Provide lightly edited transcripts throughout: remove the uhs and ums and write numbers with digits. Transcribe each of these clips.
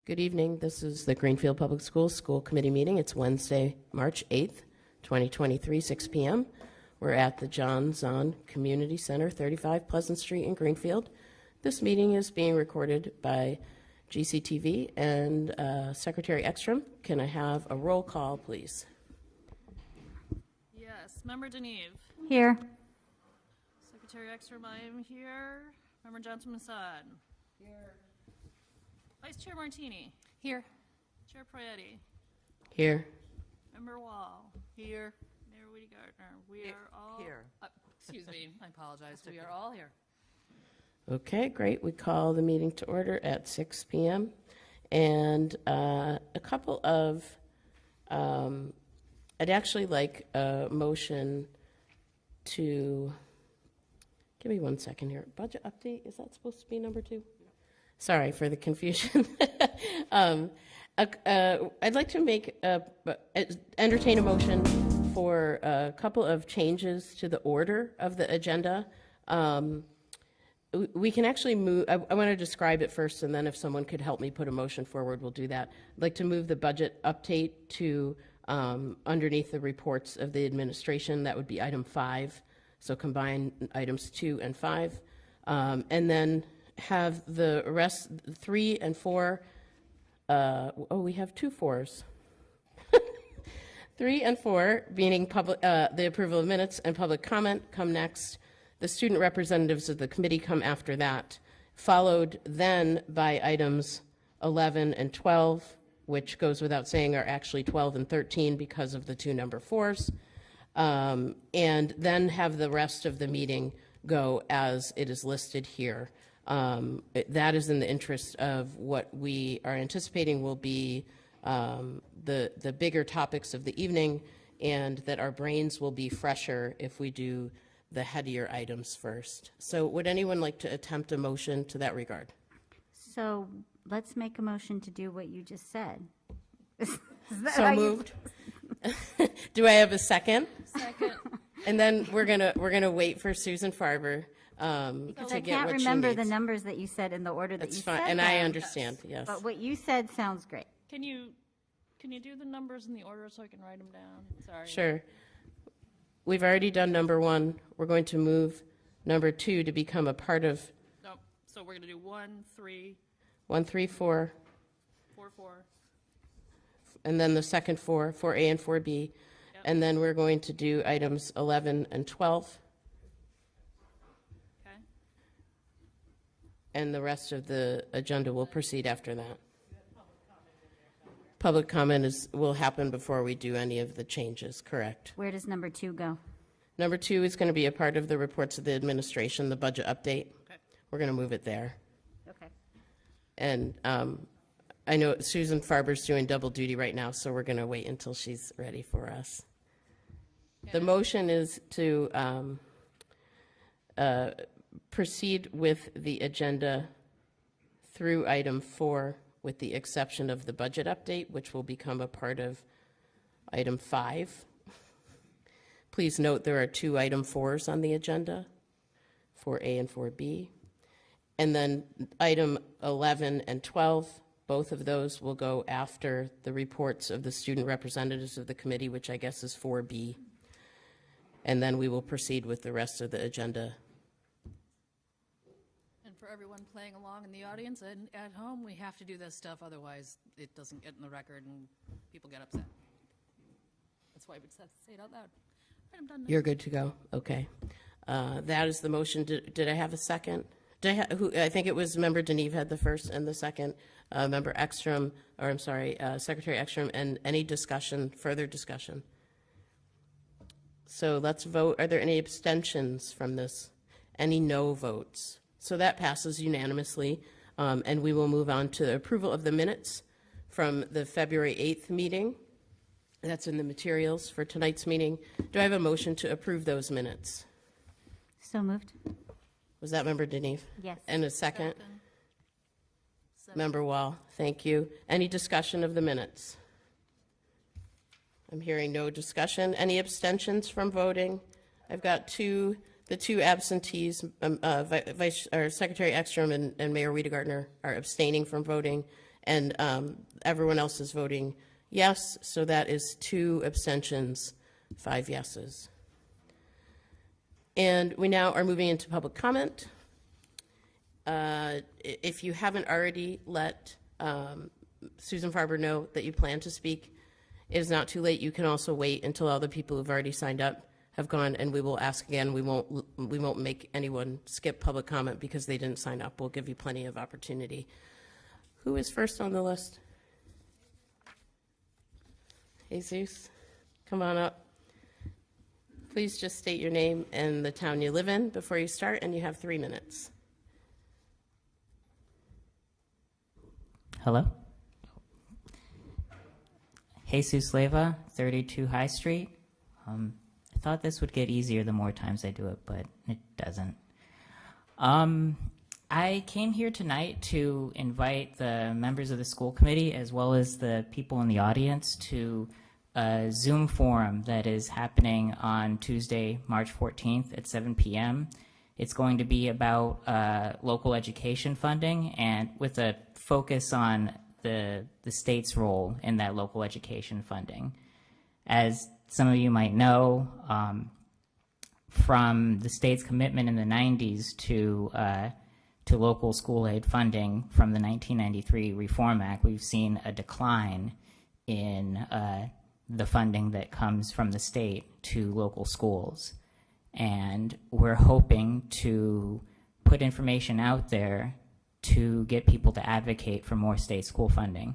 Good evening. This is the Greenfield Public Schools School Committee meeting. It's Wednesday, March 8th, 2023, 6 p.m. We're at the John Zahn Community Center, 35 Pleasant Street in Greenfield. This meeting is being recorded by GCTV and Secretary Ekstrom. Can I have a roll call, please? Yes. Member Deneve. Here. Secretary Ekstrom, I am here. Member Johnson-Masad. Here. Vice Chair Martini. Here. Chair Proietti. Here. Member Wall. Here. Mayor Wiedegardner. We are all here. Excuse me. I apologize. We are all here. Okay, great. We call the meeting to order at 6 p.m. And a couple of, I'd actually like a motion to, give me 1 second here. Budget update, is that supposed to be number 2? Sorry for the confusion. I'd like to entertain a motion for a couple of changes to the order of the agenda. We can actually move, I want to describe it first, and then if someone could help me put a motion forward, we'll do that. I'd like to move the budget update to underneath the reports of the administration. That would be item 5. So combine items 2 and 5. And then have the rest, 3 and 4, we have 2 4s. 3 and 4, meaning public, the approval of minutes and public comment, come next. The student representatives of the committee come after that, followed then by items 11 and 12, which goes without saying are actually 12 and 13 because of the 2 number 4s, and then have the rest of the meeting go as it is listed here. That is in the interest of what we are anticipating will be the bigger topics of the evening, and that our brains will be fresher if we do the headier items first. So would anyone like to attempt a motion to that regard? So let's make a motion to do what you just said. So moved. Do I have a second? Second. And then we're gonna wait for Susan Farber Because to I get can't what remember she the needs. numbers that you said in the order that That's you fine, said and I them. understand. Yes. But what you said sounds great. Can you do the numbers in the order so I can write them down? Sorry. Sure. We've already done number 1. We're going to move number 2 to become a part of No. So we're going to do 1, 3, 1, 3, 4, 4, 4. and then the second 4, 4A and 4B. Yep. And then we're going to do items 11 and 12, Okay. and the rest of the agenda will proceed after that. Public comment will happen before we do any of the changes, correct? Where does number 2 go? Number 2 is going to be a part of the reports of the administration, the budget update. Okay. We're going to move it there. Okay. And I know Susan Farber's doing double duty right now, so we're going to wait until she's ready for us. The motion is to proceed with the agenda through item 4, with the exception of the budget update, which will become a part of item 5. Please note there are 2 item 4s on the agenda, 4A and 4B. And then item 11 and 12, both of those will go after the reports of the student representatives of the committee, which I guess is 4B. And then we will proceed with the rest of the agenda. And for everyone playing along in the audience and at home, we have to do this stuff, otherwise it doesn't get in the record and people get upset. That's why we just have to say it out loud. All right, I'm done now. You're good to go? Okay. That is the motion. Did I have a second? I think it was Member Deneve had the first and the second. Member Ekstrom, or I'm sorry, Secretary Ekstrom, and any discussion, further discussion? So let's vote. Are there any abstentions from this? Any no votes? So that passes unanimously, and we will move on to the approval of the minutes from the February 8th meeting. That's in the materials for tonight's meeting. Do I have a motion to approve those minutes? So moved? Was that Member Deneve? Yes. And a second? Second. Member Wall, thank you. Any discussion of the minutes? I'm hearing no discussion. Any abstentions from voting? I've got the 2 absentees, Secretary Ekstrom and Mayor Wiedegardner are abstaining from voting, And everyone else is voting yes, so that is 2 abstentions, 5 yeses. And we now are moving into public comment. If you haven't already let Susan Farber know that you plan to speak, it is not too late. You can also wait until all the people who've already signed up have gone, and we will ask again. We won't make anyone skip public comment because they didn't sign up. We'll give you plenty of opportunity. Who is first on the list? Jesus, come on up. Please just state your name and the town you live in before you start, and you have 3 minutes. Hello? Jesus Leva, 32 High Street. I thought this would get easier the more times I do it, but it doesn't. I came here tonight to invite the members of the school committee as well as the people in the audience to a Zoom forum that is happening on Tuesday, March 14th at 7 p.m. It's going to be about local education funding and with a focus on the state's role in that local education funding. As some of you might know, from the state's commitment in the 90s to local school aid funding from the 1993 Reform Act, we've seen a decline in the funding that comes from the state to local schools. And we're hoping to put information out there to get people to advocate for more state school funding.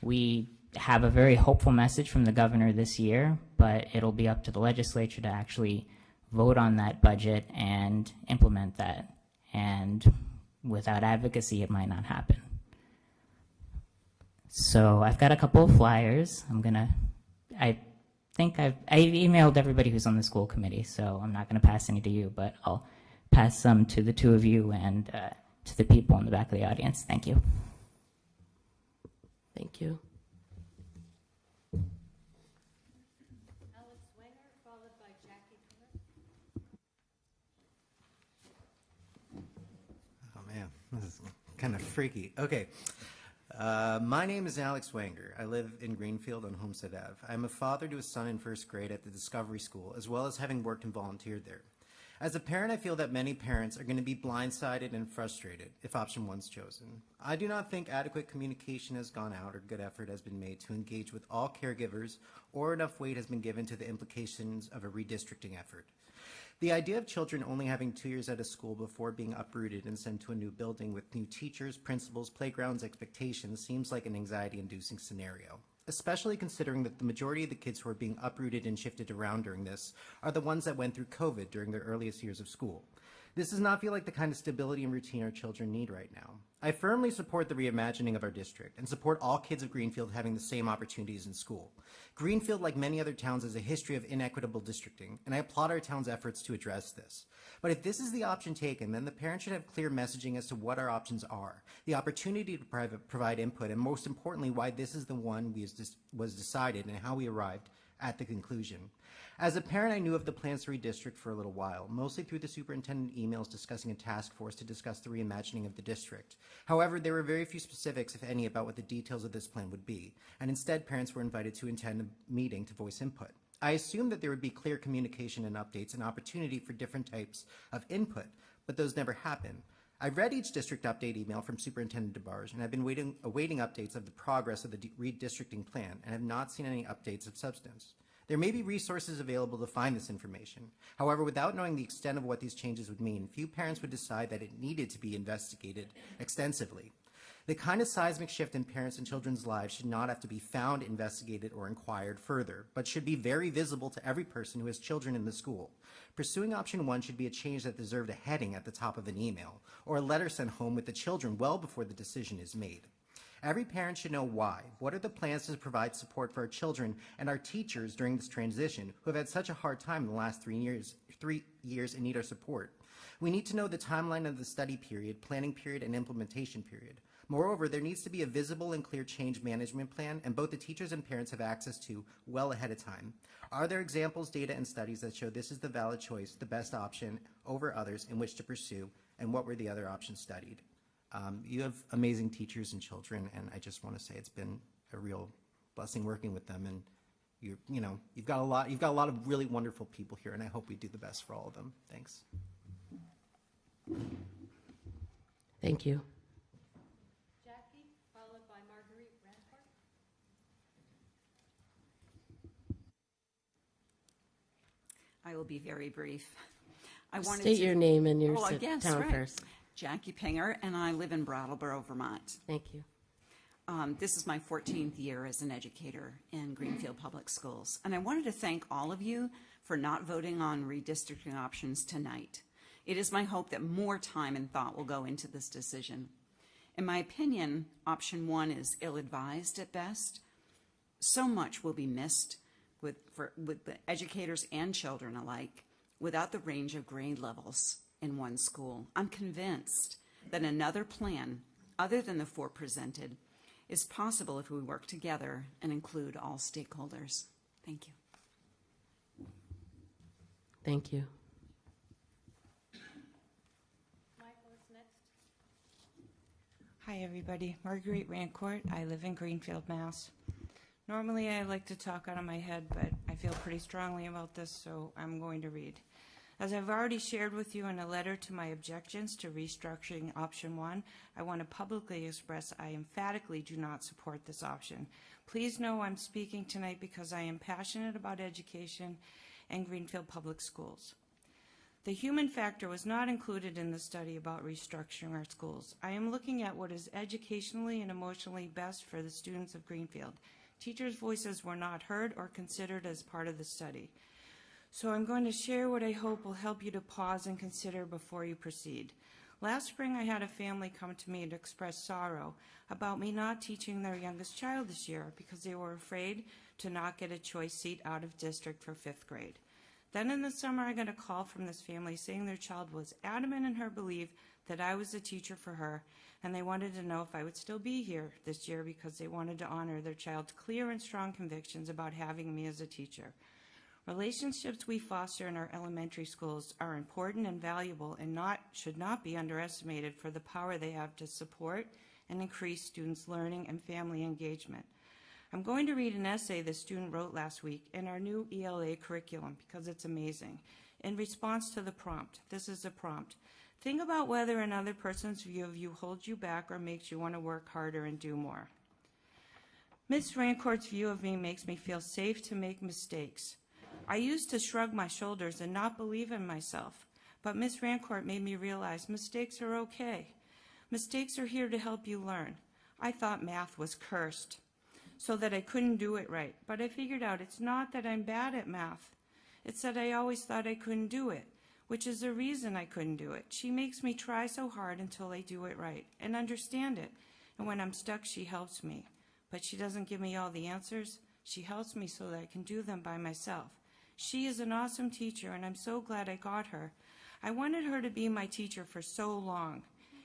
We have a very hopeful message from the governor this year, but it'll be up to the legislature to actually vote on that budget and implement that. And without advocacy, it might not happen. So I've got a couple of flyers. I think I've emailed everybody who's on the school committee, so I'm not gonna pass any to you, but I'll pass some to the 2 of you and to the people in the back of the audience. Thank you. Thank you. Alex Wenger, followed by Jackie Clement. Oh man, this is kind of freaky. Okay. My name is Alex Wenger. I live in Greenfield on Homestead Ave. I'm a father to a son in 1st grade at the Discovery School, as well as having worked and volunteered there. As a parent, I feel that many parents are going to be blindsided and frustrated if option 1's chosen. I do not think adequate communication has gone out or good effort has been made to engage with all caregivers or enough weight has been given to the implications of a redistricting effort. The idea of children only having 2 years at a school before being uprooted and sent to a new building with new teachers, principals, playgrounds, expectations seems like an anxiety-inducing scenario, especially considering that the majority of the kids who are being uprooted and shifted around during this are the ones that went through COVID during their earliest years of school. This does not feel like the kind of stability and routine our children need right now. I firmly support the reimagining of our district and support all kids of Greenfield having the same opportunities in school. Greenfield, like many other towns, has a history of inequitable districting, and I applaud our town's efforts to address this. But if this is the option taken, then the parents should have clear messaging as to what our options are, the opportunity to provide input, and most importantly, why this is the one was decided and how we arrived at the conclusion. As a parent, I knew of the plans to redistrict for a little while, mostly through the superintendent emails discussing a task force to discuss the reimagining of the district. However, there were very few specifics, if any, about what the details of this plan would be, and instead parents were invited to attend a meeting to voice input. I assumed that there would be clear communication and updates and opportunity for different types of input, but those never happened. I read each district update email from Superintendent DeBarge, and I've been awaiting updates of the progress of the redistricting plan and have not seen any updates of substance. There may be resources available to find this information. However, without knowing the extent of what these changes would mean, few parents would decide that it needed to be investigated extensively. The kind of seismic shift in parents and children's lives should not have to be found, investigated, or inquired further, but should be very visible to every person who has children in the school. Pursuing option 1 should be a change that deserved a heading at the top of an email, or a letter sent home with the children well before the decision is made. Every parent should know why. What are the plans to provide support for our children and our teachers during this transition who have had such a hard time in the last 3 years and need our support? We need to know the timeline of the study period, planning period, and implementation period. Moreover, there needs to be a visible and clear change management plan, and both the teachers and parents have access to well ahead of time. Are there examples, data, and studies that show this is the valid choice, the best option over others in which to pursue, and what were the other options studied? You have amazing teachers and children, and I just want to say it's been a real blessing working with them. And you've got a lot of really wonderful people here, and I hope we do the best for all of them. Thanks. Thank you. Jackie, followed by Marguerite Rancourt. I will be very brief. I wanted State to- your name and your I guess, town right. first. Jackie Pinger, and I live in Brattleboro, Vermont. Thank you. This is my 14th year as an educator in Greenfield Public Schools. And I wanted to thank all of you for not voting on redistricting options tonight. It is my hope that more time and thought will go into this decision. In my opinion, option 1 is ill-advised at best. So much will be missed with the educators and children alike without the range of grade levels in one school. I'm convinced that another plan, other than the 4 presented, is possible if we work together and include all stakeholders. Thank you. Thank you. Michael is next. Hi, everybody. Marguerite Rancourt. I live in Greenfield, Mass. Normally, I like to talk out of my head, but I feel pretty strongly about this, so I'm going to read. As I've already shared with you in a letter to my objections to restructuring option 1, I want to publicly express I emphatically do not support this option. Please know I'm speaking tonight because I am passionate about education and Greenfield Public Schools. The human factor was not included in the study about restructuring our schools. I am looking at what is educationally and emotionally best for the students of Greenfield. Teachers' voices were not heard or considered as part of the study. So I'm going to share what I hope will help you to pause and consider before you proceed. Last spring, I had a family come to me and express sorrow about me not teaching their youngest child this year because they were afraid to not get a choice seat out of district for 5th grade. Then in the summer, I got a call from this family saying their child was adamant in her belief that I was the teacher for her, and they wanted to know if I would still be here this year because they wanted to honor their child's clear and strong convictions about having me as a teacher. Relationships we foster in our elementary schools are important and valuable and should not be underestimated for the power they have to support and increase students' learning and family engagement. I'm going to read an essay the student wrote last week in our new ELA curriculum because it's amazing. In response to the prompt, this is a prompt. Think about whether another person's view of you holds you back or makes you want to work harder and do more. Ms. Rancourt's view of me makes me feel safe to make mistakes. I used to shrug my shoulders and not believe in myself, but Ms. Rancourt made me realize mistakes are okay. Mistakes are here to help you learn. I thought math was cursed, so that I couldn't do it right, but I figured out it's not that I'm bad at math. It's that I always thought I couldn't do it, which is the reason I couldn't do it. She makes me try so hard until I do it right and understand it, and when I'm stuck, she helps me. But she doesn't give me all the answers. She helps me so that I can do them by myself. She is an awesome teacher, and I'm so glad I got her. I wanted her to be my teacher for so long,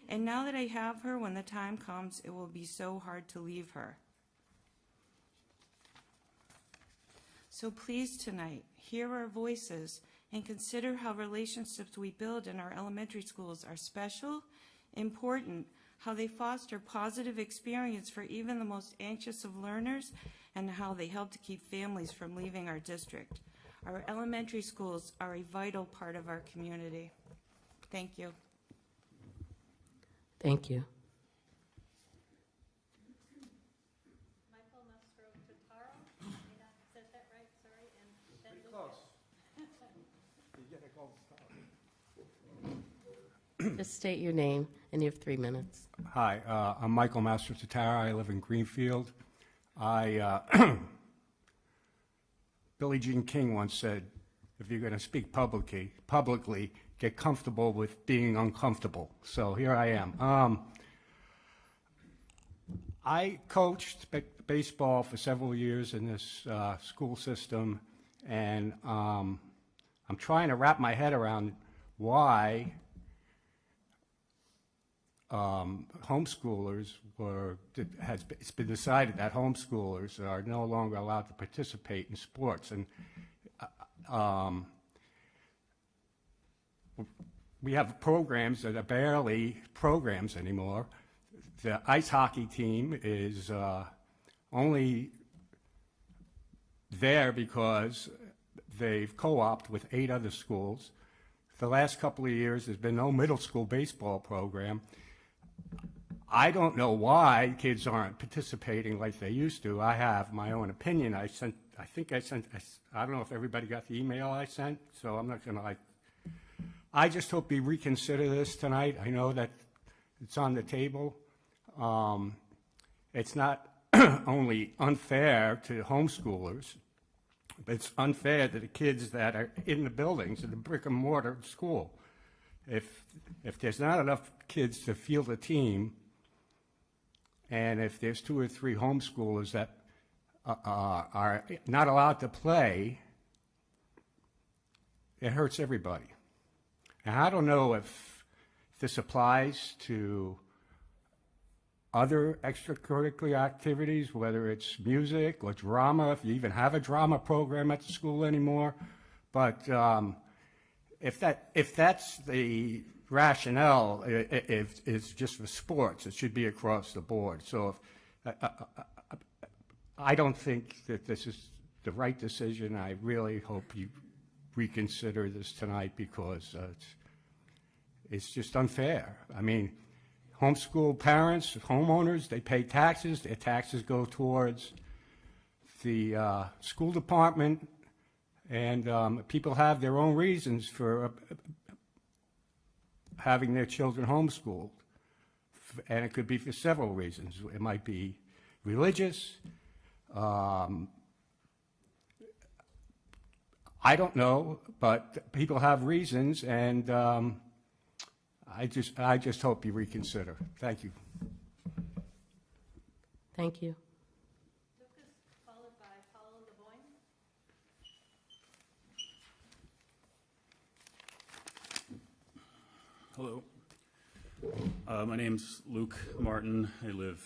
and now that I have her, when the time comes, it will be so hard to leave her. So please tonight, hear our voices and consider how relationships we build in our elementary schools are special, important, how they foster positive experience for even the most anxious of learners, and how they help to keep families from leaving our district. Our elementary schools are a vital part of our community. Thank you. Thank you. Michael Mastrotaro. Did I said that right? Sorry. And then Luca. Just state your name, and you have 3 minutes. Hi, I'm Michael Mastertara. I live in Greenfield. Billie Jean King once said, if you're going to speak publicly, get comfortable with being uncomfortable. So here I am. I coached baseball for several years in this school system, and I'm trying to wrap my head around why homeschoolers it's been decided that homeschoolers are no longer allowed to participate in sports. And we have programs that are barely programs anymore. The ice hockey team is only there because they've co-opted with 8 other schools. The last couple of years, there's been no middle school baseball program. I don't know why kids aren't participating like they used to. I have my own opinion. I don't know if everybody got the email I sent, so I'm not gonna I just hope we reconsider this tonight. I know that it's on the table. It's not only unfair to homeschoolers, but it's unfair to the kids that are in the buildings, in the brick and mortar school. If there's not enough kids to field a team, and if there's 2 or 3 homeschoolers that are not allowed to play, it hurts everybody. And I don't know if this applies to other extracurricular activities, whether it's music or drama, if you even have a drama program at the school anymore. But if that's the rationale, if it's just for sports, it should be across the board. So I don't think that this is the right decision. I really hope you reconsider this tonight, because it's just unfair. I mean, homeschool parents, homeowners, they pay taxes. Their taxes go towards the school department, and people have their own reasons for having their children homeschooled, and it could be for several reasons. It might be religious. I don't know, but people have reasons, and I just hope you reconsider. Thank you. Thank you. Lucas, followed by Paula Levine. Hello. My name's Luke Martin. I live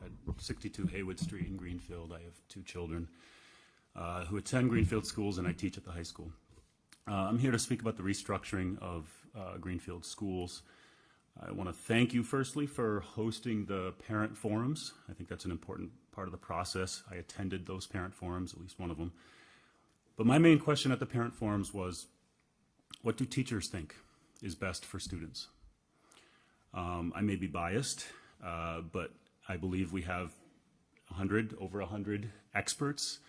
at 62 Haywood Street in Greenfield. I have 2 children who attend Greenfield schools, and I teach at the high school. I'm here to speak about the restructuring of Greenfield schools. I want to thank you firstly for hosting the parent forums. I think that's an important part of the process. I attended those parent forums, at least one of them. But my main question at the parent forums was, what do teachers think is best for students? I may be biased, but I believe we have over 100 experts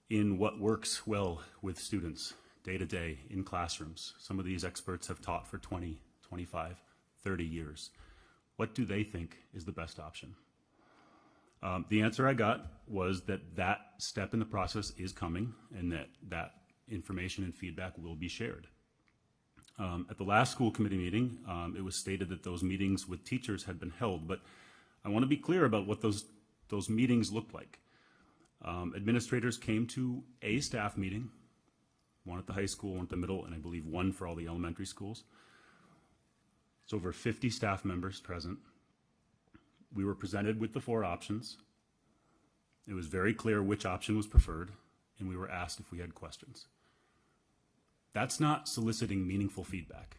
in what works well with students day to day in classrooms. Some of these experts have taught for 20, 25, 30 years. What do they think is the best option? The answer I got was that step in the process is coming, and that information and feedback will be shared. At the last school committee meeting, it was stated that those meetings with teachers had been held, but I want to be clear about what those meetings looked like. Administrators came to a staff meeting, one at the high school, one at the middle, and I believe one for all the elementary schools. It's over 50 staff members present. We were presented with the 4 options. It was very clear which option was preferred, and we were asked if we had questions. That's not soliciting meaningful feedback.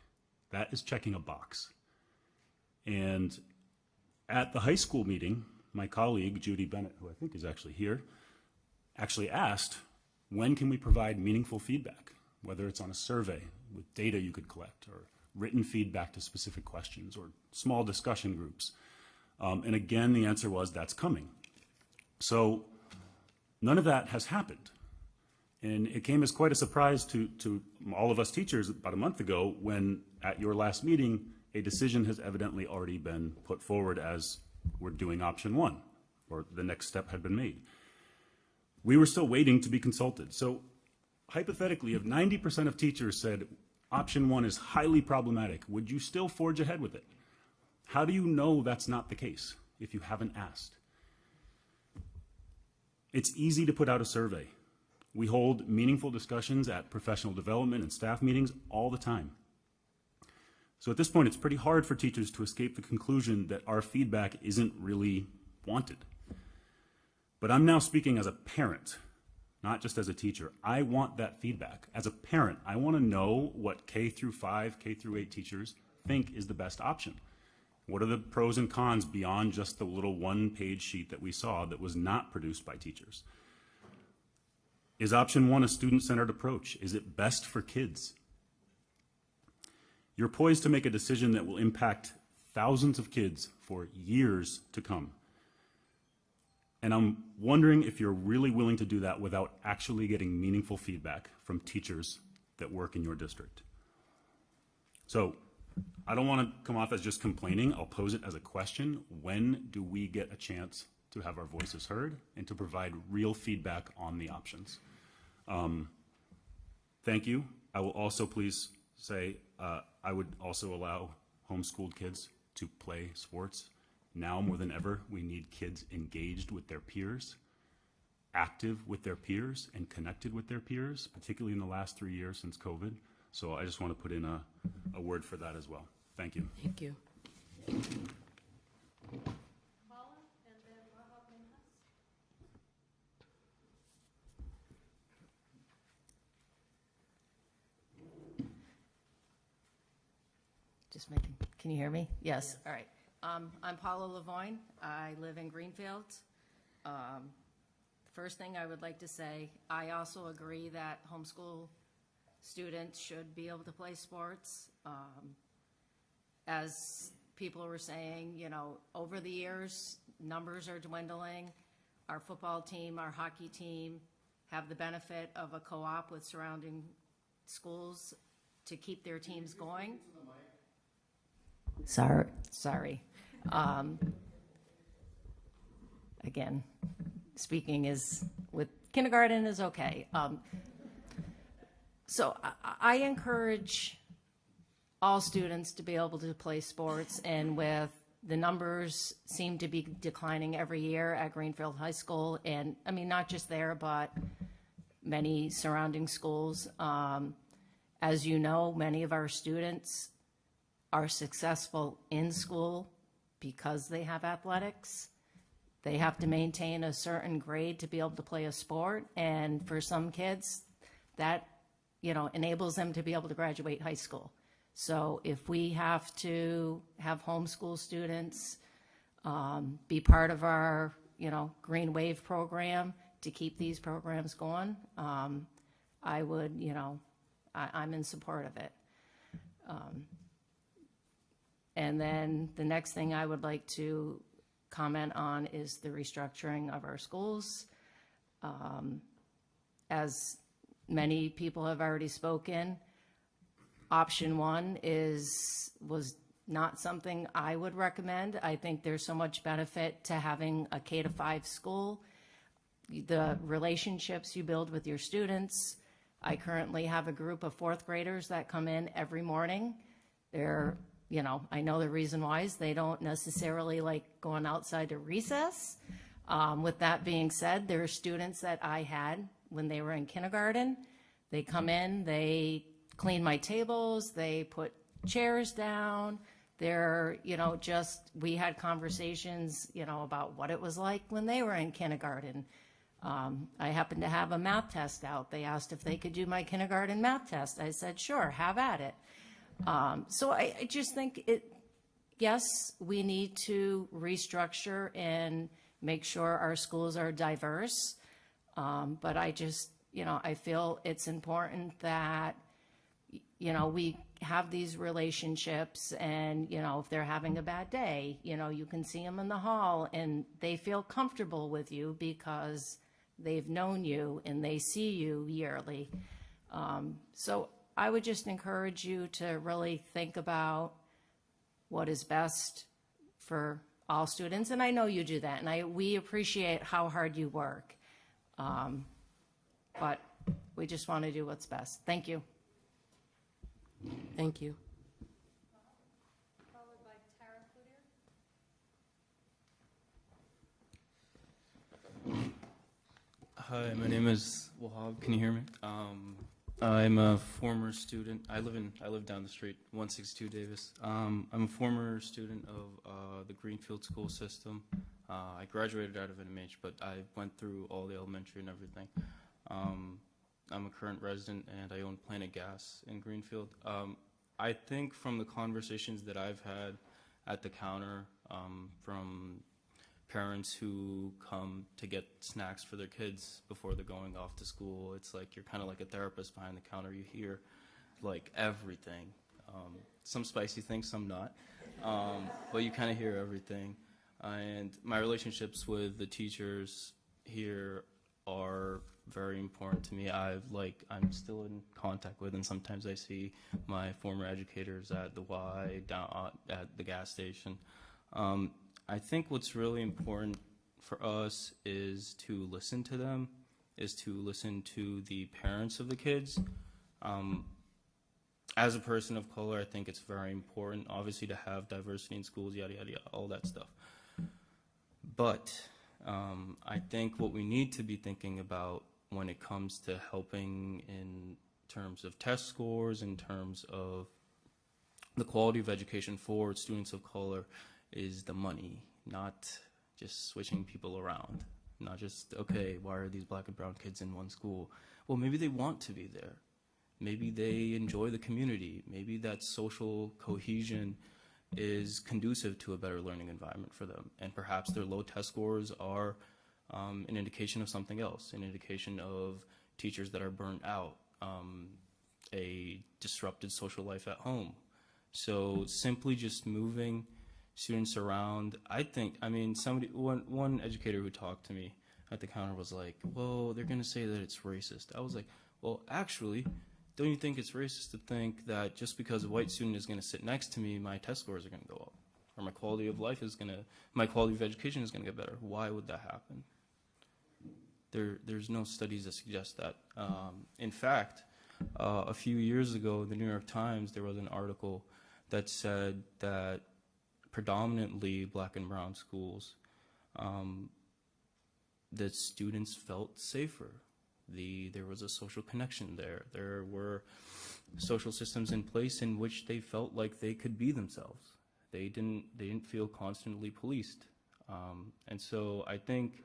That is checking a box. And at the high school meeting, my colleague, Judy Bennett, who I think is actually here, actually asked, when can we provide meaningful feedback, whether it's on a survey with data you could collect, or written feedback to specific questions, or small discussion groups. And again, the answer was, that's coming. So none of that has happened. And it came as quite a surprise to all of us teachers about a month ago when, at your last meeting, a decision has evidently already been put forward as we're doing option 1, or the next step had been made. We were still waiting to be consulted. So hypothetically, if 90% of teachers said option 1 is highly problematic, would you still forge ahead with it? How do you know that's not the case if you haven't asked? It's easy to put out a survey. We hold meaningful discussions at professional development and staff meetings all the time. So at this point, it's pretty hard for teachers to escape the conclusion that our feedback isn't really wanted. But I'm now speaking as a parent. not just as a teacher. I want that feedback. As a parent, I want to know what K through 5, K through 8 teachers think is the best option. What are the pros and cons beyond just the little one-page sheet that we saw that was not produced by teachers? Is option 1 a student-centered approach? Is it best for kids? You're poised to make a decision that will impact thousands of kids for years to come. And I'm wondering if you're really willing to do that without actually getting meaningful feedback from teachers that work in your district. So I don't want to come off as just complaining. I'll pose it as a question. When do we get a chance to have our voices heard and to provide real feedback on the options? Thank you. I will also please say I would also allow homeschooled kids to play sports. Now more than ever, we need kids engaged with their peers, active with their peers, and connected with their peers, particularly in the last 3 years since COVID. So I just want to put in a word for that as well. Thank you. Thank you. Paula, and then Wahab Minhas. Just making, can you hear me? Yes, all right. I'm Paula Levine. I live in Greenfield. First thing I would like to say, I also agree that homeschool students should be able to play sports. As people were saying, you know, over the years, numbers are dwindling. Our football team, our hockey team have the benefit of a co-op with surrounding schools to keep their teams going. Sorry. Again, speaking is with kindergarten is okay. So I encourage all students to be able to play sports, and with the numbers seem to be declining every year at Greenfield High School, and I mean, not just there, but many surrounding schools. As you know, many of our students are successful in school because they have athletics. They have to maintain a certain grade to be able to play a sport, and for some kids, that, you know, enables them to be able to graduate high school. So if we have to have homeschool students be part of our, you know, Green Wave program to keep these programs going, I would, you know, I'm in support of it. And then the next thing I would like to comment on is the restructuring of our schools. As many people have already spoken, option 1 was not something I would recommend. I think there's so much benefit to having a K-5 school. The relationships you build with your students. I currently have a group of 4th graders that come in every morning. They're, you know, I know the reason why is they don't necessarily like going outside to recess. With that being said, there are students that I had when they were in kindergarten. They come in, they clean my tables, they put chairs down. They're, you know, just, we had conversations, you know, about what it was like when they were in kindergarten. I happened to have a math test out. They asked if they could do my kindergarten math test. I said, sure, have at it. So I just think yes, we need to restructure and make sure our schools are diverse. But I just, you know, I feel it's important that, you know, we have these relationships, and, you know, if they're having a bad day, you know, you can see them in the hall and they feel comfortable with you because they've known you and they see you yearly. So I would just encourage you to really think about what is best for all students. And I know you do that, and we appreciate how hard you work. But we just want to do what's best. Thank you. Thank you. Followed by Tara Cloutier. Hi, my name is Wahab. Can you hear me? I'm a former student. I live down the street, 162 Davis. I'm a former student of the Greenfield school system. I graduated out of NMH, but I went through all the elementary and everything. I'm a current resident and I own Planet Gas in Greenfield. I think from the conversations that I've had at the counter from parents who come to get snacks for their kids before they're going off to school, it's like you're kind of like a therapist behind the counter. You hear like everything, some spicy things, some not, but you kind of hear everything. And my relationships with the teachers here are very important to me. I'm still in contact with, and sometimes I see my former educators at the Y down at the gas station. I think what's really important for us is to listen to them, is to listen to the parents of the kids. As a person of color, I think it's very important, obviously, to have diversity in schools, yada, yada, yada, all that stuff. But I think what we need to be thinking about when it comes to helping in terms of test scores, in terms of the quality of education for students of color, is the money, not just switching people around. Not just, okay, why are these black and brown kids in one school? Well, maybe they want to be there. Maybe they enjoy the community. Maybe that social cohesion is conducive to a better learning environment for them. And perhaps their low test scores are an indication of something else, an indication of teachers that are burnt out, a disrupted social life at home. So simply just moving students around, one educator who talked to me at the counter was like, well, they're gonna say that it's racist. I was like, well, actually, don't you think it's racist to think that just because a white student is gonna sit next to me, my test scores are gonna go up? Or my quality of education is gonna get better? Why would that happen? There's no studies that suggest that. In fact, a few years ago, the New York Times, there was an article that said that predominantly black and brown schools, that students felt safer. There was a social connection there. There were social systems in place in which they felt like they could be themselves. They didn't feel constantly policed. And so I think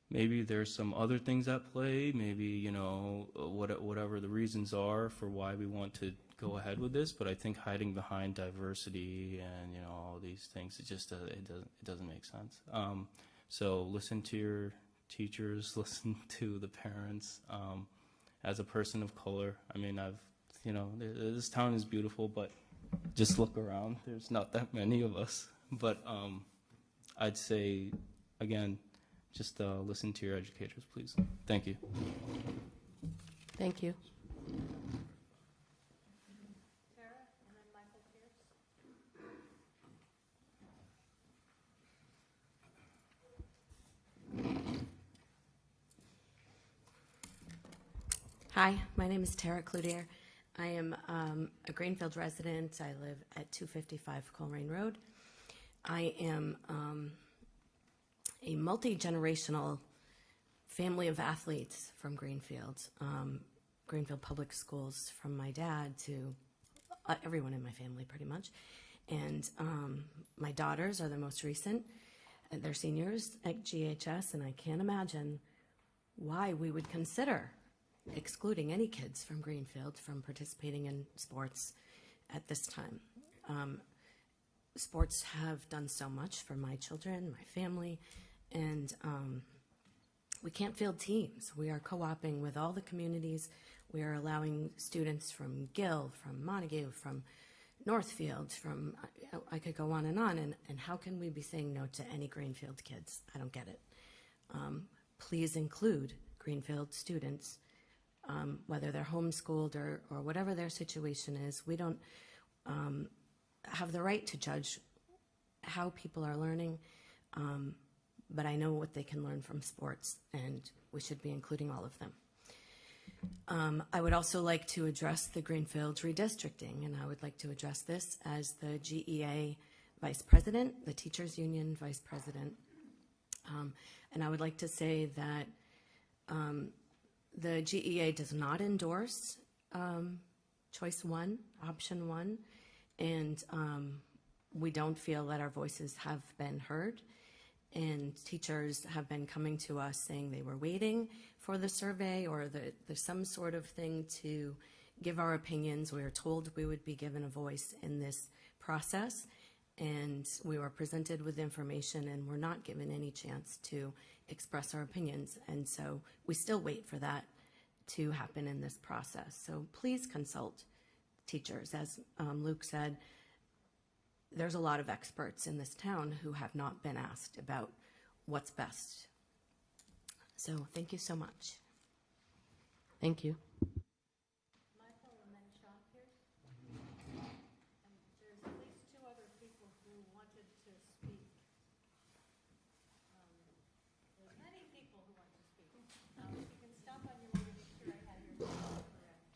maybe there's some other things at play. Maybe, whatever the reasons are for why we want to go ahead with this, but I think hiding behind diversity and all these things, it doesn't make sense. So listen to your teachers, listen to the parents. As a person of color, this town is beautiful, but just look around. There's not that many of us. But I'd say, again, just listen to your educators, please. Thank you. Thank you. Hi, my name is Tara Cloutier. I am a Greenfield resident. I live at 255 Coleraine Road. I am a multi-generational family of athletes from Greenfield. Greenfield Public Schools, from my dad to everyone in my family pretty much. And my daughters are the most recent. They're seniors at GHS, and I can't imagine why we would consider excluding any kids from Greenfield from participating in sports at this time. Sports have done so much for my children, my family, and we can't field teams. We are co-oping with all the communities. We are allowing students from Gill, from Montague, from Northfield, I could go on, and how can we be saying no to any Greenfield kids? I don't get it. Please include Greenfield students, whether they're homeschooled or whatever their situation is. We don't have the right to judge how people are learning, but I know what they can learn from sports, and we should be including all of them. I would also like to address the Greenfield redistricting, and I would like to address this as the GEA Vice President, the Teachers Union Vice President. And I would like to say that the GEA does not endorse choice one, option one, and we don't feel that our voices have been heard. and teachers have been coming to us saying they were waiting for the survey or there's some sort of thing to give our opinions. We were told we would be given a voice in this process, and we were presented with information and we're not given any chance to express our opinions. And so we still wait for that to happen in this process. So please consult teachers. As Luke said, there's a lot of experts in this town who have not been asked about what's best. So thank you so much. Thank you. Michael and then Sean Pierce. And there's at least two other people who wanted to speak. There's many people who want to speak. If you can stop on your way to make sure I have your name correct.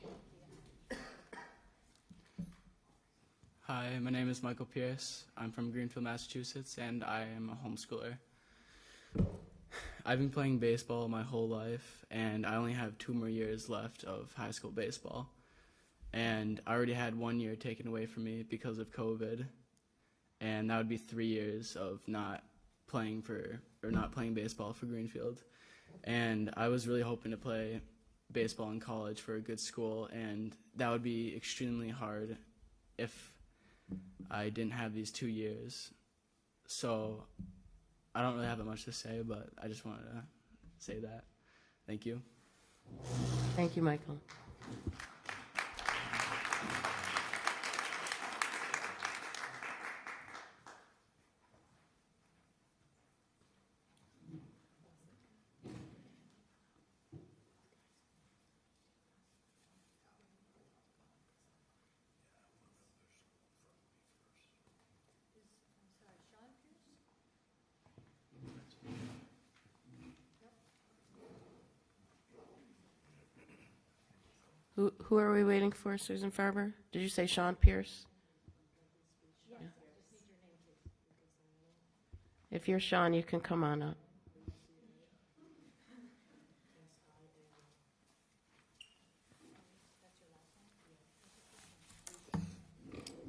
Hi, my name is Michael Pierce. I'm from Greenfield, Massachusetts, and I am a homeschooler. I've been playing baseball my whole life, and I only have 2 more years left of high school baseball. And I already had 1 year taken away from me because of COVID, and that would be 3 years of not playing baseball for Greenfield. And I was really hoping to play baseball in college for a good school, and that would be extremely hard if I didn't have these 2 years. So I don't really have that much to say, but I just wanted to say that. Thank you. Thank you, Michael. Who are we waiting for, Susan Farber? Did you say Sean Pierce? Yeah. If you're Sean, you can come on up.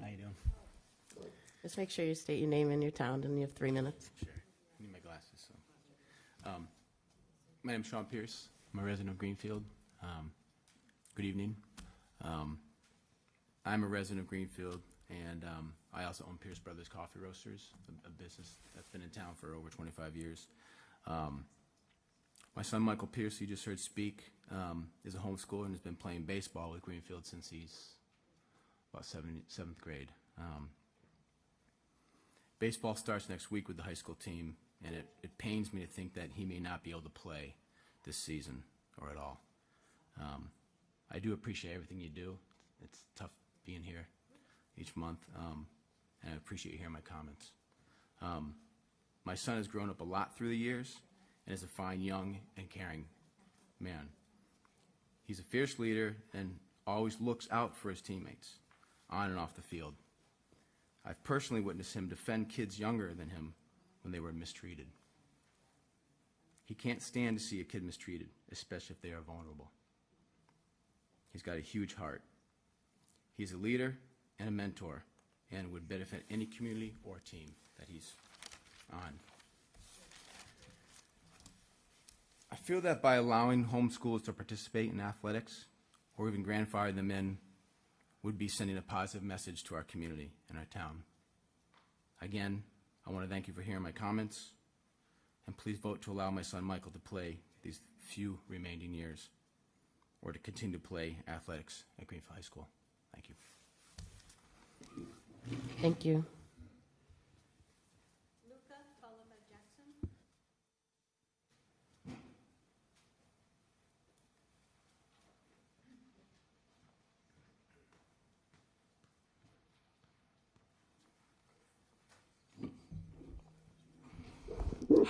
How you doing? Just make sure you state your name and your town, and you have 3 minutes. Sure. I need my glasses. So, my name's Sean Pierce. I'm a resident of Greenfield. Good evening. I'm a resident of Greenfield, and I also own Pierce Brothers Coffee Roasters, a business that's been in town for over 25 years. My son, Michael Pierce, who you just heard speak, is a homeschooler and has been playing baseball with Greenfield since he's about 7th grade. Baseball starts next week with the high school team, and it pains me to think that he may not be able to play this season or at all. I do appreciate everything you do. It's tough being here each month, and I appreciate you hearing my comments. My son has grown up a lot through the years and is a fine, young, and caring man. He's a fierce leader and always looks out for his teammates, on and off the field. I've personally witnessed him defend kids younger than him when they were mistreated. He can't stand to see a kid mistreated, especially if they are vulnerable. He's got a huge heart. He's a leader and a mentor and would benefit any community or team that he's on. I feel that by allowing homeschoolers to participate in athletics or even grandfather them in would be sending a positive message to our community and our town. Again, I want to thank you for hearing my comments, and please vote to allow my son Michael to play these few remaining years, or to continue to play athletics at Greenfield High School. Thank you. Thank you. Luca, Paula Jackson.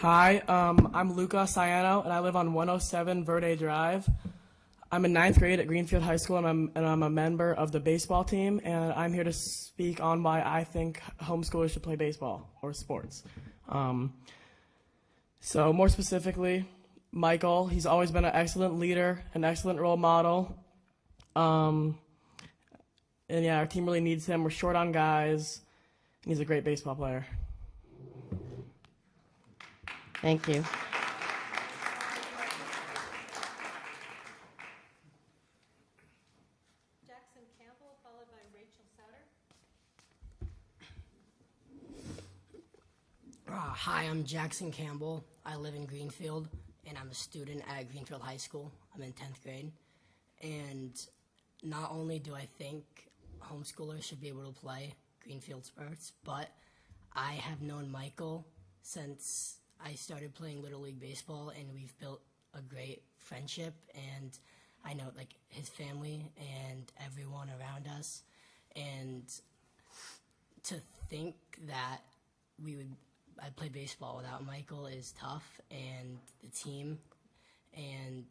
Hi, I'm Luca Sayano, and I live on 107 Verde Drive. I'm in 9th grade at Greenfield High School, and I'm a member of the baseball team, and I'm here to speak on why I think homeschoolers should play baseball or sports. So more specifically, Michael, he's always been an excellent leader, an excellent role model. And yeah, our team really needs him. We're short on guys, and he's a great baseball player. Thank you. Jackson Campbell, followed by Rachel Sotter. Hi, I'm Jackson Campbell. I live in Greenfield, and I'm a student at Greenfield High School. I'm in 10th grade. And not only do I think homeschoolers should be able to play Greenfield sports, but I have known Michael since I started playing Little League Baseball, and we've built a great friendship, and I know like his family and everyone around us. And to think that I'd play baseball without Michael is tough, and the team, and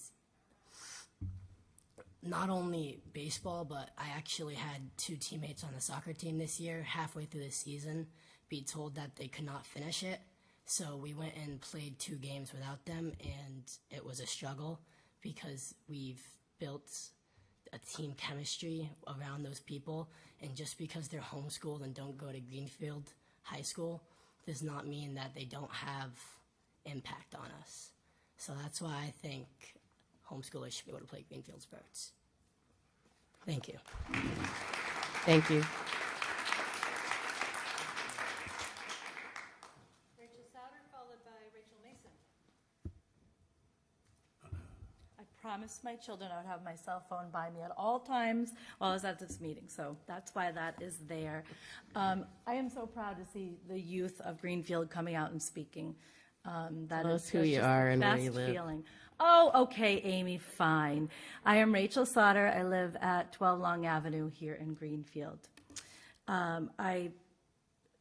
not only baseball, but I actually had 2 teammates on the soccer team this year, halfway through the season, be told that they could not finish it. So we went and played 2 games without them, and it was a struggle because we've built a team chemistry around those people, and just because they're homeschooled and don't go to Greenfield High School does not mean that they don't have impact on us. So that's why I think homeschoolers should be able to play Greenfield sports. Thank you. Thank you. Rachel Souter, followed by Rachel Mason. I promised my children I would have my cell phone by me at all times while I was at this meeting, so that's why that is there. I am so proud to see the youth of Greenfield coming out and speaking. Tell us who you are and where you live. Feeling. Oh, okay, Amy, fine. I am Rachel Sotter. I live at 12 Long Avenue here in Greenfield.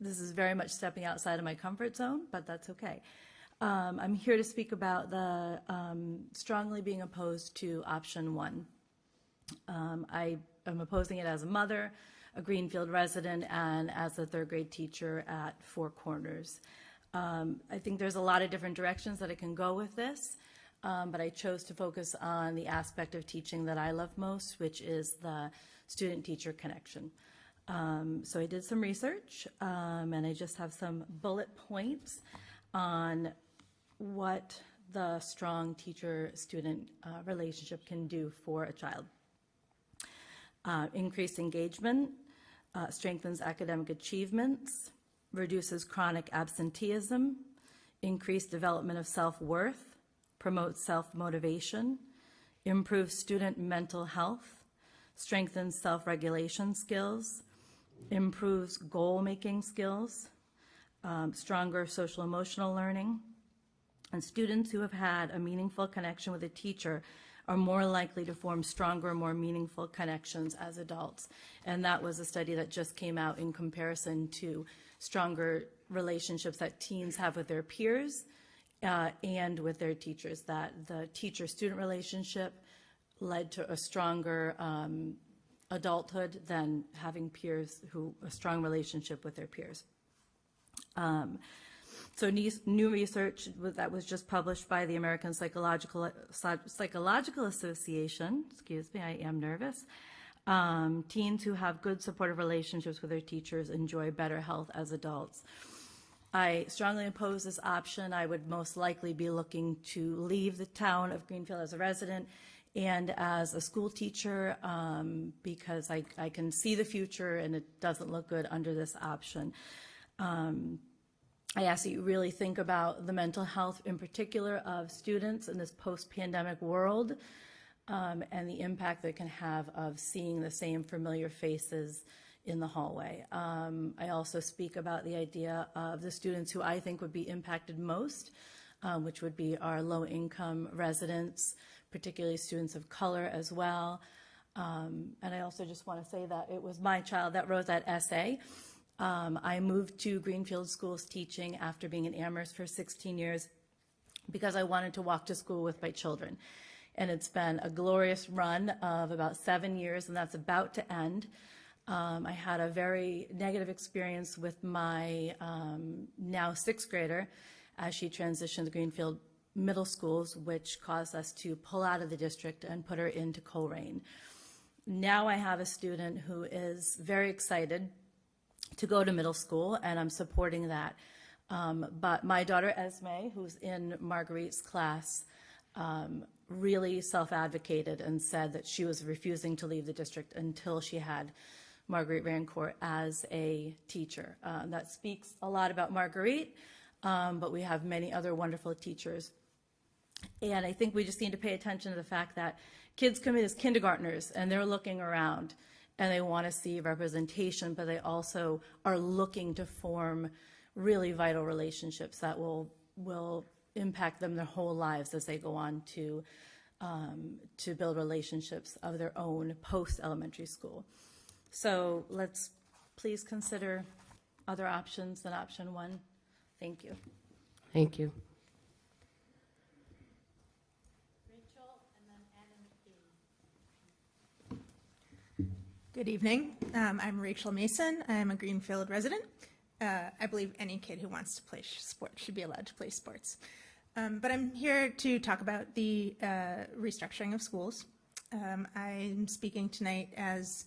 This is very much stepping outside of my comfort zone, but that's okay. I'm here to speak about the strongly being opposed to option 1. I am opposing it as a mother, a Greenfield resident, and as a 3rd grade teacher at Four Corners. I think there's a lot of different directions that it can go with this, but I chose to focus on the aspect of teaching that I love most, which is the student-teacher connection. So I did some research, and I just have some bullet points on what the strong teacher-student relationship can do for a child. Increased engagement, strengthens academic achievements, reduces chronic absenteeism, increased development of self-worth, promotes self-motivation, improves student mental health, strengthens self-regulation skills, improves goal-making skills, stronger social-emotional learning, and students who have had a meaningful connection with a teacher are more likely to form stronger, more meaningful connections as adults. And that was a study that just came out in comparison to stronger relationships that teens have with their peers and with their teachers, that the teacher-student relationship led to a stronger adulthood than having peers a strong relationship with their peers. So new research that was just published by the American Psychological Association, excuse me, I am nervous. Teens who have good supportive relationships with their teachers enjoy better health as adults. I strongly oppose this option. I would most likely be looking to leave the town of Greenfield as a resident and as a school teacher because I can see the future and it doesn't look good under this option. I ask that you really think about the mental health in particular of students in this post-pandemic world and the impact that it can have of seeing the same familiar faces in the hallway. I also speak about the idea of the students who I think would be impacted most, which would be our low-income residents, particularly students of color as well. And I also just want to say that it was my child that wrote that essay. I moved to Greenfield Schools teaching after being in Amherst for 16 years because I wanted to walk to school with my children. And it's been a glorious run of about 7 years, and that's about to end. I had a very negative experience with my now 6th grader as she transitioned to Greenfield Middle Schools, which caused us to pull out of the district and put her into Coleraine. Now I have a student who is very excited to go to middle school, and I'm supporting that. But my daughter Esme, who's in Marguerite's class, really self-advocated and said that she was refusing to leave the district until she had Marguerite Rancourt as a teacher. That speaks a lot about Marguerite, but we have many other wonderful teachers. And I think we just need to pay attention to the fact that kids come in as kindergartners and they're looking around and they want to see representation, but they also are looking to form really vital relationships that will impact them their whole lives as they go on to build relationships of their own post-elementary school. So let's please consider other options than option one. Thank you. Thank you. Rachel, and then Adam McBain. Good evening. I'm Rachel Mason. I'm a Greenfield resident. I believe any kid who wants to play sports should be allowed to play sports. But I'm here to talk about the restructuring of schools. I'm speaking tonight as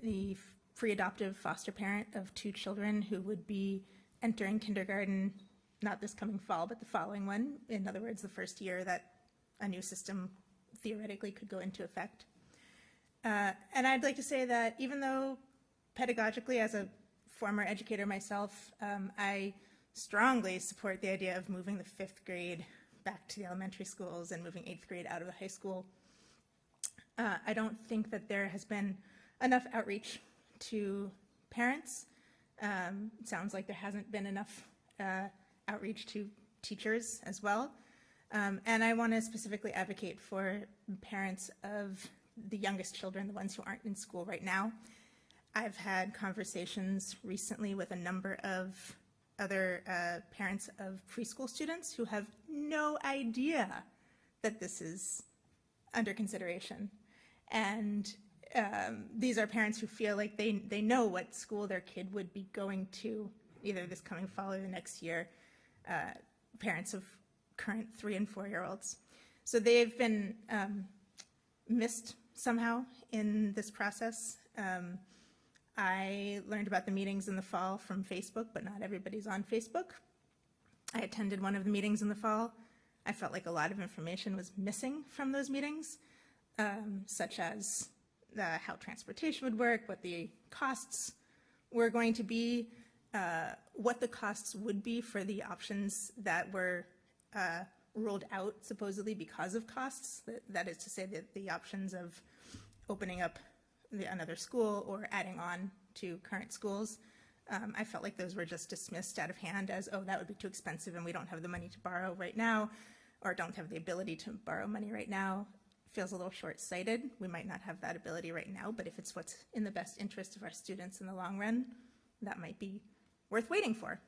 the free adoptive foster parent of 2 children who would be entering kindergarten, not this coming fall, but the following one. In other words, the first year that a new system theoretically could go into effect. And I'd like to say that even though pedagogically, as a former educator myself, I strongly support the idea of moving the 5th grade back to the elementary schools and moving 8th grade out of the high school. I don't think that there has been enough outreach to parents. It sounds like there hasn't been enough outreach to teachers as well. And I want to specifically advocate for parents of the youngest children, the ones who aren't in school right now. I've had conversations recently with a number of other parents of preschool students who have no idea that this is under consideration. And these are parents who feel like they know what school their kid would be going to, either this coming fall or the next year, parents of current 3- and 4-year-olds. So they've been missed somehow in this process. I learned about the meetings in the fall from Facebook, but not everybody's on Facebook. I attended one of the meetings in the fall. I felt like a lot of information was missing from those meetings, such as how transportation would work, what the costs were going to be, what the costs would be for the options that were ruled out supposedly because of costs. That is to say that the options of opening up another school or adding on to current schools. I felt like those were just dismissed out of hand as, oh, that would be too expensive and we don't have the money to borrow right now, or don't have the ability to borrow money right now. Feels a little short-sighted. We might not have that ability right now, but if it's what's in the best interest of our students in the long run, that might be worth waiting for.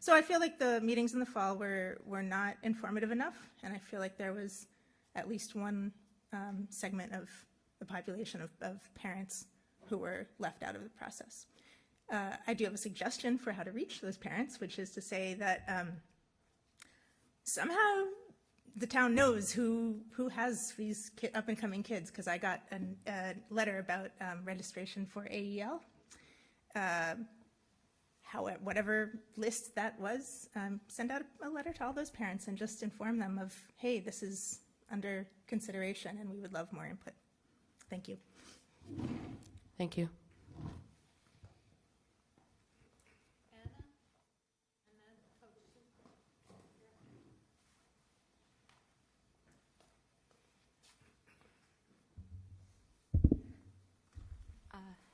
So I feel like the meetings in the fall were not informative enough, and I feel like there was at least one segment of the population of parents who were left out of the process. I do have a suggestion for how to reach those parents, which is to say that somehow the town knows who has these up-and-coming kids, because I got a letter about registration for AEL. Whatever list that was, send out a letter to all those parents and just inform them of, hey, this is under consideration and we would love more input. Thank you. Thank you. Anna, and then Coach Sue.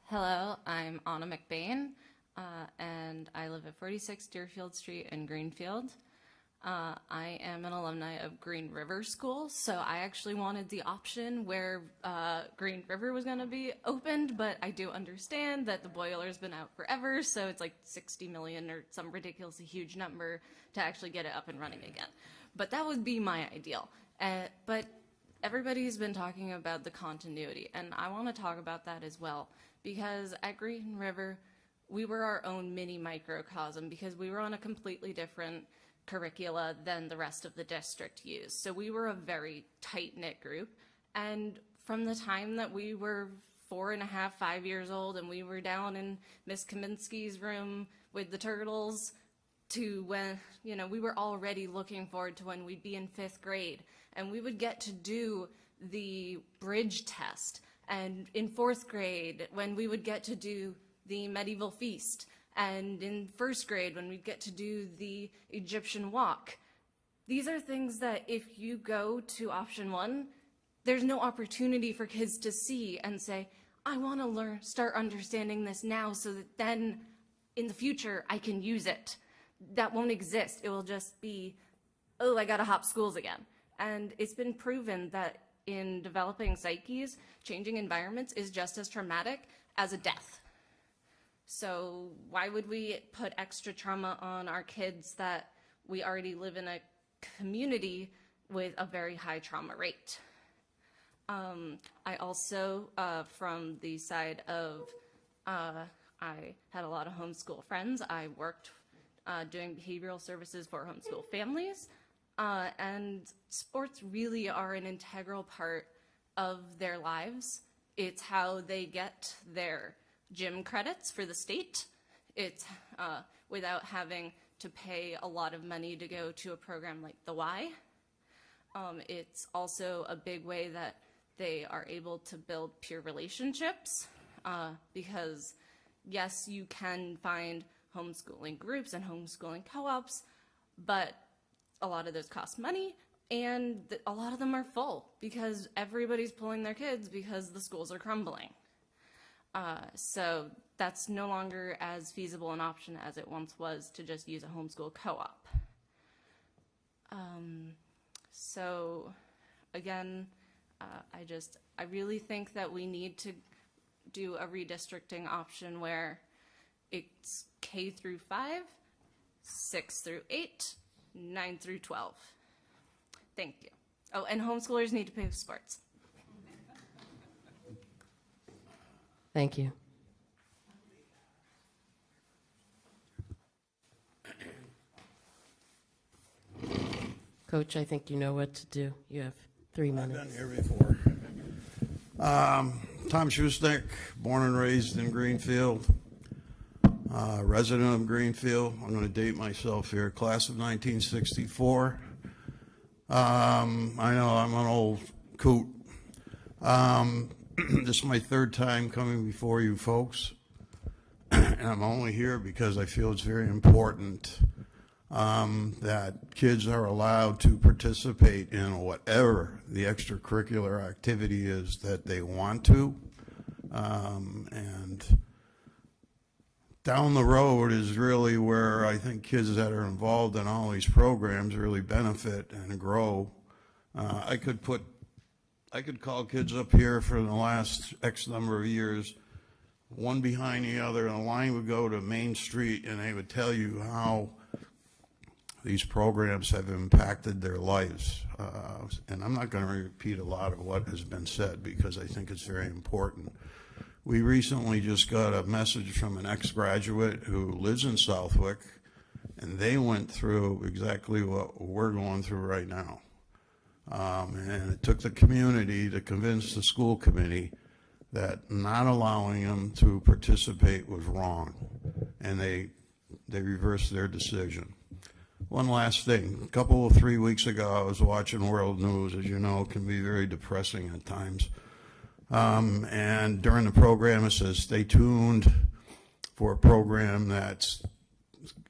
Hello, I'm Anna McBain, and I live at 46 Deerfield Street in Greenfield. I am an alumni of Green River School, so I actually wanted the option where Green River was going to be opened, but I do understand that the boiler's been out forever, so it's like 60 million or some ridiculously huge number to actually get it up and running again. But that would be my ideal. But everybody's been talking about the continuity, and I want to talk about that as well, because at Green River, we were our own mini microcosm because we were on a completely different curricula than the rest of the district used. So we were a very tight-knit group, and from the time that we were 4.5, 5 years old and we were down in Miss Kaminsky's room with the turtles, to when, we were already looking forward to when we'd be in 5th grade and we would get to do the bridge test, and in 4th grade when we would get to do the medieval feast, and in 1st grade when we'd get to do the Egyptian walk. These are things that if you go to option 1, there's no opportunity for kids to see and say, I want to start understanding this now so that then in the future I can use it. That won't exist. It will just be, oh, I got to hop schools again. And it's been proven that in developing psyches, changing environments is just as traumatic as a death. So why would we put extra trauma on our kids that we already live in a community with a very high trauma rate? I also, from the side of, I had a lot of homeschool friends. I worked doing behavioral services for homeschool families. And sports really are an integral part of their lives. It's how they get their gym credits for the state. It's without having to pay a lot of money to go to a program like the Y. It's also a big way that they are able to build peer relationships because, yes, you can find homeschooling groups and homeschooling co-ops, but a lot of those cost money, and a lot of them are full because everybody's pulling their kids because the schools are crumbling. So that's no longer as feasible an option as it once was to just use a homeschool co-op. So again, I really think that we need to do a redistricting option where it's K through 5, 6 through 8, 9 through 12. Thank you. Oh, and homeschoolers need to play sports. Thank you. Coach, I think you know what to do. You have 3 minutes. I've been here before. Tom Schustek, born and raised in Greenfield, resident of Greenfield. I'm going to date myself here, class of 1964. I know I'm an old coot. This is my 3rd time coming before you folks, and I'm only here because I feel it's very important that kids are allowed to participate in whatever the extracurricular activity is that they want to. And down the road is really where I think kids that are involved in all these programs really benefit and grow. I could call kids up here for the last X number of years, one behind the other, and a line would go to Main Street, and they would tell you how these programs have impacted their lives. And I'm not going to repeat a lot of what has been said because I think it's very important. We recently just got a message from an ex-graduate who lives in Southwick, and they went through exactly what we're going through right now. And it took the community to convince the school committee that not allowing them to participate was wrong, and they reversed their decision. One last thing. A 3 weeks ago, I was watching World News. As you know, it can be very depressing at times. And during the program, it says, stay tuned for a program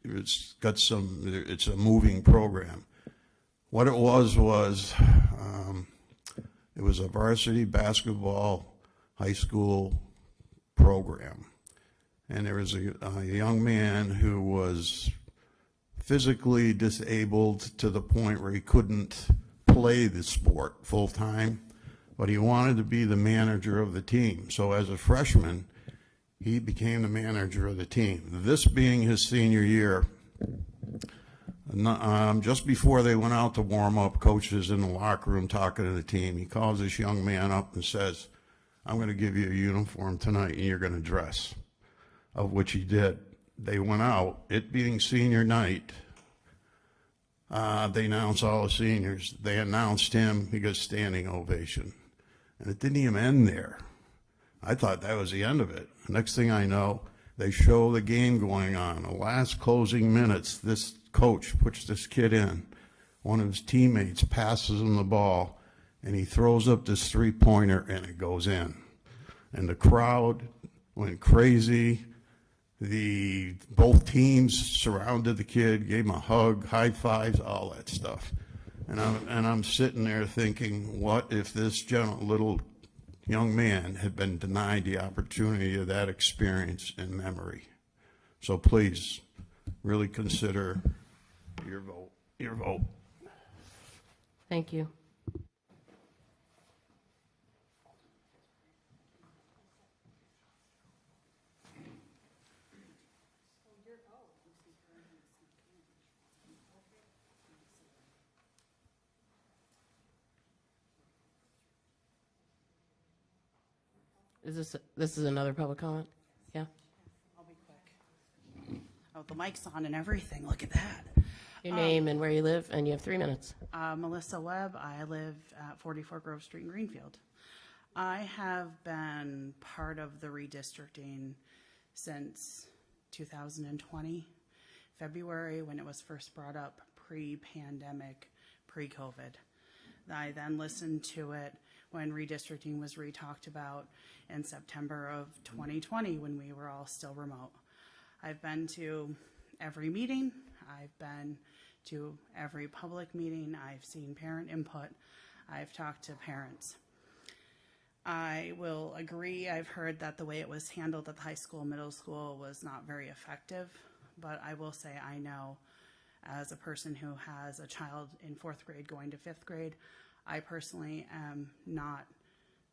it's a moving program. What it was it was a varsity basketball high school program. And there was a young man who was physically disabled to the point where he couldn't play the sport full time, but he wanted to be the manager of the team. So as a freshman, he became the manager of the team. This being his senior year, just before they went out to warm up, coaches in the locker room talking to the team, he calls this young man up and says, I'm going to give you a uniform tonight and you're going to dress, of which he did. They went out, it being senior night, they announced all the seniors. They announced him, he got standing ovation. And it didn't even end there. I thought that was the end of it. Next thing I know, They show the game going on. The last closing minutes, this coach puts this kid in. One of his teammates passes him the ball, and he throws up this three-pointer, and it goes in. And the crowd went crazy. Both teams surrounded the kid, gave him a hug, high fives, all that stuff. And I'm sitting there thinking, what if this little young man had been denied the opportunity of that experience and memory? So please, really consider your vote. Your vote. Thank you. This is another public comment? Yeah? I'll be quick. Oh, the mic's on and everything. Look at that. Your name and where you live, and you have 3 minutes. Melissa Webb. I live at 44 Grove Street in Greenfield. I have been part of the redistricting since 2020, February, when it was first brought up, pre-pandemic, pre-COVID. I then listened to it when redistricting was re-talked about in September of 2020 when we were all still remote. I've been to every meeting. I've been to every public meeting. I've seen parent input. I've talked to parents. I will agree, I've heard that the way it was handled at the high school, middle school was not very effective, but I will say I know as a person who has a child in 4th grade going to 5th grade, I personally am not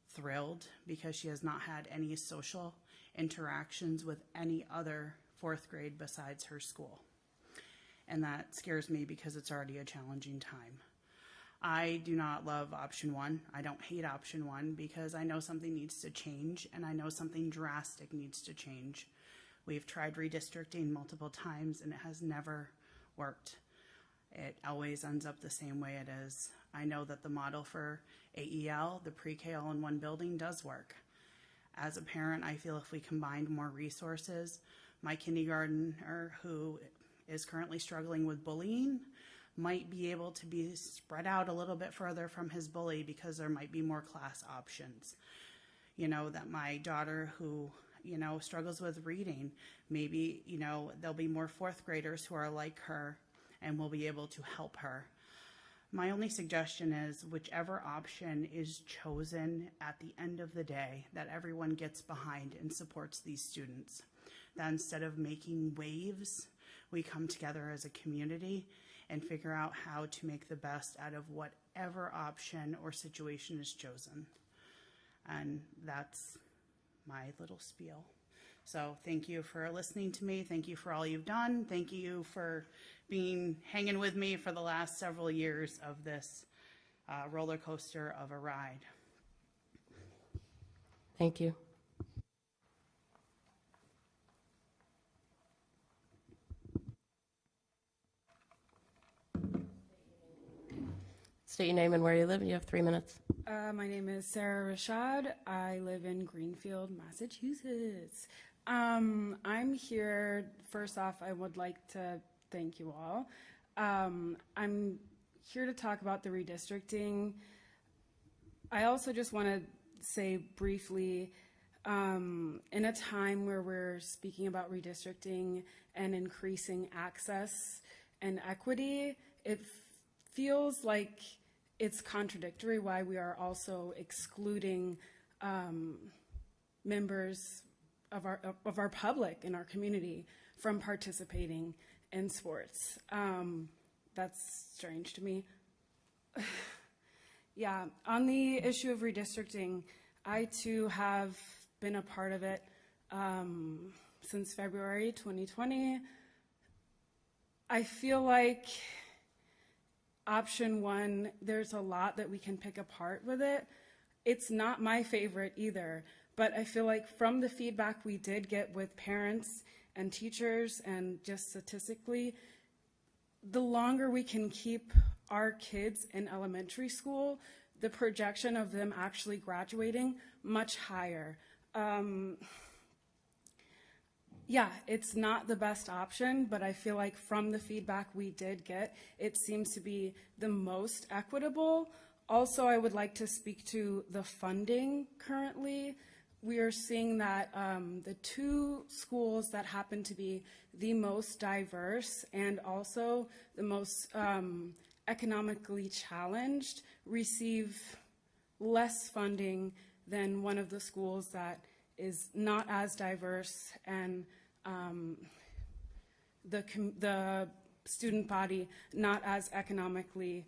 thrilled because she has not had any social interactions with any other 4th grade besides her school. And that scares me because it's already a challenging time. I do not love option 1. I don't hate option 1 because I know something needs to change and I know something drastic needs to change. We've tried redistricting multiple times and it has never worked. It always ends up the same way it is. I know that the model for AEL, the pre-K all in one building, does work. As a parent, I feel if we combined more resources, my kindergartner who is currently struggling with bullying might be able to be spread out a little bit further from his bully because there might be more class options. You know, that my daughter who, you know, struggles with reading, maybe, you know, there'll be more 4th graders who are like her and will be able to help her. My only suggestion is whichever option is chosen at the end of the day, that everyone gets behind and supports these students. That instead of making waves, we come together as a community and figure out how to make the best out of whatever option or situation is chosen. And that's my little spiel. So thank you for listening to me. Thank you for all you've done. Thank you for hanging with me for the last several years of this roller coaster of a ride. Thank you. State your name and where you live. You have 3 minutes. My name is Sarah Rashad. I live in Greenfield, Massachusetts. I'm here, first off, I would like to thank you all. I'm here to talk about the redistricting. I also just want to say briefly, in a time where we're speaking about redistricting and increasing access and equity, it feels like it's contradictory why we are also excluding members of our public in our community from participating in sports. That's strange to me. Yeah, on the issue of redistricting, I too have been a part of it since February 2020. I feel like option 1, there's a lot that we can pick apart with it. It's not my favorite either, but I feel like from the feedback we did get with parents and teachers and just statistically, the longer we can keep our kids in elementary school, the projection of them actually graduating much higher. yeah, it's not the best option, but I feel like from the feedback we did get, it seems to be the most equitable. Also, I would like to speak to the funding currently. We are seeing that the two schools that happen to be the most diverse and also the most economically challenged receive less funding than one of the schools that is not as diverse and the student body not as economically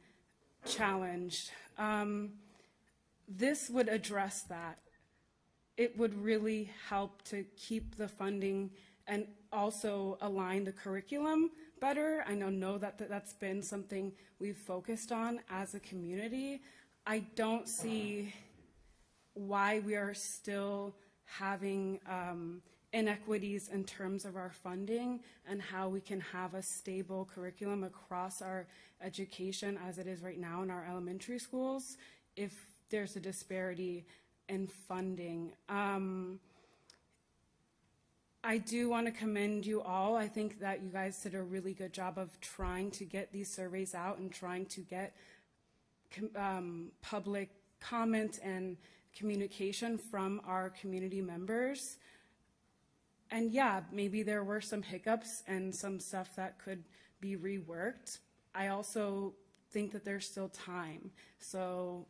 challenged. This would address that. It would really help to keep the funding and also align the curriculum better. I know that that's been something we've focused on as a community. I don't see why we are still having inequities in terms of our funding and how we can have a stable curriculum across our education as it is right now in our elementary schools if there's a disparity in funding. I do want to commend you all. I think that you guys did a really good job of trying to get these surveys out and trying to get public comment and communication from our community members. And yeah, maybe there were some hiccups and some stuff that could be reworked. I also think that there's still time. So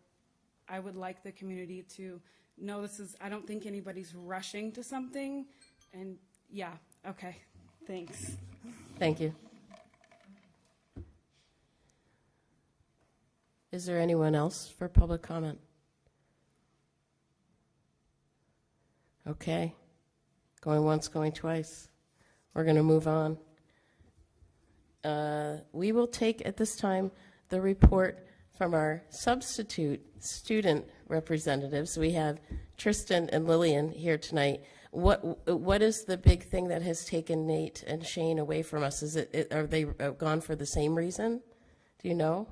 I would like the community to know I don't think anybody's rushing to something. And yeah, okay, thanks. Thank you. Is there anyone else for public comment? Okay. Going once, going twice. We're going to move on. We will take at this time the report from our substitute student representatives. We have Tristan and Lillian here tonight. What is the big thing that has taken Nate and Shane away from us? Are they gone for the same reason? Do you know?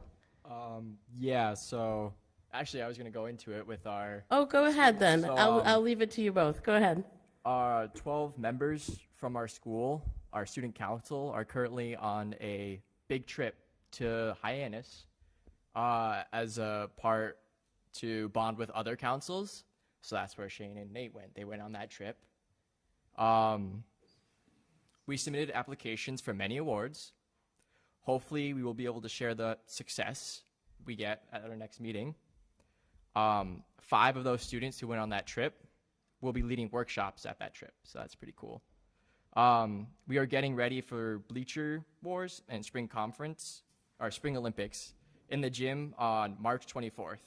Yeah, so actually I was going to go into it with our... Oh, go ahead then. So, I'll leave it to you both. Go ahead. 12 members from our school, our student council, are currently on a big trip to Hyannis as a part to bond with other councils. So that's where Shane and Nate went. They went on that trip. We submitted applications for many awards. Hopefully we will be able to share the success we get at our next meeting. 5 of those students who went on that trip will be leading workshops at that trip, so that's pretty cool. We are getting ready for Bleacher Wars and Spring Olympics in the gym on March 24th.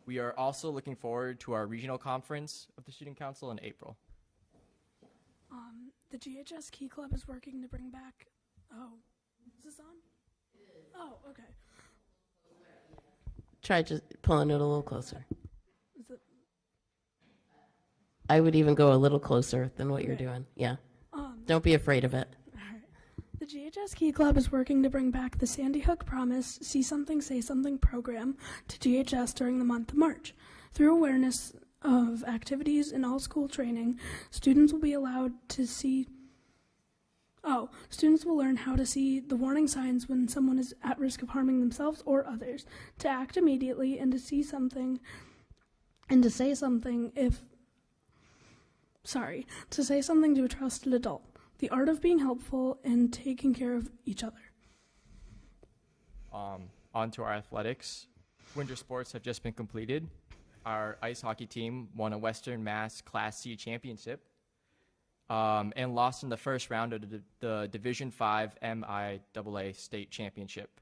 We are also looking forward to our regional conference of the Student Council in April. The GHS Key Club is working to bring back, is this on? Oh, okay. Try just pulling it a little closer. Is it? I would even go a little closer than what you're doing. Yeah. Don't be afraid of it. All right. The GHS Key Club is working to bring back the Sandy Hook Promise See Something, Say Something program to GHS during the month of March. Through awareness of activities and all school training, students will be allowed to students will learn how to see the warning signs when someone is at risk of harming themselves or others, to act immediately and to say something to a trusted adult. The art of being helpful and taking care of each other. On to our athletics. Winter sports have just been completed. Our ice hockey team won a Western Mass Class C championship and lost in the first round of the Division V MIAA state championship.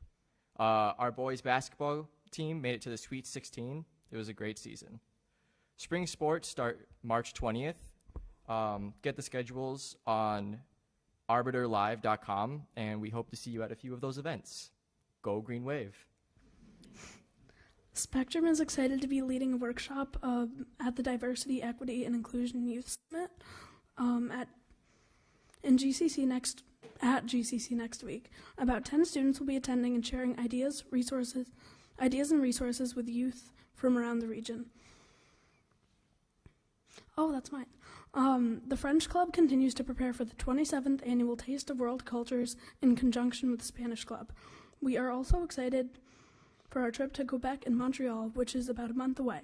Our boys basketball team made it to the Sweet 16. It was a great season. Spring sports start March 20th. Get the schedules on arbiterlive.com, and we hope to see you at a few of those events. Go Green Wave. Spectrum is excited to be leading a workshop at the Diversity, Equity, and Inclusion Youth Summit at GCC next week. About 10 students will be attending and sharing ideas and resources with youth from around the region. Oh, that's mine. The French Club continues to prepare for the 27th annual Taste of World Cultures in conjunction with the Spanish Club. We are also excited for our trip to Quebec and Montreal, which is about a month away.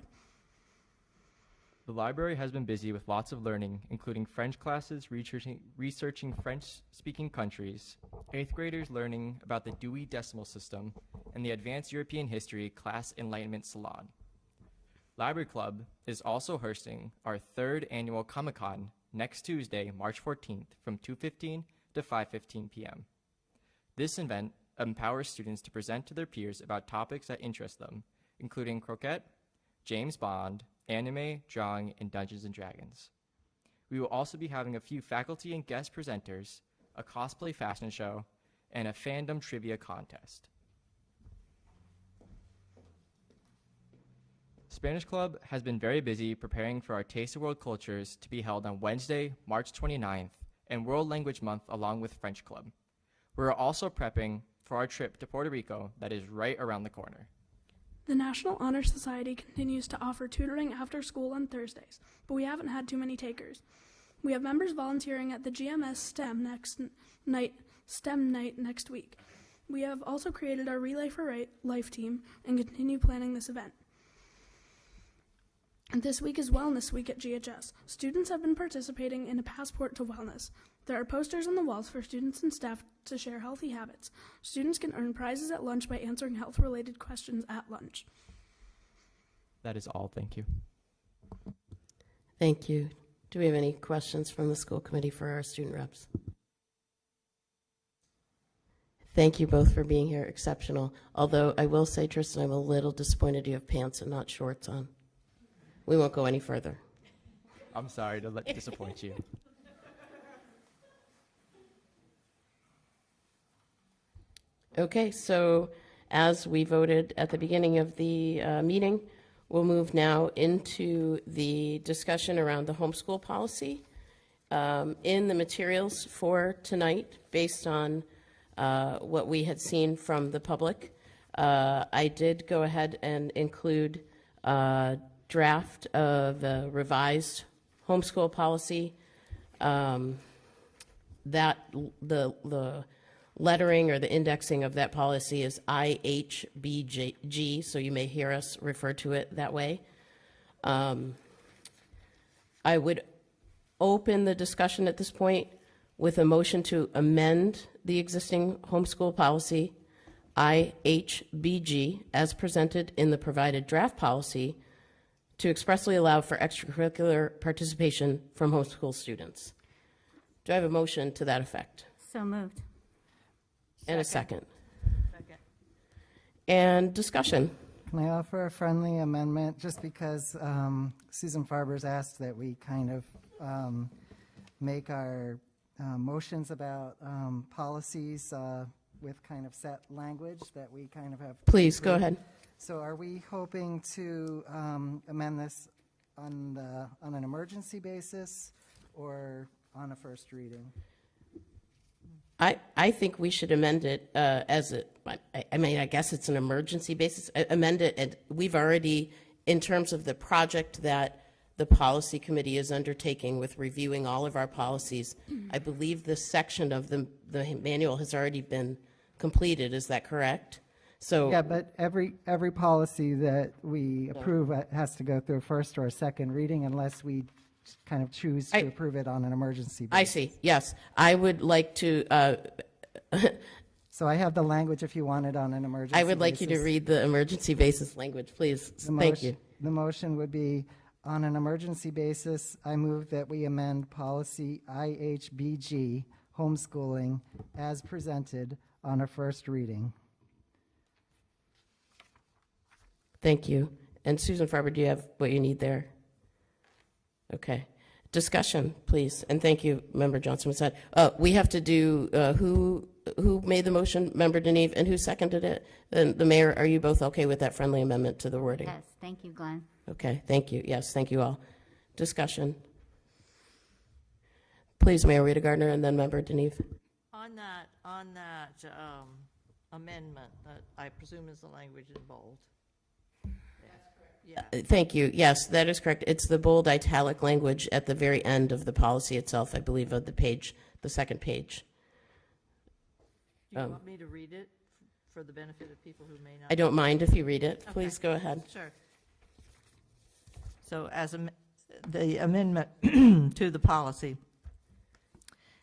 The library has been busy with lots of learning, including French classes researching French-speaking countries, 8th graders learning about the Dewey Decimal System, and the Advanced European History Class Enlightenment Salon. Library Club is also hosting our 3rd annual Comic-Con next Tuesday, March 14th from 2:15 to 5:15 p.m. This event empowers students to present to their peers about topics that interest them, including croquet, James Bond, anime, drawing, and Dungeons & Dragons. We will also be having a few faculty and guest presenters, a cosplay fashion show, and a fandom trivia contest. Spanish Club has been very busy preparing for our Taste of World Cultures to be held on Wednesday, March 29th, and World Language Month along with French Club. We're also prepping for our trip to Puerto Rico that is right around the corner. The National Honor Society continues to offer tutoring after school on Thursdays, but we haven't had too many takers. We have members volunteering at the GMS STEM night next week. We have also created our Relay for Life team and continue planning this event. And this week is Wellness Week at GHS. Students have been participating in a Passport to Wellness. There are posters on the walls for students and staff to share healthy habits. Students can earn prizes at lunch by answering health-related questions at lunch. That is all. Thank you. Thank you. Do we have any questions from the school committee for our student reps? Thank you both for being here. Exceptional. Although I will say, Tristan, I'm a little disappointed you have pants and not shorts on. We won't go any further. I'm sorry to disappoint you. Okay, so as we voted at the beginning of the meeting, we'll move now into the discussion around the homeschool policy. In the materials for tonight, based on what we had seen from the public, I did go ahead and include draft of the revised homeschool policy. That the lettering or the indexing of that policy is IHBG, so you may hear us refer to it that way. I would open the discussion at this point with a motion to amend the existing homeschool policy, IHBG, as presented in the provided draft policy, to expressly allow for extracurricular participation from homeschool students. Do I have a motion to that effect? So moved. And a second. And discussion. Can I offer a friendly amendment, just because Susan Farber's asked that we kind of make our motions about policies with kind of set language that we kind of have. Please, go ahead. So are we hoping to amend this on an emergency basis or on a first reading? I think we should amend it as a, I mean, I guess it's an emergency basis. Amend it, and we've already, in terms of the project that the policy committee is undertaking with reviewing all of our policies, I believe this section of the manual has already been completed. Is that correct? So yeah, but every policy that we approve has to go through a first or a second reading unless we kind of choose to approve it on an emergency basis. I see. Yes, I would like to. So I have the language if you want it on an emergency. I would like you to read the emergency basis language, please. Thank you. The motion would be, on an emergency basis, I move that we amend policy IHBG, homeschooling, as presented on a first reading. Thank you. And Susan Farber, do you have what you need there? Okay. Discussion, please. And thank you, Member Johnson. We have to do who made the motion, Member Deneve, and who seconded it? And the mayor, are you both okay with that friendly amendment to the wording? Yes, thank you, Glenn. Okay, thank you. Yes, thank you all. Discussion. Please, Mayor Rita Gardner, and then Member Deneve. On that amendment, that I presume is the language in bold. That's correct. Thank you. Yes, that is correct. It's the bold italic language at the very end of the policy itself, I believe, of the page, the second page. Do you want me to read it for the benefit of people who may not? I don't mind if you read it. Okay. Please go ahead. Sure. So as the amendment to the policy,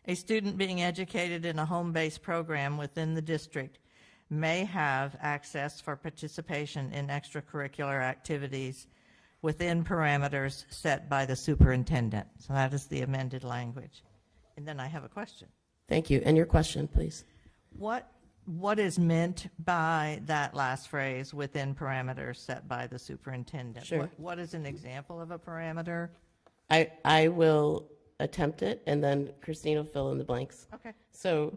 a student being educated in a home-based program within the district may have access for participation in extracurricular activities within parameters set by the superintendent. So that is the amended language. And then I have a question. Thank you. And your question, please. What is meant by that last phrase, within parameters set by the superintendent? Sure. What is an example of a parameter? I will attempt it, and then Christine will fill in the blanks. Okay. So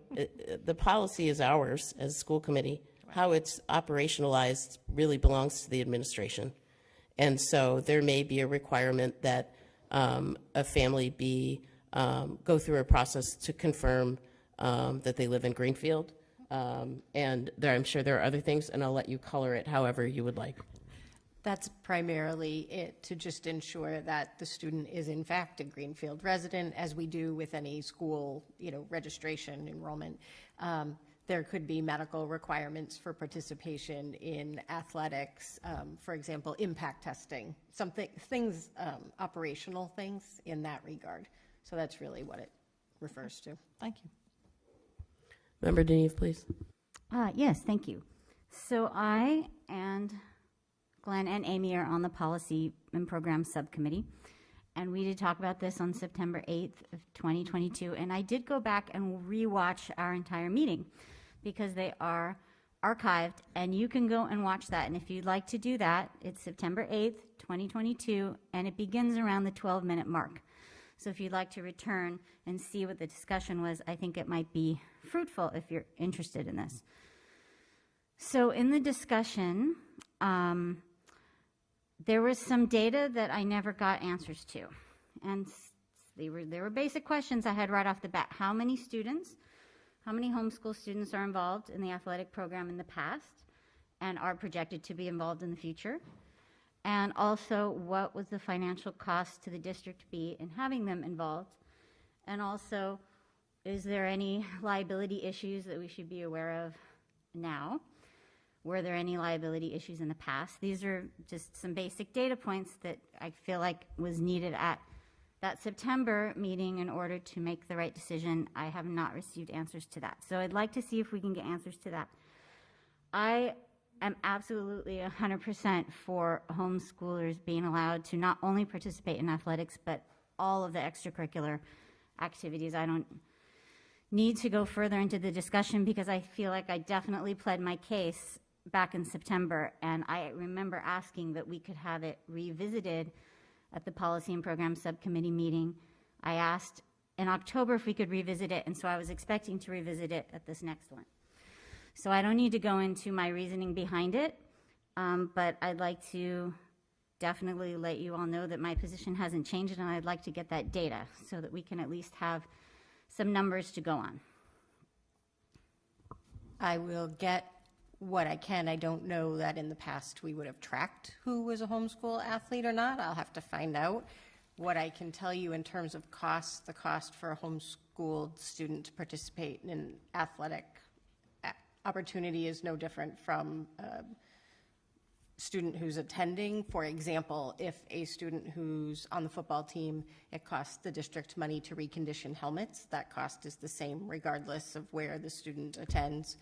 the policy is ours as school committee. Right. How it's operationalized really belongs to the administration. And so there may be a requirement that a family go through a process to confirm that they live in Greenfield. And I'm sure there are other things, and I'll let you color it however you would like. That's primarily it, to just ensure that the student is in fact a Greenfield resident, as we do with any school, registration, enrollment. There could be medical requirements for participation in athletics, for example, impact testing, operational things in that regard. So that's really what it refers to. Thank you. Member Deneve, please. Yes, thank you. So I and Glenn and Amy are on the Policy and Program Subcommittee, and we did talk about this on September 8th of 2022, and I did go back and rewatch our entire meeting because they are archived, and you can go and watch that, and if you'd like to do that, it's September 8th, 2022, and it begins around the 12-minute mark. So if you'd like to return and see what the discussion was, I think it might be fruitful if you're interested in this. So in the discussion, there was some data that I never got answers to. And they were basic questions I had right off the bat. How many homeschool students are involved in the athletic program in the past and are projected to be involved in the future? And also, what was the financial cost to the district be in having them involved? And also, is there any liability issues that we should be aware of now? Were there any liability issues in the past? These are just some basic data points that I feel like was needed at that September meeting in order to make the right decision. I have not received answers to that. So I'd like to see if we can get answers to that. I am absolutely 100% for homeschoolers being allowed to not only participate in athletics, but all of the extracurricular activities. I don't need to go further into the discussion because I feel like I definitely pled my case back in September, and I remember asking that we could have it revisited at the Policy and Program Subcommittee meeting. I asked in October if we could revisit it, and so I was expecting to revisit it at this next one. So I don't need to go into my reasoning behind it, but I'd like to definitely let you all know that my position hasn't changed, and I'd like to get that data so that we can at least have some numbers to go on. I will get what I can. I don't know that in the past we would have tracked who was a homeschool athlete or not. I'll have to find out. What I can tell you in terms of cost, the cost for a homeschooled student to participate in an athletic opportunity is no different from a student who's attending. For example, if a student who's on the football team, it costs the district money to recondition helmets. That cost is the same regardless of where the student attends.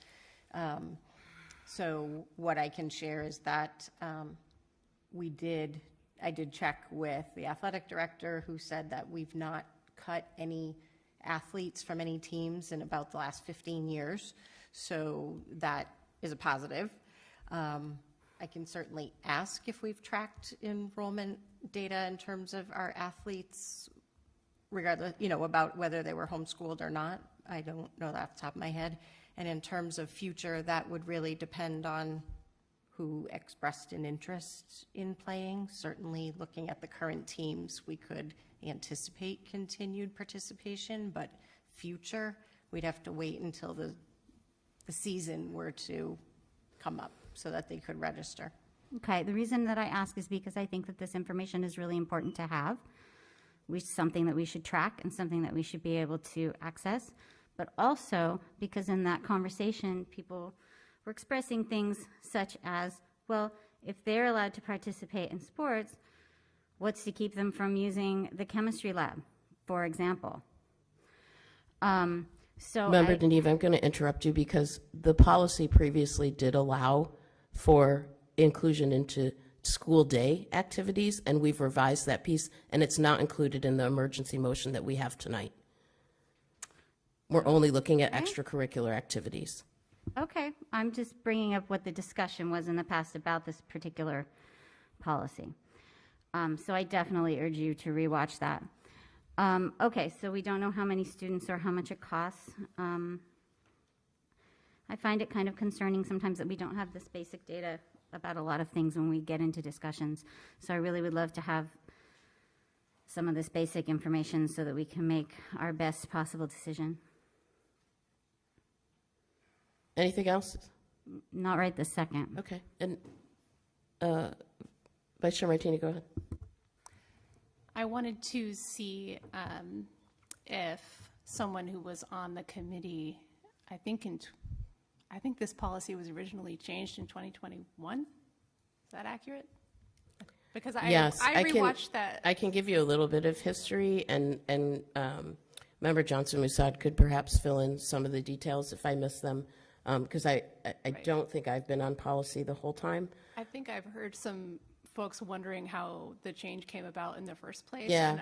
So what I can share is that I did check with the athletic director, who said that we've not cut any athletes from any teams in about the last 15 years. So that is a positive. I can certainly ask if we've tracked enrollment data in terms of our athletes, regardless, about whether they were homeschooled or not. I don't know that off the top of my head. And in terms of future, that would really depend on who expressed an interest in playing. Certainly, looking at the current teams, we could anticipate continued participation, but future, we'd have to wait until the season were to come up so that they could register. Okay, the reason that I ask is because I think that this information is really important to have. Something that we should track and something that we should be able to access, but also because in that conversation, people were expressing things such as, well, if they're allowed to participate in sports, what's to keep them from using the chemistry lab, for example? Member Deneve, I'm going to interrupt you because the policy previously did allow for inclusion into school day activities, and we've revised that piece, and it's not included in the emergency motion that we have tonight. We're only looking at extracurricular activities. Okay, I'm just bringing up what the discussion was in the past about this particular policy. So I definitely urge you to rewatch that. Okay, so we don't know how many students or how much it costs. I find it kind of concerning sometimes that we don't have this basic data about a lot of things when we get into discussions. So I really would love to have some of this basic information so that we can make our best possible decision. Anything else? Not right this second. Okay. And Vice Chair Martini, go ahead. I wanted to see if someone who was on the committee, I think this policy was originally changed in 2021. Is that accurate? Because I rewatched that. I can give you a little bit of history, and Member Johnson Musad could perhaps fill in some of the details if I miss them, because I don't think I've been on policy the whole time. I think I've heard some folks wondering how the change came about in the first place. Yeah. And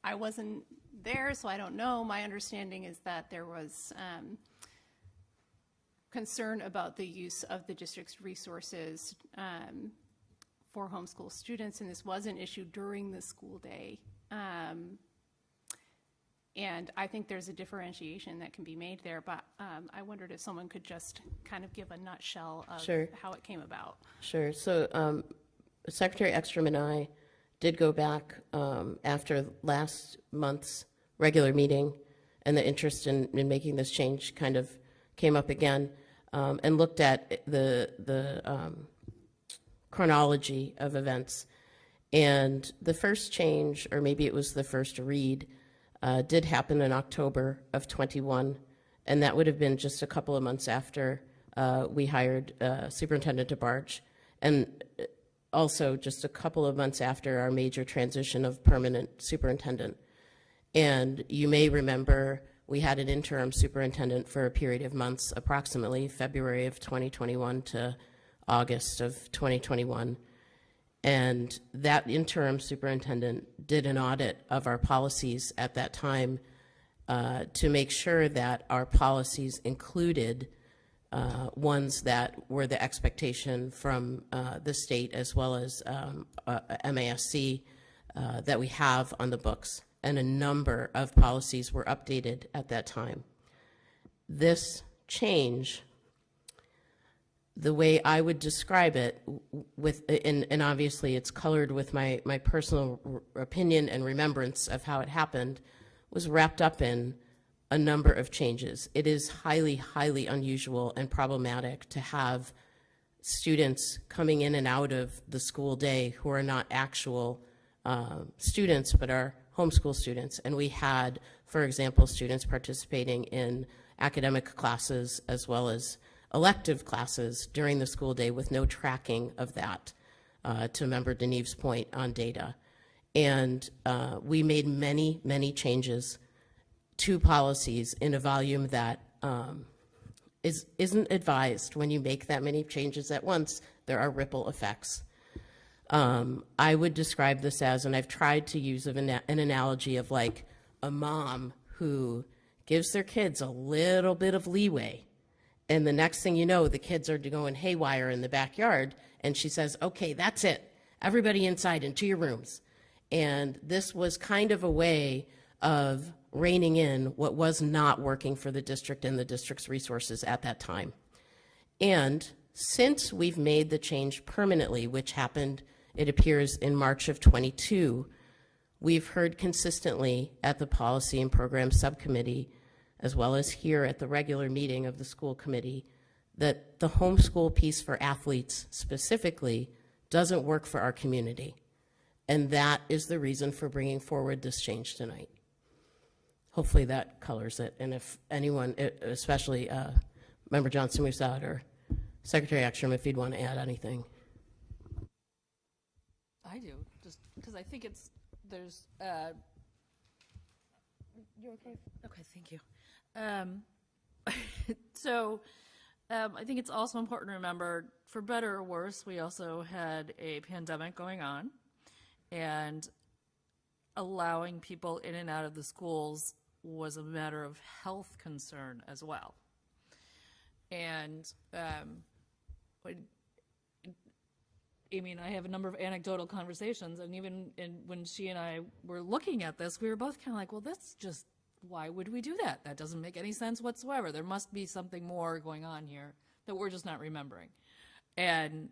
I wasn't there, so I don't know. My understanding is that there was concern about the use of the district's resources for homeschool students, and this was an issue during the school day. And I think there's a differentiation that can be made there, but I wondered if someone could just kind of give a nutshell of how it came about. Sure. So Secretary Ekstrom and I did go back after last month's regular meeting, and the interest in making this change kind of came up again, and looked at the chronology of events. And the first change, or maybe it was the first read, did happen in October of 21, and that would have been just a couple of months after we hired Superintendent DeBarge, and also just a couple of months after our major transition of permanent superintendent. And you may remember we had an interim superintendent for a period of months, approximately February of 2021 to August of 2021. And that interim superintendent did an audit of our policies at that time to make sure that our policies included ones that were the expectation from the state as well as MASC that we have on the books. And a number of policies were updated at that time. This change, the way I would describe it, and obviously it's colored with my personal opinion and remembrance of how it happened, was wrapped up in a number of changes. It is highly, highly unusual and problematic to have students coming in and out of the school day who are not actual students but are homeschool students. And we had, for example, students participating in academic classes as well as elective classes during the school day with no tracking of that, to Member Deneve's point on data. And we made many, many changes to policies in a volume that isn't advised. When you make that many changes at once, there are ripple effects. I would describe this as, and I've tried to use an analogy of like a mom who gives their kids a little bit of leeway, and the next thing you know, the kids are going haywire in the backyard, and she says, okay, that's it. Everybody inside into your rooms. And this was kind of a way of reining in what was not working for the district and the district's resources at that time. And since we've made the change permanently, which happened, it appears, in March of 22, we've heard consistently at the Policy and Program Subcommittee, as well as here at the regular meeting of the school committee, that the homeschool piece for athletes specifically doesn't work for our community. And that is the reason for bringing forward this change tonight. Hopefully that colors it. And if anyone, especially Member Johnson-Musad or Secretary Ekstrom, if you'd want to add anything. I do, just because I think there's, you okay? Okay, thank you. I think it's also important to remember, for better or worse, we also had a pandemic going on, and allowing people in and out of the schools was a matter of health concern as well. And Amy and I have a number of anecdotal conversations, and even when she and I were looking at this, we were both kind of like, well, that's just, why would we do that? That doesn't make any sense whatsoever. There must be something more going on here that we're just not remembering. And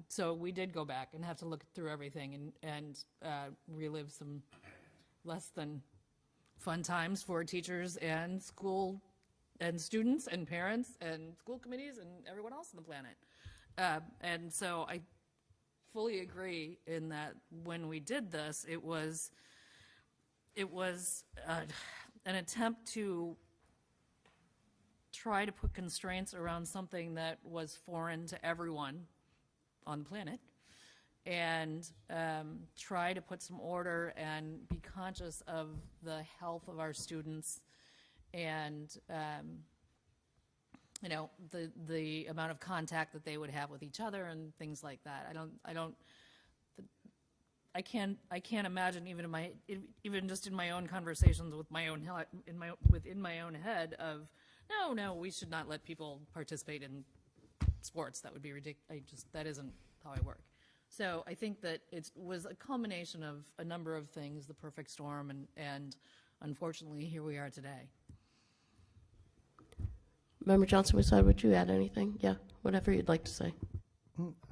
so we did go back and have to look through everything and relive some less than fun times for teachers and school and students and parents and school committees and everyone else on the planet. And so I fully agree in that when we did this, it was an attempt to try to put constraints around something that was foreign to everyone on the planet, and try to put some order and be conscious of the health of our students and you know, the amount of contact that they would have with each other and things like that. I can't imagine even just in my own conversations with my own within my own head of no, we should not let people participate in sports. That would be ridiculous. That isn't how I work. So I think that it was a culmination of a number of things, the perfect storm, and unfortunately here we are today. Member Johnson-Musad, would you add anything? Yeah, whatever you'd like to say.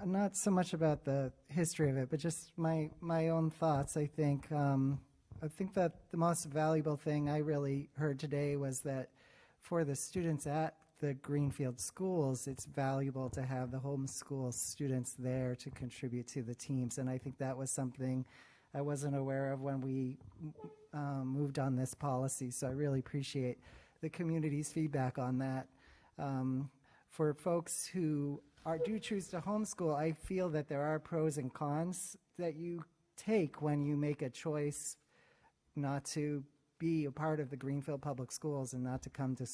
Not so much about the history of it, but just my own thoughts. I think that the most valuable thing I really heard today was that for the students at the Greenfield schools, it's valuable to have the homeschool students there to contribute to the teams. And I think that was something I wasn't aware of when we moved on this policy. So I really appreciate the community's feedback on that. For folks who do choose to homeschool, I feel that there are pros and cons that you take when you make a choice not to be a part of the Greenfield Public Schools and not to come to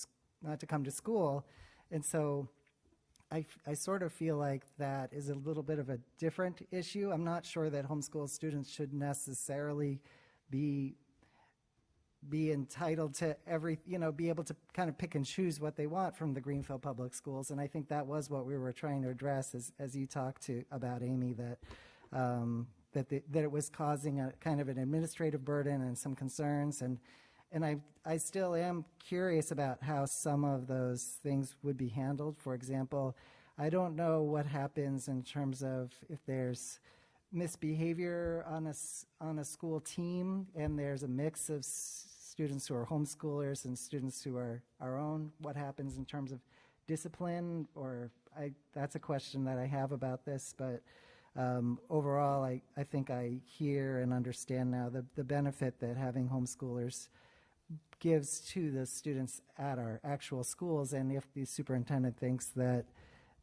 school. And so I sort of feel like that is a little bit of a different issue. I'm not sure that homeschool students should necessarily be entitled to be able to kind of pick and choose what they want from the Greenfield Public Schools. And I think that was what we were trying to address as you talked about, Amy, that it was causing a kind of an administrative burden and some concerns. And I still am curious about how some of those things would be handled. For example, I don't know what happens in terms of if there's misbehavior on a school team and there's a mix of students who are homeschoolers and students who are our own, what happens in terms of discipline, that's a question that I have about this, but overall I think I hear and understand now the benefit that having homeschoolers gives to the students at our actual schools, and if the superintendent thinks that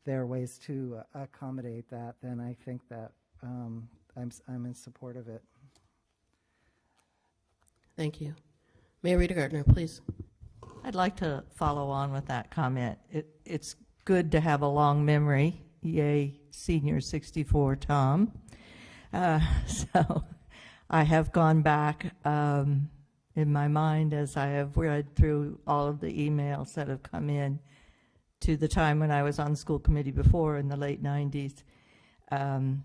there are ways to accommodate that, then I think that I'm in support of it. Thank you. Mayor Rita Gardner, please. I'd like to follow on with that comment. It's good to have a long memory. Yay, senior 64 Tom. So I have gone back in my mind as I have read through all of the emails that have come in to the time when I was on the school committee before in the late 90s. And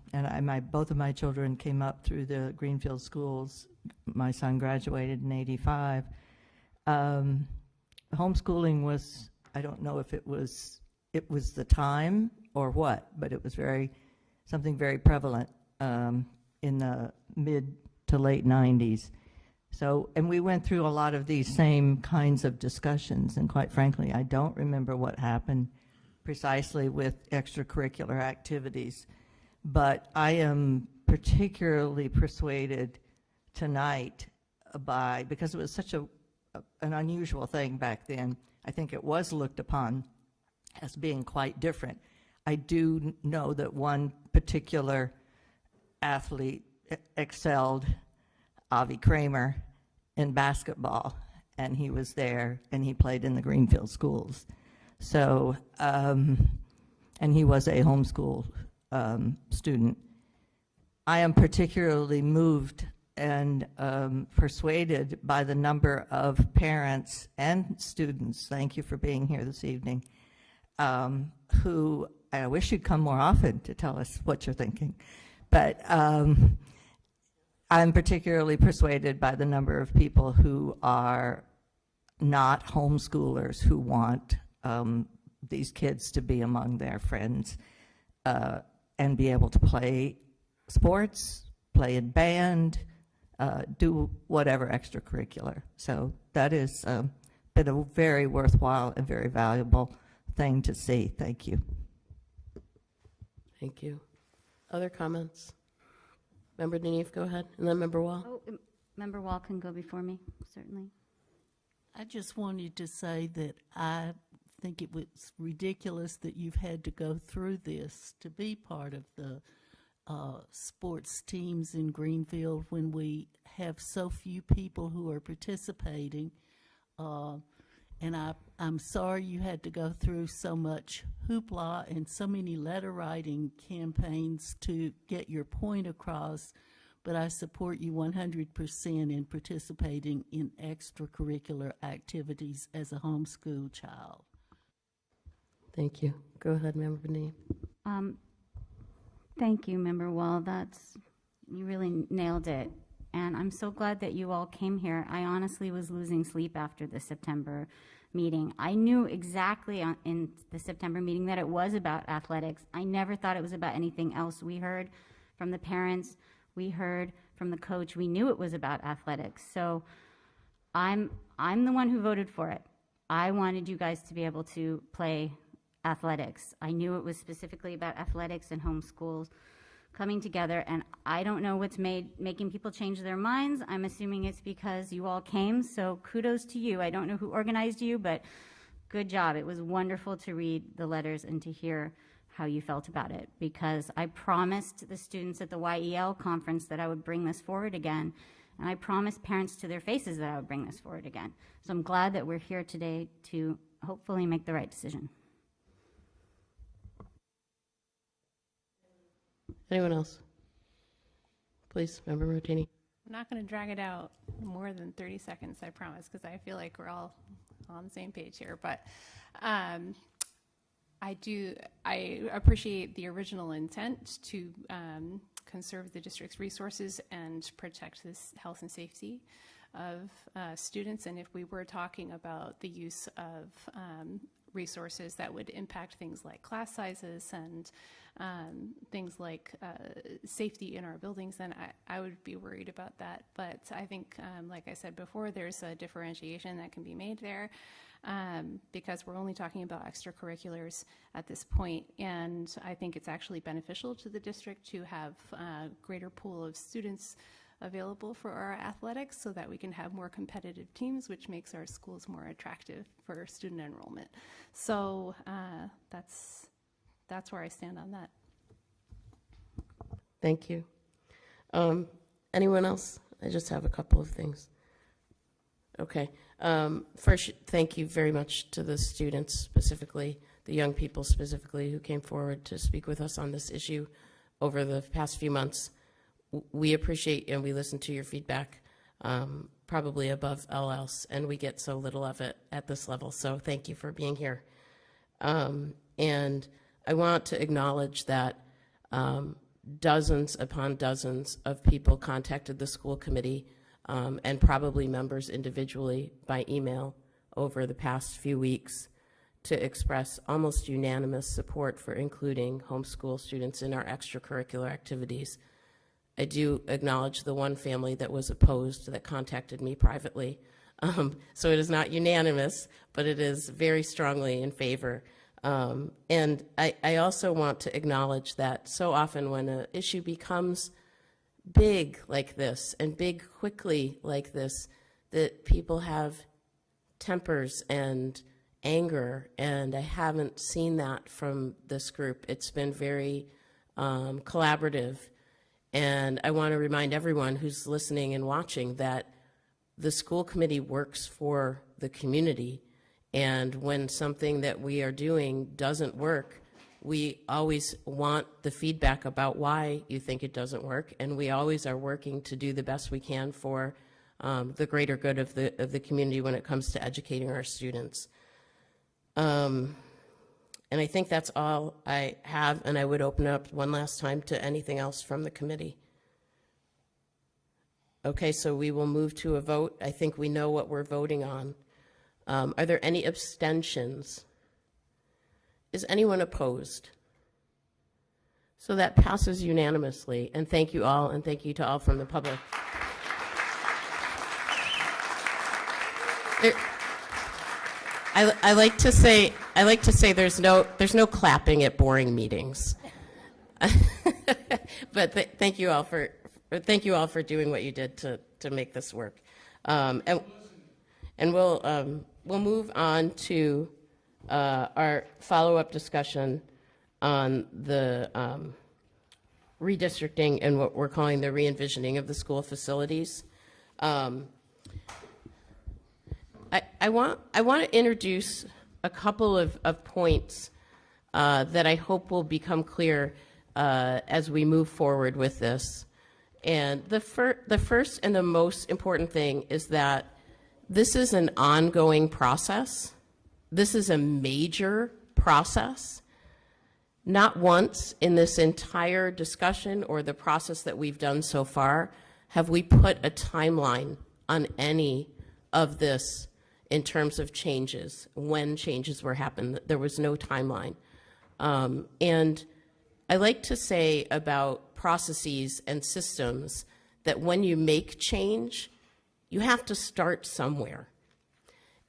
both of my children came up through the Greenfield schools. My son graduated in '85. Homeschooling was, I don't know if it was the time or what, but it was something very prevalent in the mid to late 90s. So, and we went through a lot of these same kinds of discussions, and quite frankly, I don't remember what happened precisely with extracurricular activities. But I am particularly persuaded tonight because it was such an unusual thing back then. I think it was looked upon as being quite different. I do know that one particular athlete excelled, Avi Kramer, in basketball, and he was there, and he played in the Greenfield schools. So, and he was a homeschool student. I am particularly moved and persuaded by the number of parents and students, thank you for being here this evening, who, I wish you'd come more often to tell us what you're thinking, but I'm particularly persuaded by the number of people who are not homeschoolers, who want these kids to be among their friends and be able to play sports, play in band, do whatever extracurricular. So that has been a very worthwhile and very valuable thing to see. Thank you. Thank you. Other comments? Member Deneve, go ahead, and then Member Wall. Oh, Member Wall can go before me, certainly. I just wanted to say that I think it was ridiculous that you've had to go through this to be part of the sports teams in Greenfield when we have so few people who are participating. And I'm sorry you had to go through so much hoopla and so many letter writing campaigns to get your point across, but I support you 100% in participating in extracurricular activities as a homeschool child. Thank you. Go ahead, Member Deneve. Thank you, Member Wall. You really nailed it. And I'm so glad that you all came here. I honestly was losing sleep after the September meeting. I knew exactly in the September meeting that it was about athletics. I never thought it was about anything else. We heard from the parents, we heard from the coach, we knew it was about athletics. So I'm the one who voted for it. I wanted you guys to be able to play athletics. I knew it was specifically about athletics and homeschools coming together, and I don't know what's making people change their minds. I'm assuming it's because you all came, so kudos to you. I don't know who organized you, but good job. It was wonderful to read the letters and to hear how you felt about it, because I promised the students at the YEL conference that I would bring this forward again, and I promised parents to their faces that I would bring this forward again. So I'm glad that we're here today to hopefully make the right decision. Anyone else? Please, Member Rotini. I'm not going to drag it out more than 30 seconds, I promise, because I feel like we're all on the same page here. But I appreciate the original intent to conserve the district's resources and protect this health and safety of students. And if we were talking about the use of resources that would impact things like class sizes and things like safety in our buildings, then I would be worried about that. But I think, like I said before, there's a differentiation that can be made there because we're only talking about extracurriculars at this point. And I think it's actually beneficial to the district to have a greater pool of students available for our athletics so that we can have more competitive teams, which makes our schools more attractive for student enrollment. So that's where I stand on that. Thank you. Anyone else? I just have a couple of things. Okay. First, thank you very much to the students specifically, the young people specifically who came forward to speak with us on this issue over the past few months. We appreciate and we listen to your feedback probably above all else, and we get so little of it at this level. So thank you for being here. And I want to acknowledge that dozens upon dozens of people contacted the school committee and probably members individually by email over the past few weeks to express almost unanimous support for including homeschool students in our extracurricular activities. I do acknowledge the one family that was opposed that contacted me privately. So it is not unanimous, but it is very strongly in favor And I also want to acknowledge that so often when an issue becomes big like this and big quickly like this, that people have tempers and anger, and I haven't seen that from this group. It's been very collaborative, and I want to remind everyone who's listening and watching that the school committee works for the community, and when something that we are doing doesn't work, we always want the feedback about why you think it doesn't work, and we always are working to do the best we can for the greater good of the community when it comes to educating our students. And I think that's all I have, and I would open up one last time to anything else from the committee. Okay, so we will move to a vote. I think we know what we're voting on. Are there any abstentions? Is anyone opposed? So that passes unanimously, and thank you all, and thank you to all from the public. I like to say there's no clapping at boring meetings. But thank you all for doing what you did to make this work. And we'll move on to our follow-up discussion on the redistricting and what we're calling the re-envisioning of the school facilities. I want to introduce a couple of points that I hope will become clear as we move forward with this. And the first and the most important thing is that this is an ongoing process. This is a major process. Not once in this entire discussion or the process that we've done so far have we put a timeline on any of this in terms of changes, when changes were happening. There was no timeline. And I like to say about processes and systems that when you make change, you have to start somewhere.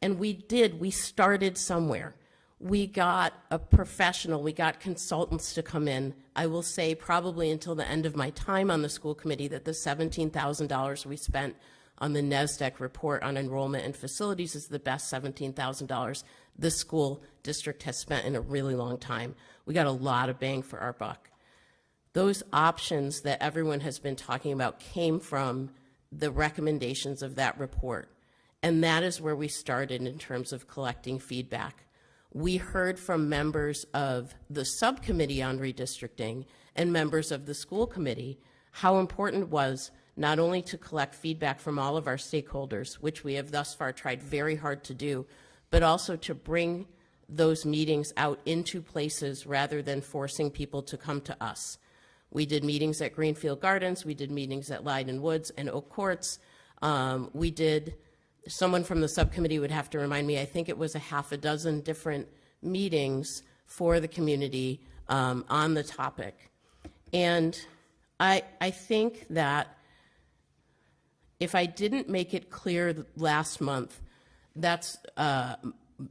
And we started somewhere. We got a professional, we got consultants to come in. I will say probably until the end of my time on the school committee that the $17,000 we spent on the NESDEC report on enrollment and facilities is the best $17,000 this school district has spent in a really long time. We got a lot of bang for our buck. Those options that everyone has been talking about came from the recommendations of that report. And that is where we started in terms of collecting feedback. We heard from members of the subcommittee on redistricting and members of the school committee how important it was not only to collect feedback from all of our stakeholders, which we have thus far tried very hard to do, but also to bring those meetings out into places rather than forcing people to come to us. We did meetings at Greenfield Gardens, we did meetings at Leiden Woods and Oak Courts. Someone from the subcommittee would have to remind me, I think it was a half a dozen different meetings for the community on the topic. And I think that if I didn't make it clear last month, that's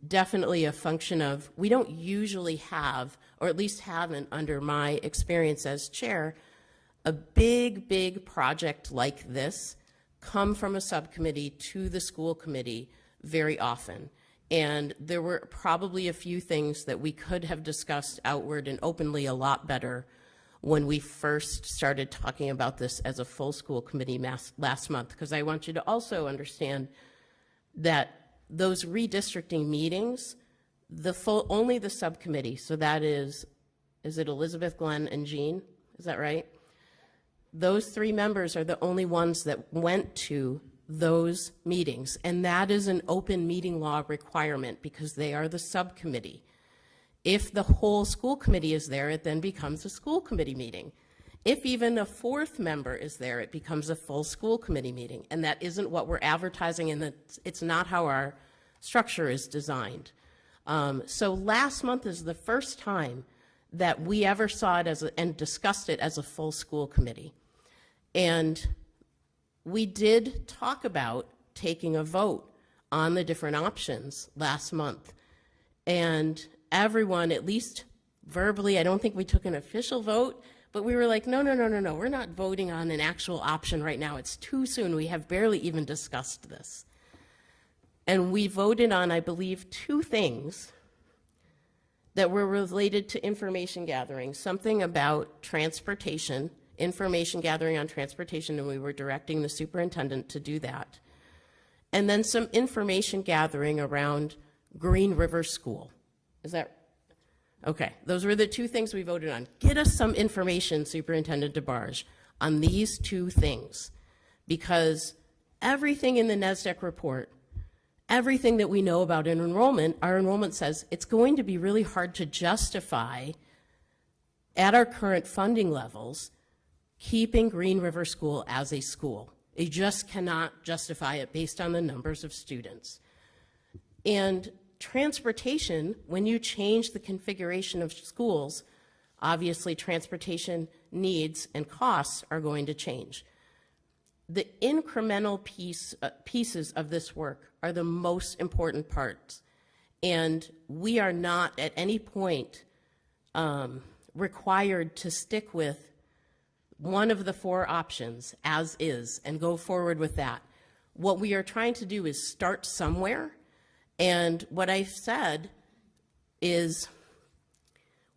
definitely a function of we don't usually have, or at least haven't under my experience as chair, a big project like this come from a subcommittee to the school committee very often. And there were probably a few things that we could have discussed outward and openly a lot better when we first started talking about this as a full school committee last month, because I want you to also understand that those redistricting meetings, only the subcommittee, so that is it Elizabeth, Glenn, and Jean? Is that right? Those three members are the only ones that went to those meetings, and that is an open meeting law requirement because they are the subcommittee. If the whole school committee is there, it then becomes a school committee meeting. If even a fourth member is there, it becomes a full school committee meeting, and that isn't what we're advertising, and it's not how our structure is designed. So last month is the first time that we ever saw it and discussed it as a full school committee. And we did talk about taking a vote on the different options last month. And everyone, at least verbally, I don't think we took an official vote, but we were like, no, we're not voting on an actual option right now. It's too soon. We have barely even discussed this. And we voted on, I believe, 2 things that were related to information gathering, something about transportation, information gathering on transportation, and we were directing the superintendent to do that. And then some information gathering around Green River School. Is that, okay, those were the 2 things we voted on. Get us some information, Superintendent DeBarge, on these 2 things, because everything in the NESDEC report, everything that we know about an enrollment, our enrollment says it's going to be really hard to justify at our current funding levels keeping Green River School as a school. You just cannot justify it based on the numbers of students. And transportation, when you change the configuration of schools, obviously transportation needs and costs are going to change. The incremental pieces of this work are the most important parts. And we are not at any point required to stick with one of the 4 options as is and go forward with that. What we are trying to do is start somewhere. And what I've said is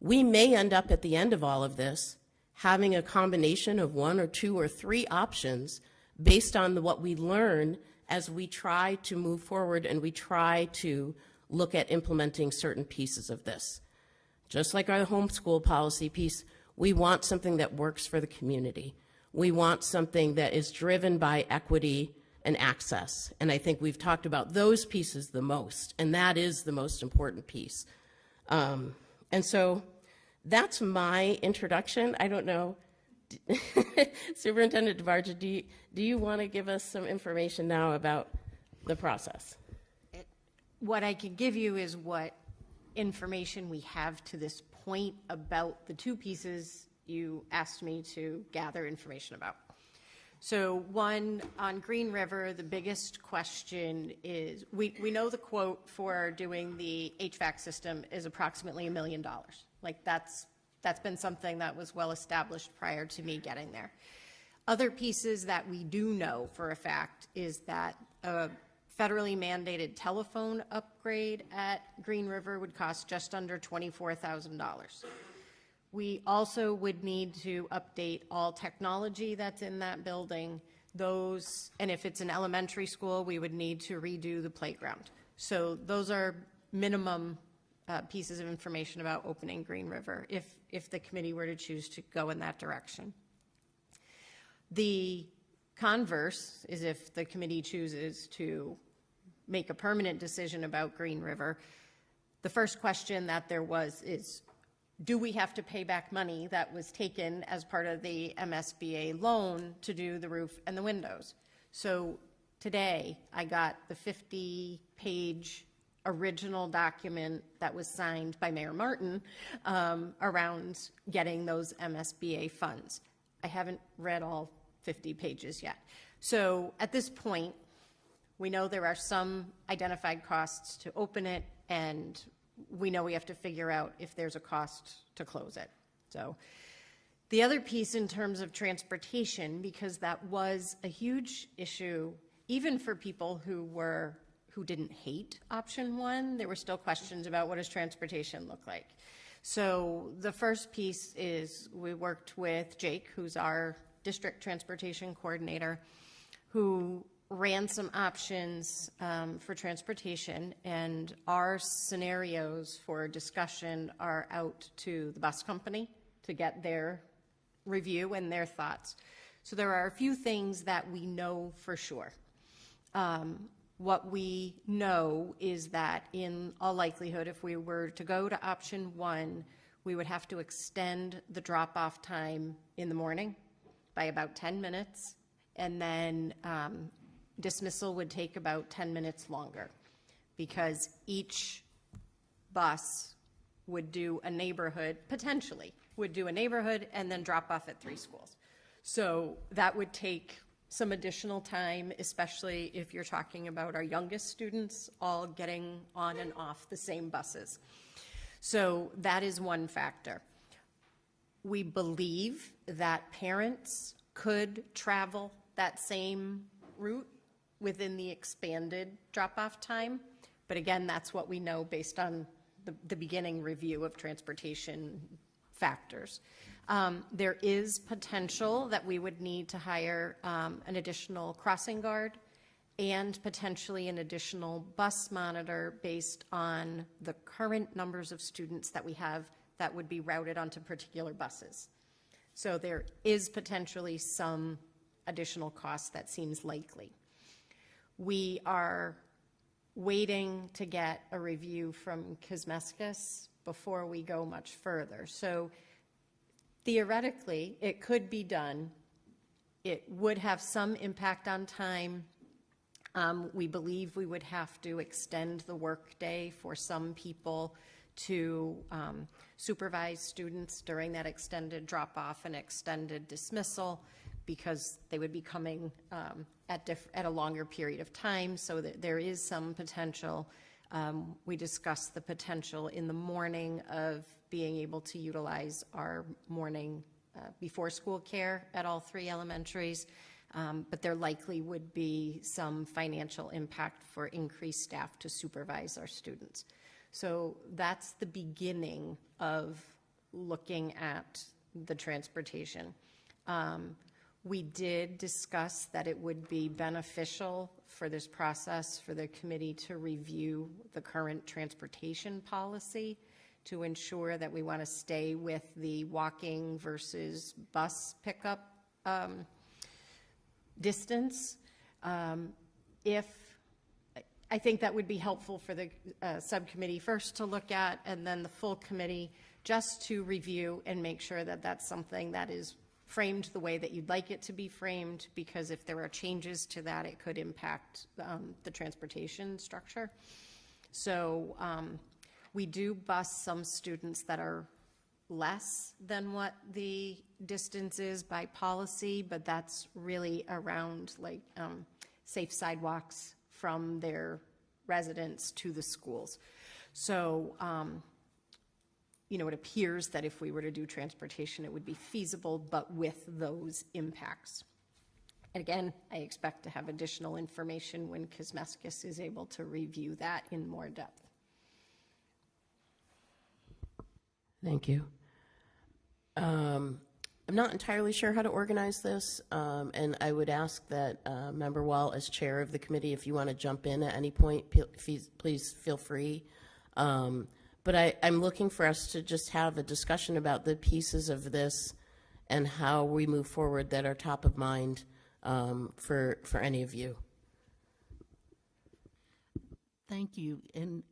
we may end up at the end of all of this having a combination of 1 or 2 or 3 options based on what we learn as we try to move forward and we try to look at implementing certain pieces of this. Just like our homeschool policy piece, we want something that works for the community. We want something that is driven by equity and access. And I think we've talked about those pieces the most, and that is the most important piece. And so that's my introduction. I don't know, Superintendent DeBarge, do you want to give us some information now about the process? What I can give you is what information we have to this point about the 2 pieces you asked me to gather information about. So one, on Green River, the biggest question is, we know the quote for doing the HVAC system is approximately $1 million. Like that's been something that was well established prior to me getting there. Other pieces that we do know for a fact is that a federally mandated telephone upgrade at Green River would cost just under $24,000. We also would need to update all technology that's in that building. And if it's an elementary school, we would need to redo the playground. So those are minimum pieces of information about opening Green River if the committee were to choose to go in that direction. The converse is if the committee chooses to make a permanent decision about Green River, the first question that there was is, do we have to pay back money that was taken as part of the MSBA loan to do the roof and the windows? So today I got the 50-page original document that was signed by Mayor Martin around getting those MSBA funds. I haven't read all 50 pages yet. So at this point, we know there are some identified costs to open it, and we know we have to figure out if there's a cost to close it. So the other piece in terms of transportation, because that was a huge issue, even for people who didn't hate option 1, there were still questions about what does transportation look like. So the first piece is we worked with Jake, who's our district transportation coordinator, who ran some options for transportation, and our scenarios for discussion are out to the bus company to get their review and their thoughts. So there are a few things that we know for sure. What we know is that in all likelihood, if we were to go to option 1, we would have to extend the drop-off time in the morning by about 10 minutes, and then dismissal would take about 10 minutes longer, because each bus would do a neighborhood, potentially, would do a neighborhood and then drop off at 3 schools. So that would take some additional time, especially if you're talking about our youngest students all getting on and off the same buses. So that is one factor. We believe that parents could travel that same route within the expanded drop-off time. But again, that's what we know based on the beginning review of transportation factors. There is potential that we would need to hire an additional crossing guard and potentially an additional bus monitor based on the current numbers of students that we have that would be routed onto particular buses. So there is potentially some additional cost that seems likely. We are waiting to get a review from Kosmeskis before we go much further. So theoretically, it could be done. It would have some impact on time. We believe we would have to extend the workday for some people to supervise students during that extended drop-off and extended dismissal, because they would be coming at a longer period of time, so that there is some potential. We discussed the potential in the morning of being able to utilize our morning before school care at all 3 elementaries, but there likely would be some financial impact for increased staff to supervise our students. So that's the beginning of looking at the transportation. We did discuss that it would be beneficial for this process for the committee to review the current transportation policy to ensure that we want to stay with the walking versus bus pickup distance. I think that would be helpful for the subcommittee first to look at, and then the full committee just to review and make sure that that's something that is framed the way that you'd like it to be framed, because if there are changes to that, it could impact the transportation structure. So we do bus some students that are less than what the distance is by policy, but that's really around like safe sidewalks from their residence to the schools. So, it appears that if we were to do transportation, it would be feasible, but with those impacts. And again, I expect to have additional information when Kosmeskis is able to review that in more depth. Thank you. I'm not entirely sure how to organize this, and I would ask that Member Wall, as chair of the committee, if you want to jump in at any point, please feel free. But I'm looking for us to just have a discussion about the pieces of this and how we move forward that are top of mind for any of you. Thank you. And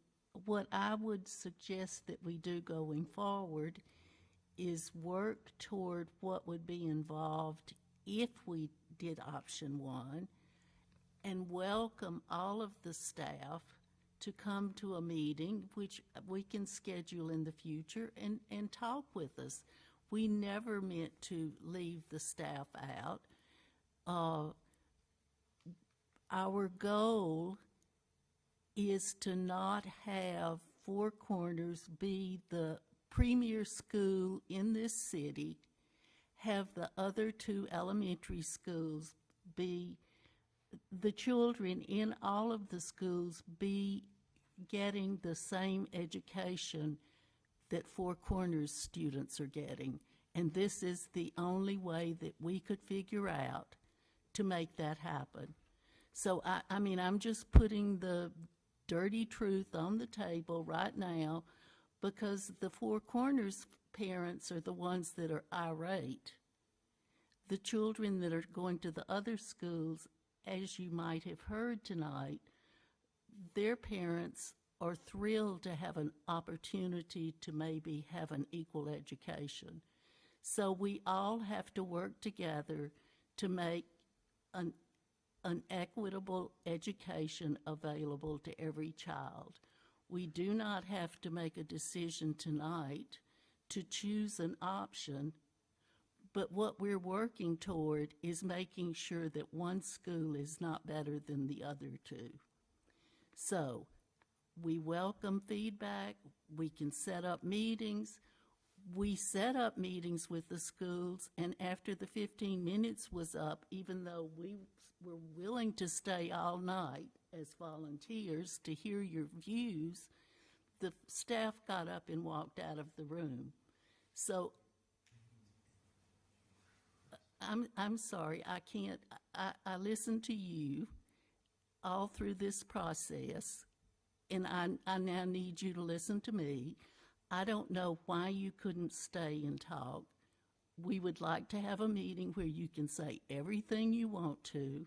what I would suggest that we do going forward is work toward what would be involved if we did option 1, and welcome all of the staff to come to a meeting, which we can schedule in the future, and talk with us. We never meant to leave the staff out. Our goal is to not have Four Corners be the premier school in this city, have the other 2 elementary schools be, the children in all of the schools be getting the same education that Four Corners students are getting. And this is the only way that we could figure out to make that happen. So, I mean, I'm just putting the dirty truth on the table right now, because the Four Corners parents are the ones that are irate. The children that are going to the other schools, as you might have heard tonight, their parents are thrilled to have an opportunity to maybe have an equal education. So we all have to work together to make an equitable education available to every child. We do not have to make a decision tonight to choose an option, but what we're working toward is making sure that one school is not better than the other 2. So we welcome feedback, we can set up meetings. We set up meetings with the schools, and after the 15 minutes was up, even though we were willing to stay all night as volunteers to hear your views, the staff got up and walked out of the room. So I'm sorry, I can't, I listened to you all through this process, and I now need you to listen to me. I don't know why you couldn't stay and talk. We would like to have a meeting where you can say everything you want to,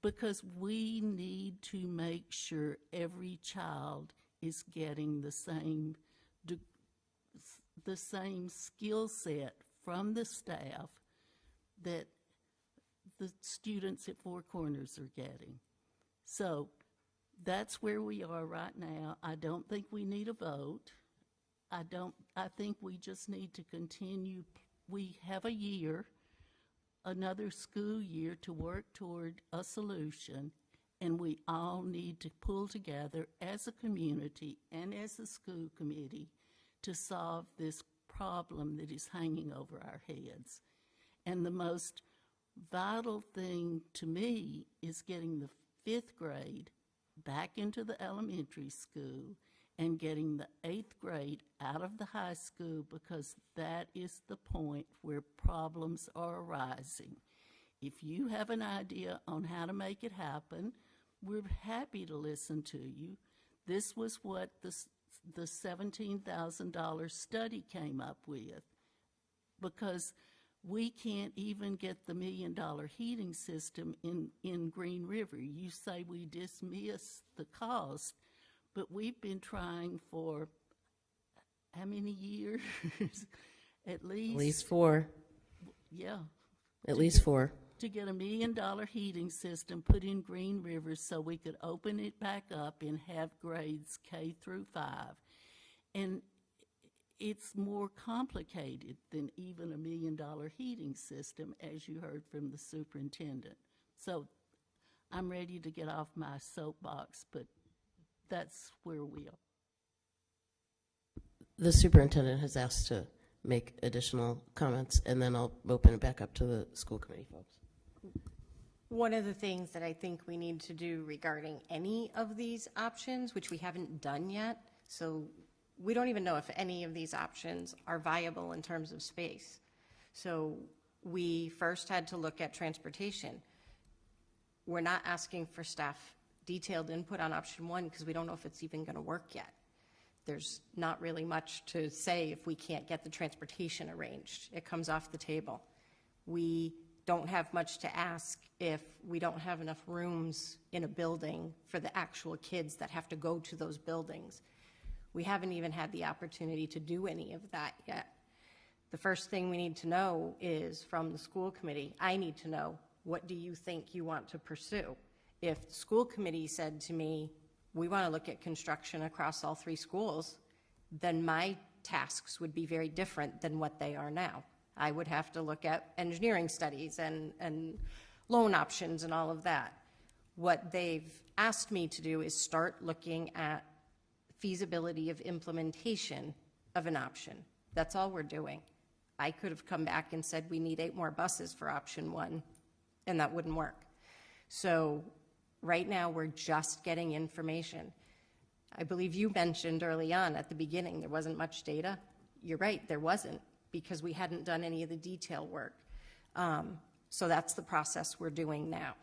because we need to make sure every child is getting the same skill set from the staff that the students at Four Corners are getting. So that's where we are right now. I don't think we need a vote. I think we just need to continue. We have a year, another school year, to work toward a solution, and we all need to pull together as a community and as a school committee to solve this problem that is hanging over our heads. And the most vital thing to me is getting the 5th grade back into the elementary school and getting the 8th grade out of the high school, because that is the point where problems are arising. If you have an idea on how to make it happen, we're happy to listen to you. This was what the $17,000 study came up with, because we can't even get the $1 million heating system in Green River. You say we dismiss the cost, but we've been trying for how many years? At least 4. Yeah. At least 4. To get a $1 million heating system put in Green River so we could open it back up and have grades K through 5. And it's more complicated than even a $1 million heating system, as you heard from the superintendent. So I'm ready to get off my soapbox, but that's where we are. The superintendent has asked to make additional comments, and then I'll open it back up to the school committee folks. One of the things that I think we need to do regarding any of these options, which we haven't done yet, so we don't even know if any of these options are viable in terms of space. So we first had to look at transportation. We're not asking for staff detailed input on option 1 because we don't know if it's even going to work yet. There's not really much to say if we can't get the transportation arranged. It comes off the table. We don't have much to ask if we don't have enough rooms in a building for the actual kids that have to go to those buildings. We haven't even had the opportunity to do any of that yet. The first thing we need to know is from the school committee, I need to know, what do you think you want to pursue? If the school committee said to me, we want to look at construction across all 3 schools, then my tasks would be very different than what they are now. I would have to look at engineering studies and loan options and all of that. What they've asked me to do is start looking at feasibility of implementation of an option. That's all we're doing. I could have come back and said we need 8 more buses for option 1, and that wouldn't work. So right now we're just getting information. I believe you mentioned early on at the beginning there wasn't much data. You're right, there wasn't, because we hadn't done any of the detail work. So that's the process we're doing now,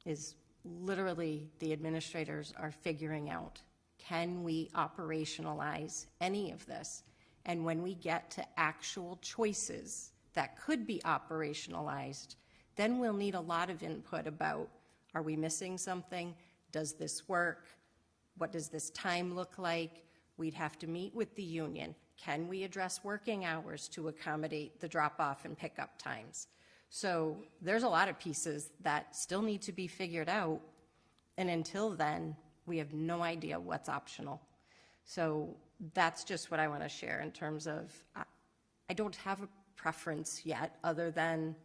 is literally the administrators are figuring out, can we operationalize any of this? And when we get to actual choices that could be operationalized, then we'll need a lot of input about, are we missing something? Does this work? What does this time look like? We'd have to meet with the union. Can we address working hours to accommodate the drop-off and pickup times? So there's a lot of pieces that still need to be figured out, and until then, we have no idea what's optional. So that's just what I want to share in terms of, I don't have a preference yet other than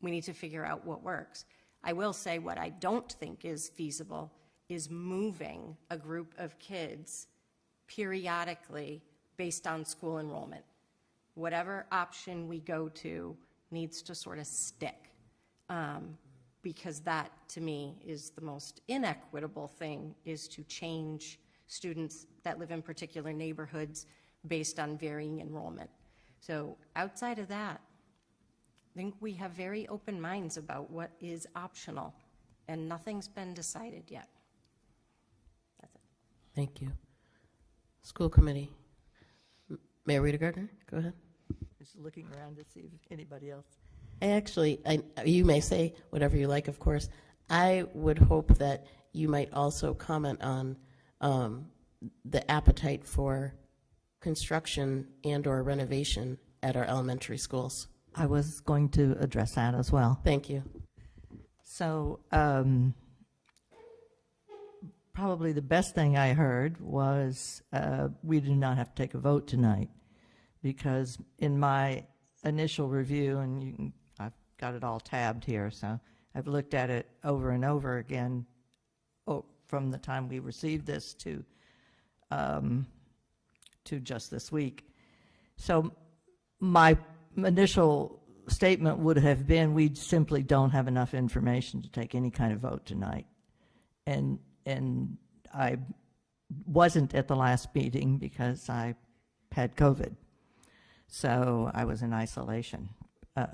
we need to figure out what works. I will say what I don't think is feasible is moving a group of kids periodically based on school enrollment. Whatever option we go to needs to sort of stick, because that, to me, is the most inequitable thing, is to change students that live in particular neighborhoods based on varying enrollment. So outside of that, I think we have very open minds about what is optional, and nothing's been decided yet. That's it. Thank you. School committee. Mayor Rita Gardner, go ahead. Just looking around to see if anybody else. You may say whatever you like, of course. I would hope that you might also comment on the appetite for construction and or renovation at our elementary schools. I was going to address that as well. Thank you. So probably the best thing I heard was we do not have to take a vote tonight, because in my initial review, and I've got it all tabbed here, so I've looked at it over and over again from the time we received this to just this week. So my initial statement would have been, we simply don't have enough information to take any kind of vote tonight. And I wasn't at the last meeting because I had COVID. So I was in isolation. So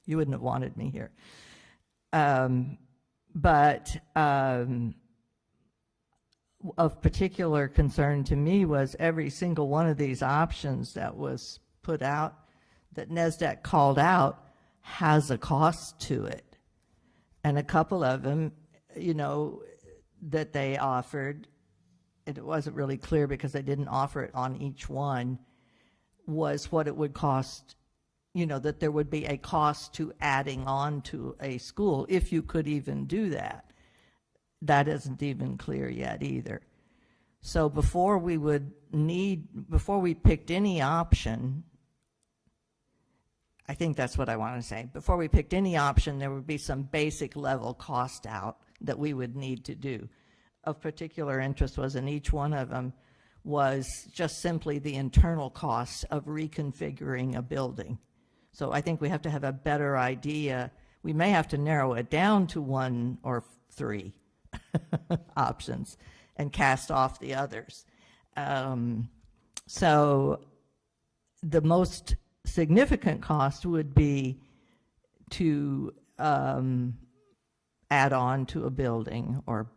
you wouldn't have wanted me here. But of particular concern to me was every single one of these options that was put out, that NESDAQ called out, has a cost to it. And a couple of them, you know, that they offered, and it wasn't really clear because they didn't offer it on each one, was what it would cost, you know, that there would be a cost to adding on to a school, if you could even do that. That isn't even clear yet either. So before we picked any option, I think that's what I want to say. Before we picked any option, there would be some basic level cost out that we would need to do. Of particular interest was in each one of them was just simply the internal costs of reconfiguring a building. So I think we have to have a better idea. We may have to narrow it down to 1 or 3 options and cast off the others. So the most significant cost would be to add on to a building or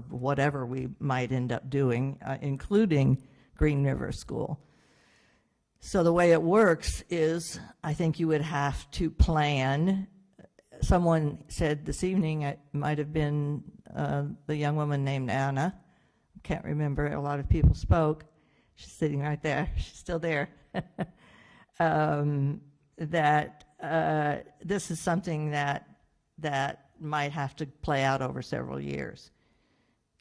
whatever we might end up doing, including Green River School. So the way it works is, I think you would have to plan. Someone said this evening, it might have been the young woman named Anna, can't remember, a lot of people spoke. She's sitting right there, she's still there. That this is something that might have to play out over several years.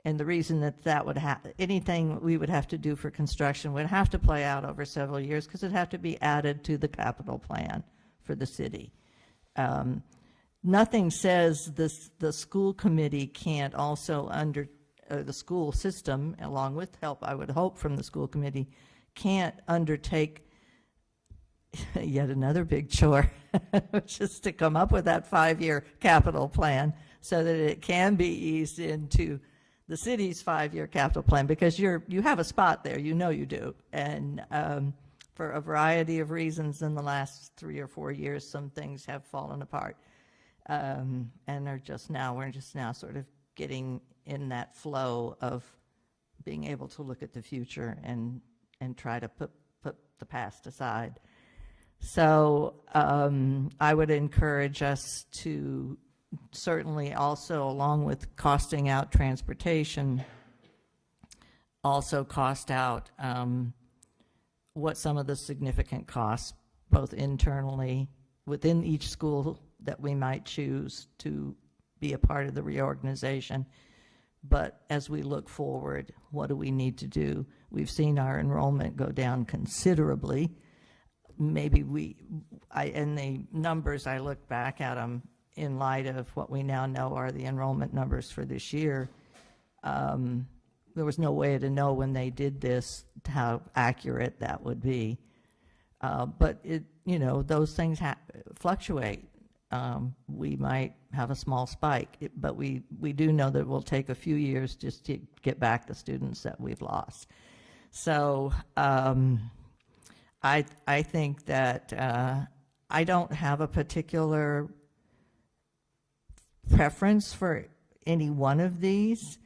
And the reason that would happen, anything we would have to do for construction would have to play out over several years, because it'd have to be added to the capital plan for the city. Nothing says the school committee can't also the school system, along with help, I would hope, from the school committee, can't undertake yet another big chore, which is to come up with that 5-year capital plan so that it can be eased into the city's 5-year capital plan, because you have a spot there, you know you do. And for a variety of reasons in the last 3 or 4 years, some things have fallen apart. And we're just now sort of getting in that flow of being able to look at the future and try to put the past aside. So I would encourage us to certainly also, along with costing out transportation, also cost out what some of the significant costs, both internally within each school that we might choose to be a part of the reorganization. But as we look forward, what do we need to do? We've seen our enrollment go down considerably. Maybe in the numbers, I look back at them in light of what we now know are the enrollment numbers for this year. there was no way to know when they did this how accurate that would be. But those things fluctuate. We might have a small spike, but we do know that it will take a few years just to get back the students that we've lost. So I think that I don't have a particular preference for any one of these.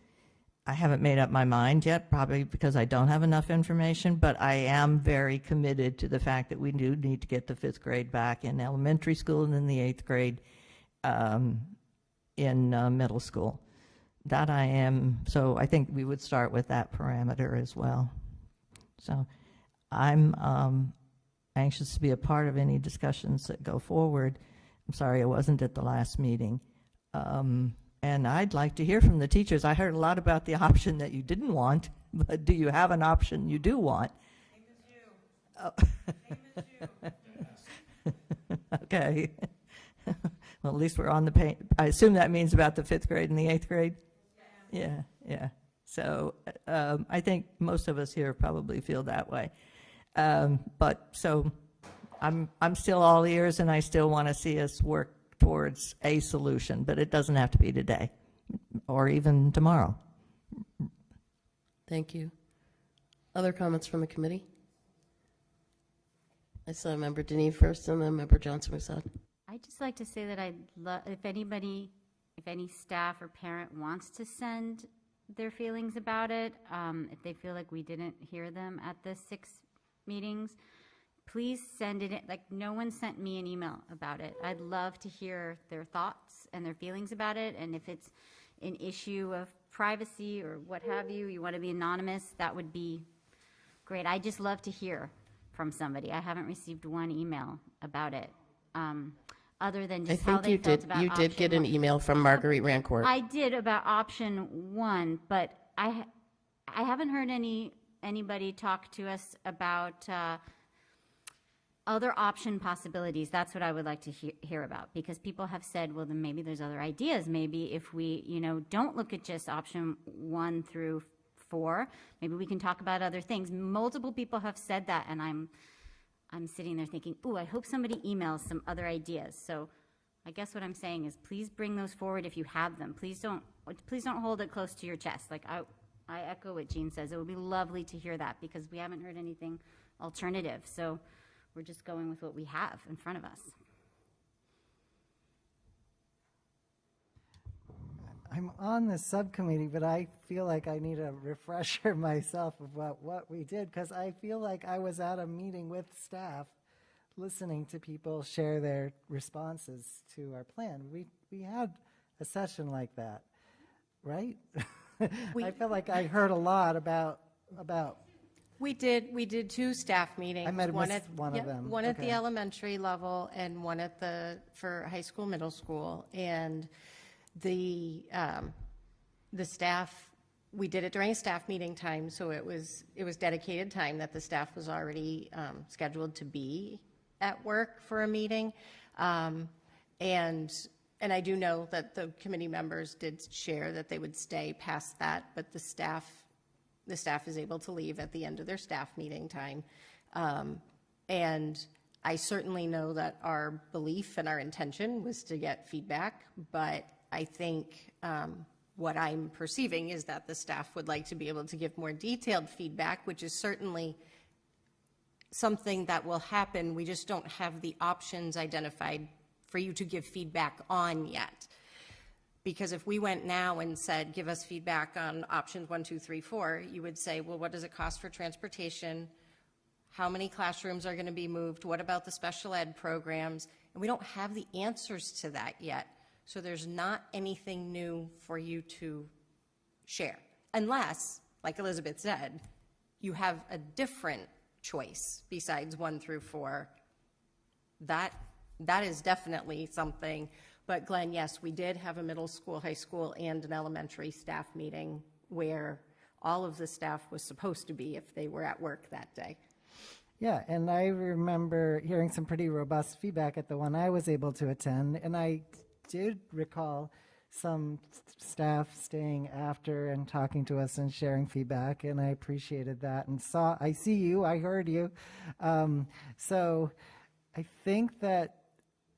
I haven't made up my mind yet, probably because I don't have enough information, but I am very committed to the fact that we do need to get the 5th grade back in elementary school and then the 8th grade in middle school. That I am, so I think we would start with that parameter as well. So I'm anxious to be a part of any discussions that go forward. I'm sorry I wasn't at the last meeting. And I'd like to hear from the teachers. I heard a lot about the option that you didn't want, but do you have an option you do want? Same as you. Same as you. Okay. Well, at least we're on the page. I assume that means about the 5th grade and the 8th grade? Yeah. So I think most of us here probably feel that way. But so I'm still all ears, and I still want to see us work towards a solution, but it doesn't have to be today or even tomorrow. Thank you. Other comments from the committee? I saw Member Deneen first, and then Member Johnson-McSaud. I'd just like to say that I'd love, if any staff or parent wants to send their feelings about it, if they feel like we didn't hear them at the 6 meetings, please send it in. Like, no one sent me an email about it. I'd love to hear their thoughts and their feelings about it. And if it's an issue of privacy or what have you, you want to be anonymous, that would be great. I just love to hear from somebody. I haven't received one email about it, other than just how they felt about option 1. You did get an email from Marguerite Rancourt. I did about option 1, but I haven't heard anybody talk to us about other option possibilities. That's what I would like to hear about, because people have said, well, then maybe there's other ideas. Maybe if we, don't look at just option 1 through 4, maybe we can talk about other things. Multiple people have said that, and I'm sitting there thinking, ooh, I hope somebody emails some other ideas. So I guess what I'm saying is, please bring those forward if you have them. Please don't hold it close to your chest. Like I echo what Jean says. It would be lovely to hear that, because we haven't heard anything alternative. So we're just going with what we have in front of us. I'm on the subcommittee, but I feel like I need a refresher myself about what we did, because I feel like I was at a meeting with staff listening to people share their responses to our plan. We had a session like that, right? I feel like I heard a lot about We did 2 staff meetings. I might have missed one of them. One at the Okay. elementary level and one for high school, middle school. And the staff, we did it during a staff meeting time, so it was dedicated time that the staff was already scheduled to be at work for a meeting. And I do know that the committee members did share that they would stay past that, but the staff is able to leave at the end of their staff meeting time. And I certainly know that our belief and our intention was to get feedback, but I think what I'm perceiving is that the staff would like to be able to give more detailed feedback, which is certainly something that will happen. We just don't have the options identified for you to give feedback on yet. Because if we went now and said, give us feedback on options 1, 2, 3, 4, you would say, well, what does it cost for transportation? How many classrooms are going to be moved? What about the special ed programs? And we don't have the answers to that yet. So there's not anything new for you to share. Unless, like Elizabeth said, you have a different choice besides 1 through 4. That is definitely something. But Glenn, yes, we did have a middle school, high school, and an elementary staff meeting where all of the staff was supposed to be if they were at work that day. Yeah, and I remember hearing some pretty robust feedback at the one I was able to attend, and I did recall some staff staying after and talking to us and sharing feedback, and I appreciated that. And I see you, I heard you. So I think that,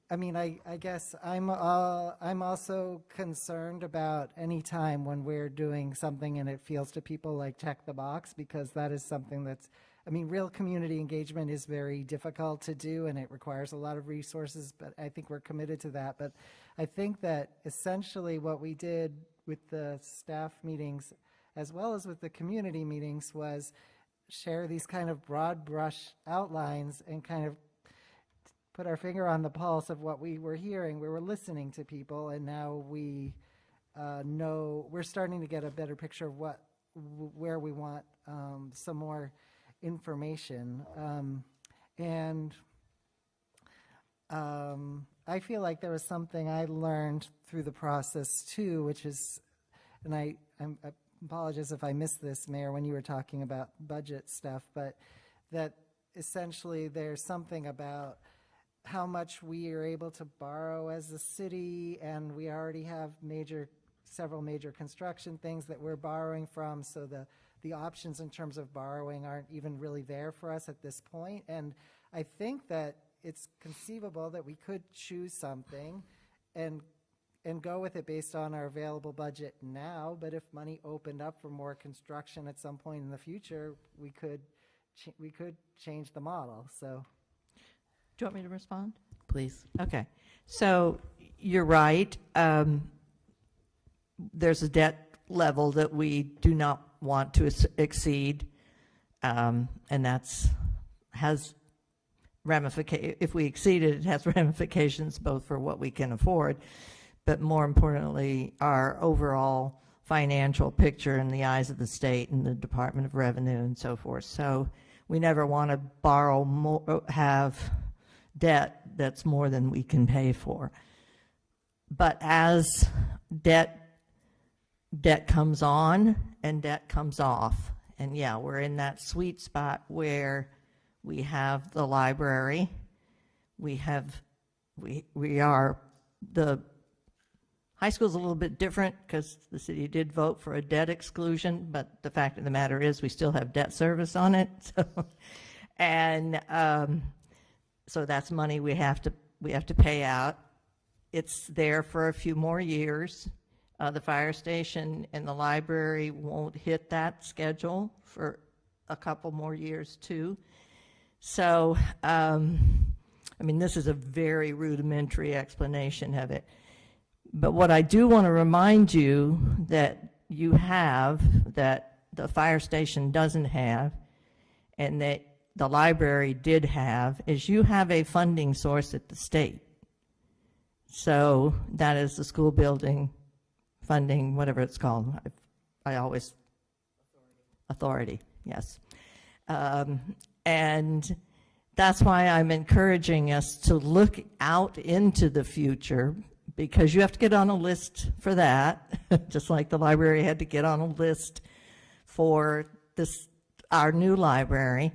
I mean, I guess I'm also concerned about any time when we're doing something and it feels to people like check the box, because that is something that's, I mean, real community engagement is very difficult to do and it requires a lot of resources, but I think we're committed to that. But I think that essentially what we did with the staff meetings as well as with the community meetings was share these kind of broad brush outlines and kind of put our finger on the pulse of what we were hearing. We were listening to people, and now we know, we're starting to get a better picture of where we want some more information. I feel like there was something I learned through the process too, which is, and I apologize if I missed this, Mayor, when you were talking about budget stuff, but that essentially there's something about how much we are able to borrow as a city, and we already have several major construction things that we're borrowing from, so the options in terms of borrowing aren't even really there for us at this point. And I think that it's conceivable that we could choose something and go with it based on our available budget now, but if money opened up for more construction at some point in the future, we could change the model. So. Do you want me to respond? Please. Okay. So you're right. There's a debt level that we do not want to exceed, and has ramifications. If we exceed it, it has ramifications both for what we can afford, but more importantly, our overall financial picture in the eyes of the state and the Department of Revenue and so forth. So we never want to borrow more, have debt that's more than we can pay for. But as debt comes on and debt comes off, and yeah, we're in that sweet spot where we have the library, we are, the high school's a little bit different because the city did vote for a debt exclusion, but the fact of the matter is we still have debt service on it. So that's money we have to pay out. It's there for a few more years. The fire station and the library won't hit that schedule for a couple more years too. So, I mean, this is a very rudimentary explanation of it. But what I do want to remind you that you have, that the fire station doesn't have, and that the library did have, is you have a funding source at the state. So that is the school building funding, whatever it's called. I always, authority, yes. And that's why I'm encouraging us to look out into the future, because you have to get on a list for that, just like the library had to get on a list for our new library.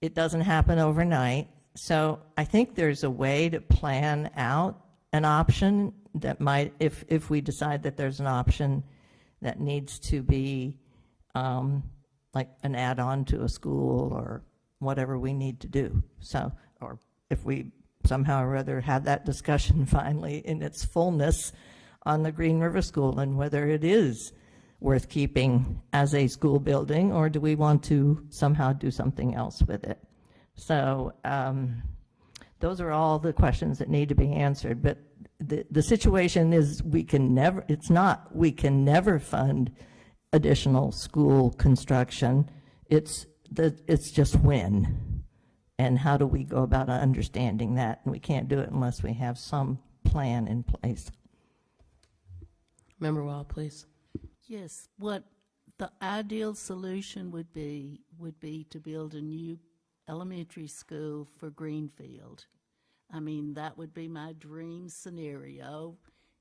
It doesn't happen overnight. So I think there's a way to plan out an option that might, if we decide that there's an option that needs to be like an add-on to a school or whatever we need to do. So, or if we somehow or other have that discussion finally in its fullness on the Green River School and whether it is worth keeping as a school building, or do we want to somehow do something else with it? So those are all the questions that need to be answered. But the situation is we can never fund additional school construction. It's just when, and how do we go about understanding that? And we can't do it unless we have some plan in place. Member Wall, please. Yes, what the ideal solution would be to build a new elementary school for Greenfield. I mean, that would be my dream scenario.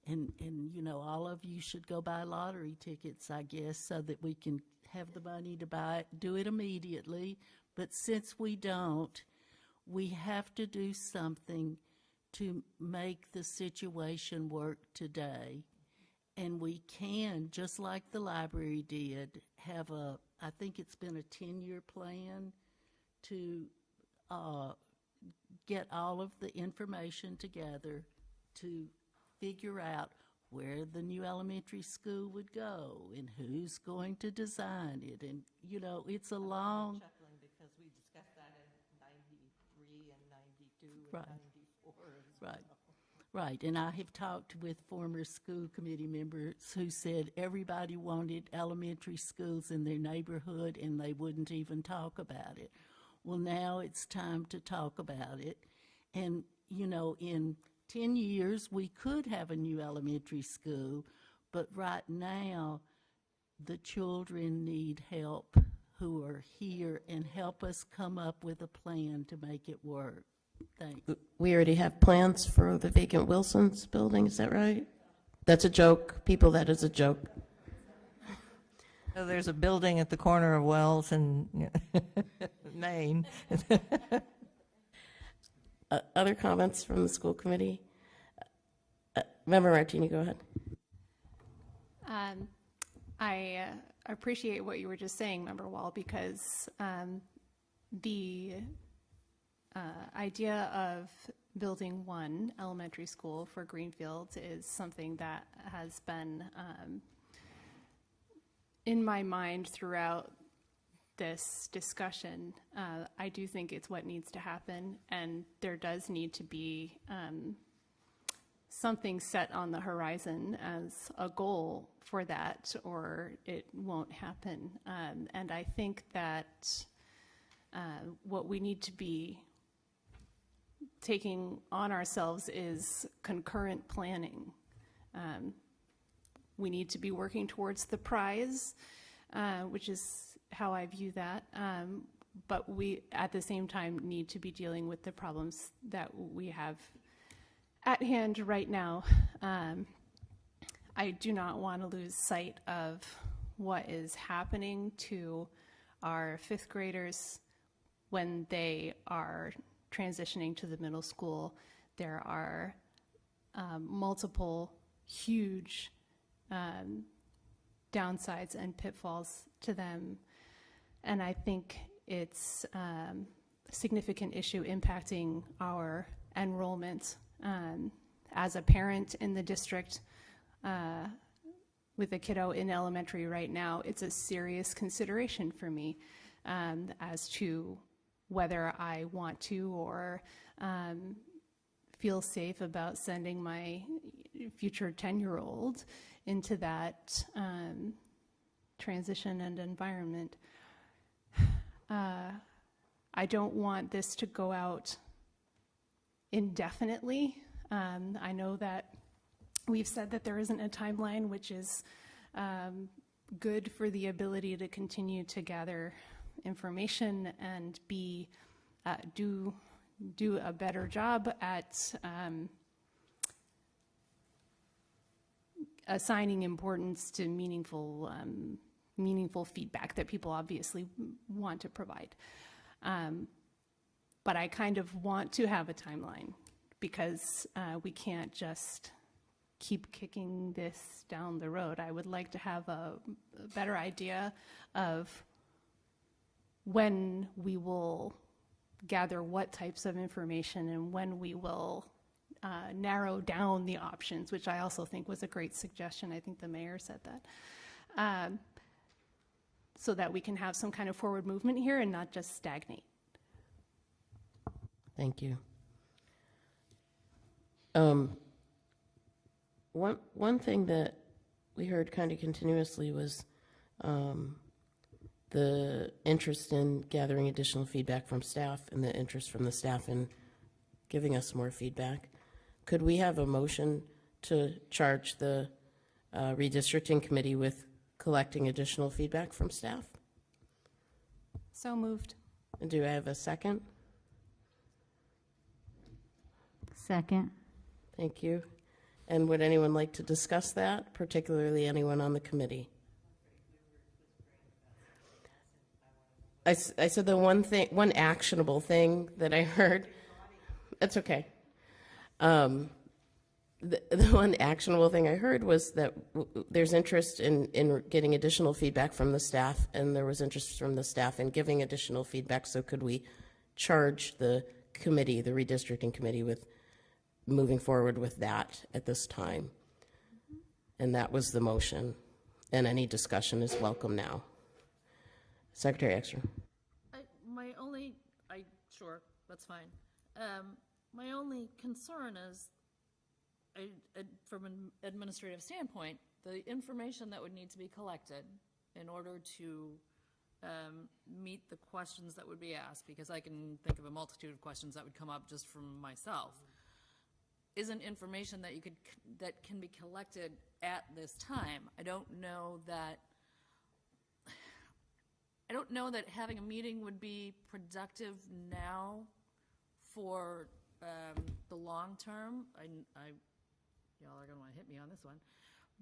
And you know, all of you should go buy lottery tickets, I guess, so that we can have the money to do it immediately. But since we don't, we have to do something to make the situation work today. And we can, just like the library did, have I think it's been a 10-year plan to get all of the information together to figure out where the new elementary school would go and who's going to design it. And, you know, it's a long... Chuckling because we discussed that in 93 and 92 and Right. 94 as Right. well. Right, and I have talked with former school committee members who said everybody wanted elementary schools in their neighborhood and they wouldn't even talk about it. Well, now it's time to talk about it. And, you know, in 10 years, we could have a new elementary school, but right now, the children need help who are here and help us come up with a plan to make it work. Thanks. We already have plans for the vacant Wilson's building, is that right? That's a joke. People, that is a joke. So there's a building at the corner of Wells and Maine. Other comments from the school committee? Member Martini, go ahead. I appreciate what you were just saying, Member Wall, because the idea of building one elementary school for Greenfield is something that has been in my mind throughout this discussion. I do think it's what needs to happen, and there does need to be something set on the horizon as a goal for that, or it won't happen. And I think that what we need to be taking on ourselves is concurrent planning. We need to be working towards the prize, which is how I view that. But we, at the same time, need to be dealing with the problems that we have at hand right now. I do not want to lose sight of what is happening to our fifth graders when they are transitioning to the middle school. There are multiple huge downsides and pitfalls to them. And I think it's a significant issue impacting our enrollment. As a parent in the district with a kiddo in elementary right now, it's a serious consideration for me as to whether I want to or feel safe about sending my future 10-year-old into that transition and environment. I don't want this to go out indefinitely. I know that we've said that there isn't a timeline, which is good for the ability to continue to gather information and do a better job at assigning importance to meaningful feedback that people obviously want to provide. But I kind of want to have a timeline because we can't just keep kicking this down the road. I would like to have a better idea of when we will gather what types of information and when we will narrow down the options, which I also think was a great suggestion. I think the mayor said that. So that we can have some kind of forward movement here and not just stagnate. Thank you. One thing that we heard kind of continuously was the interest in gathering additional feedback from staff and the interest from the staff in giving us more feedback. Could we have a motion to charge the redistricting committee with collecting additional feedback from staff? So moved. And do I have a second? Second. Thank you. And would anyone like to discuss that, particularly anyone on the committee? I said the one actionable thing that I heard. It's okay. The one actionable thing I heard was that there's interest in getting additional feedback from the staff, and there was interest from the staff in giving additional feedback. So could we charge the committee, the redistricting committee, with moving forward with that at this time? And that was the motion. And any discussion is welcome now. Secretary Ekstrom. Sure, that's fine. My only concern is, from an administrative standpoint, the information that would need to be collected in order to meet the questions that would be asked, because I can think of a multitude of questions that would come up just from myself, isn't information that can be collected at this time. I don't know that having a meeting would be productive now for the long term. Y'all are going to want to hit me on this one.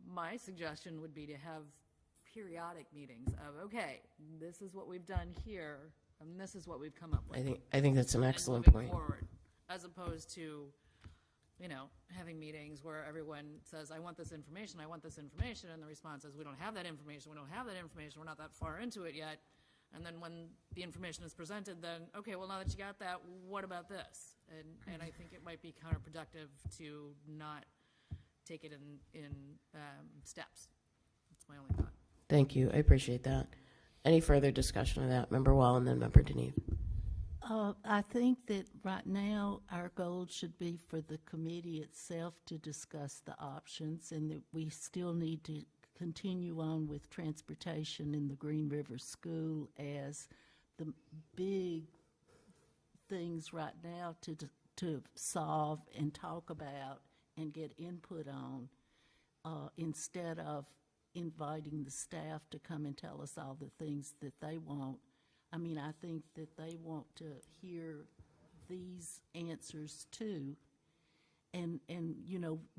My suggestion would be to have periodic meetings of, okay, this is what we've done here, and this is what we've come up with. I think that's an excellent point. Forward, as opposed to, having meetings where everyone says, I want this information, and the response is, we don't have that information, we're not that far into it yet. And then when the information is presented, then, okay, well, now that you got that, what about this? And I think it might be counterproductive to not take it in steps. That's my only thought. Thank you. I appreciate that. Any further discussion of that? Member Wall and then Member Deneve. I think that right now our goal should be for the committee itself to discuss the options, and that we still need to continue on with transportation in the Green River School as the big things right now to solve and talk about and get input on, instead of inviting the staff to come and tell us all the things that they want. I mean, I think that they want to hear these answers too. And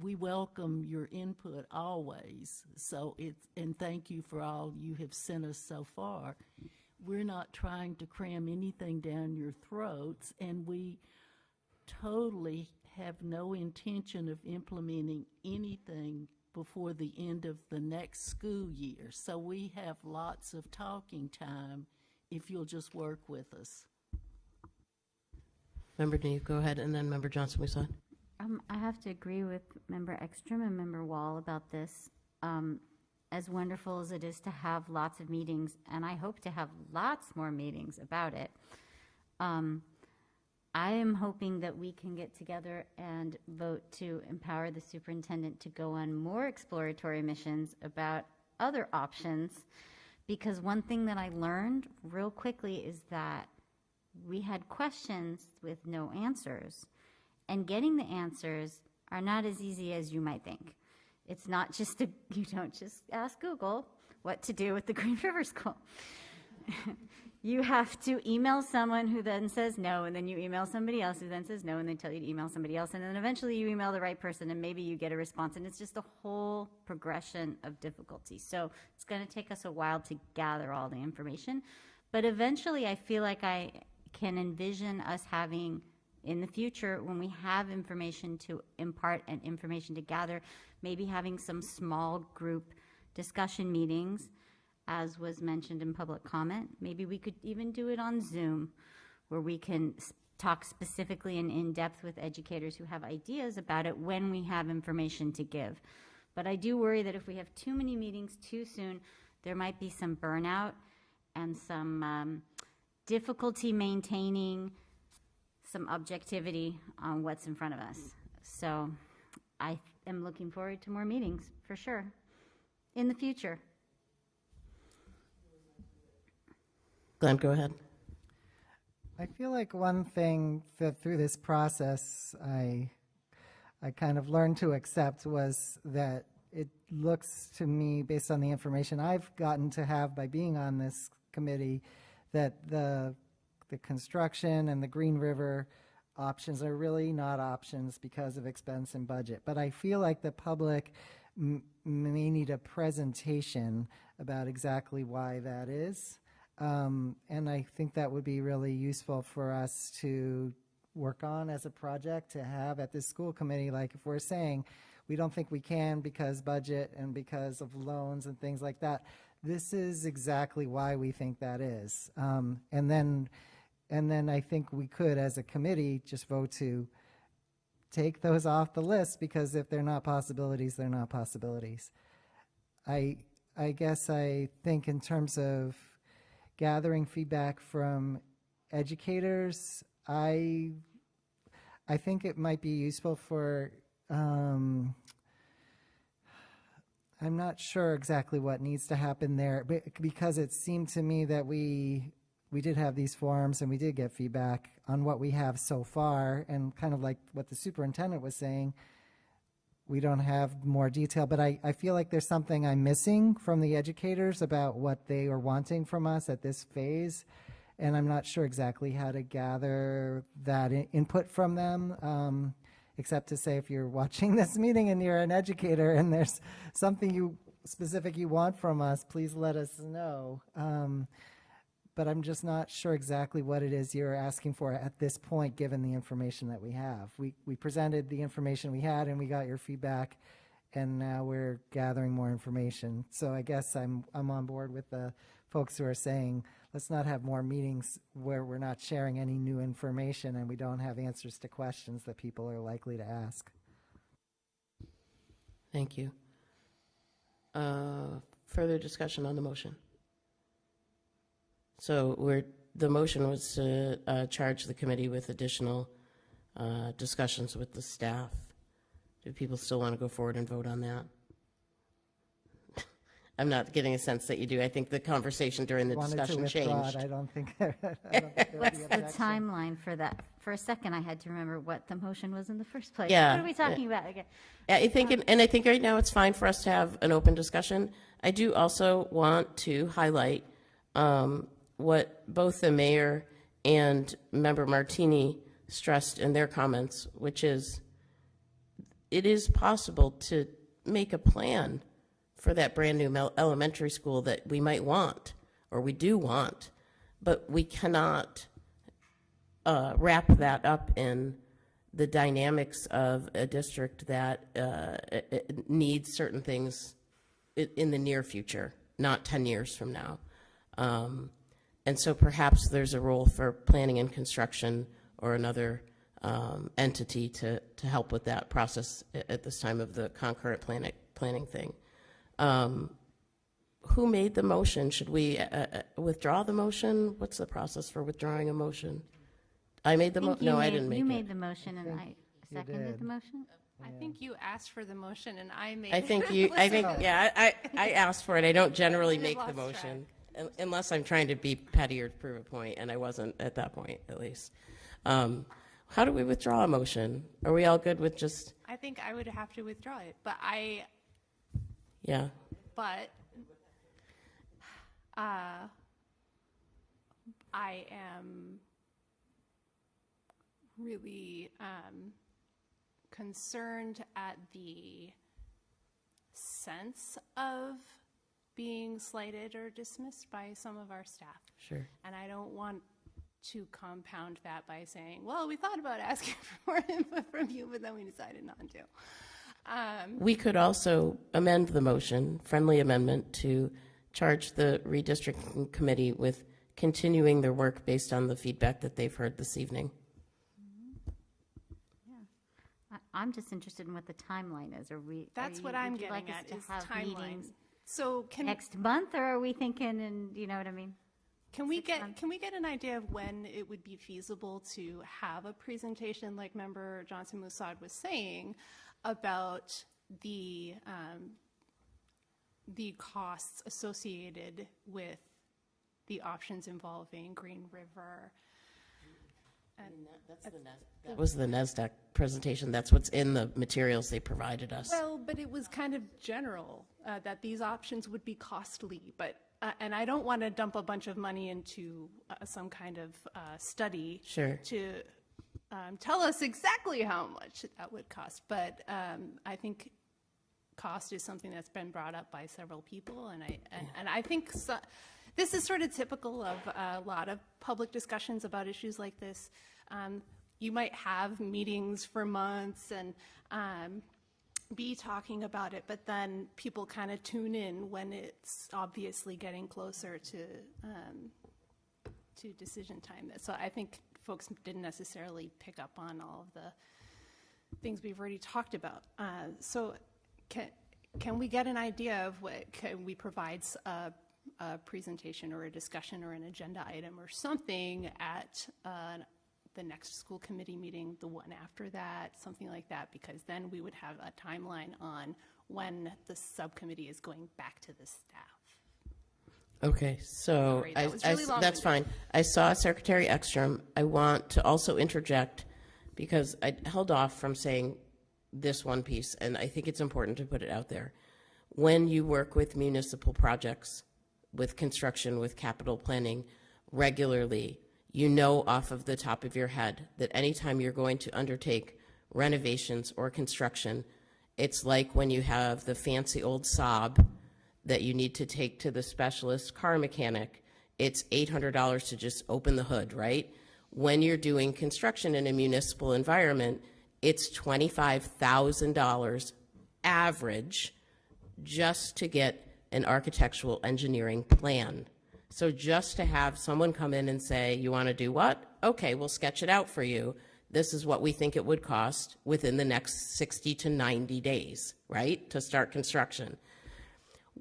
we welcome your input always. So and thank you for all you have sent us so far. We're not trying to cram anything down your throats, and we totally have no intention of implementing anything before the end of the next school year. So we have lots of talking time if you'll just work with us. Member Deneve, go ahead, and then Member Johnson, we saw. I have to agree with Member Ekstrom and Member Wall about this. As wonderful as it is to have lots of meetings, and I hope to have lots more meetings about it, I am hoping that we can get together and vote to empower the superintendent to go on more exploratory missions about other options, because one thing that I learned real quickly is that we had questions with no answers. And getting the answers are not as easy as you might think. It's not just you don't just ask Google what to do with the Green River School. You have to email someone who then says no, and then you email somebody else who then says no, and they tell you to email somebody else, and then eventually you email the right person, and maybe you get a response, and it's just a whole progression of difficulty. So it's going to take us a while to gather all the information, but eventually I feel like I can envision us having, in the future, when we have information to impart and information to gather, maybe having some small group discussion meetings, as was mentioned in public comment. Maybe we could even do it on Zoom, where we can talk specifically and in depth with educators who have ideas about it when we have information to give. But I do worry that if we have too many meetings too soon, there might be some burnout and some difficulty maintaining some objectivity on what's in front of us. So I am looking forward to more meetings, for sure, in the future. Glenn, go ahead. I feel like one thing that through this process I kind of learned to accept was that it looks to me, based on the information I've gotten to have by being on this committee, that the construction and the Green River options are really not options because of expense and budget. But I feel like the public may need a presentation about exactly why that is. And I think that would be really useful for us to work on as a project to have at this school committee. Like if we're saying we don't think we can because budget and because of loans and things like that, this is exactly why we think that is. And then I think we could, as a committee, just vote to take those off the list, because if they're not possibilities, they're not possibilities. I guess I think in terms of gathering feedback from educators, I think it might be useful for, I'm not sure exactly what needs to happen there, but because it seemed to me that we did have these forums and we did get feedback on what we have so far, and kind of like what the superintendent was saying, we don't have more detail, but I feel like there's something I'm missing from the educators about what they are wanting from us at this phase, and I'm not sure exactly how to gather that input from them, except to say if you're watching this meeting and you're an educator and there's something specific you want from us, please let us know. But I'm just not sure exactly what it is you're asking for at this point, given the information that we have. We presented the information we had and we got your feedback, and now we're gathering more information. So I guess I'm on board with the folks who are saying, let's not have more meetings where we're not sharing any new information and we don't have answers to questions that people are likely to ask. Thank you. Further discussion on the motion? So the motion was to charge the committee with additional discussions with the staff. Do people still want to go forward and vote on that? I'm not getting a sense that you do. I think the conversation during the discussion changed. I don't think. What's the timeline for that? For a second, I had to remember what the motion was in the first place. Yeah. What are we talking about again? Yeah, I think, and I think right now it's fine for us to have an open discussion. I do also want to highlight what both the mayor and member Martini stressed in their comments, which is it is possible to make a plan for that brand new elementary school that we might want, or we do want, but we cannot wrap that up in the dynamics of a district that needs certain things in the near future, not 10 years from now. And so perhaps there's a role for planning and construction or another entity to help with that process at this time of the concurrent planning thing. Who made the motion? Should we withdraw the motion? What's the process for withdrawing a motion? I made the motion. No, I didn't make it. You made the motion, and I seconded the motion. I think you asked for the motion, and I made. I think you. I think yeah. I asked for it. I don't generally make the motion unless I'm trying to be petty or prove a point, and I wasn't at that point, at least. How do we withdraw a motion? Are we all good with just? I think I would have to withdraw it, but Yeah. But I am really concerned at the sense of being slighted or dismissed by some of our staff. Sure. And I don't want to compound that by saying, well, we thought about asking for more input from you, but then we decided not to. We could also amend the motion, friendly amendment, to charge the redistricting committee with continuing their work based on the feedback that they've heard this evening. Yeah, I'm just interested in what the timeline is. That's what I'm getting at, is timeline. So next month, or are we thinking? And you know what I mean? Can we get an idea of when it would be feasible to have a presentation, like Member Johnson Musad was saying, about the costs associated with the options involving Green River? That was the NASDAQ presentation. That's what's in the materials they provided us. Well, but it was kind of general that these options would be costly, but and I don't want to dump a bunch of money into some kind of study to tell us exactly how much that would cost. But I think cost is something that's been brought up by several people, and I think this is sort of typical of a lot of public discussions about issues like this. you might have meetings for months and be talking about it, but then people kind of tune in when it's obviously getting closer to decision time. So I think folks didn't necessarily pick up on all of the things we've already talked about. So can we get an idea of what, can we provide a presentation or a discussion or an agenda item or something at the next school committee meeting, the one after that, something like that, because then we would have a timeline on when the subcommittee is going back to the staff. Okay, so Sorry, that was really long-winded. that's fine. I saw Secretary Ekstrom. I want to also interject because I held off from saying this one piece, and I think it's important to put it out there. When you work with municipal projects, with construction, with capital planning regularly, you know off of the top of your head that anytime you're going to undertake renovations or construction, it's like when you have the fancy old Saab that you need to take to the specialist car mechanic. It's $800 to just open the hood, right? When you're doing construction in a municipal environment, it's $25,000 average just to get an architectural engineering plan. So just to have someone come in and say, you want to do what? Okay, we'll sketch it out for you. This is what we think it would cost within the next 60 to 90 days, right, to start construction.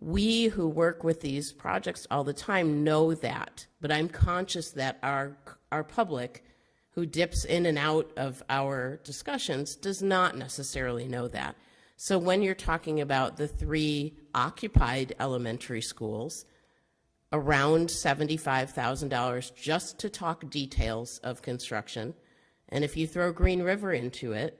We who work with these projects all the time know that, but I'm conscious that our public who dips in and out of our discussions does not necessarily know that. So when you're talking about the 3 occupied elementary schools, around $75,000 just to talk details of construction, and if you throw Green River into it,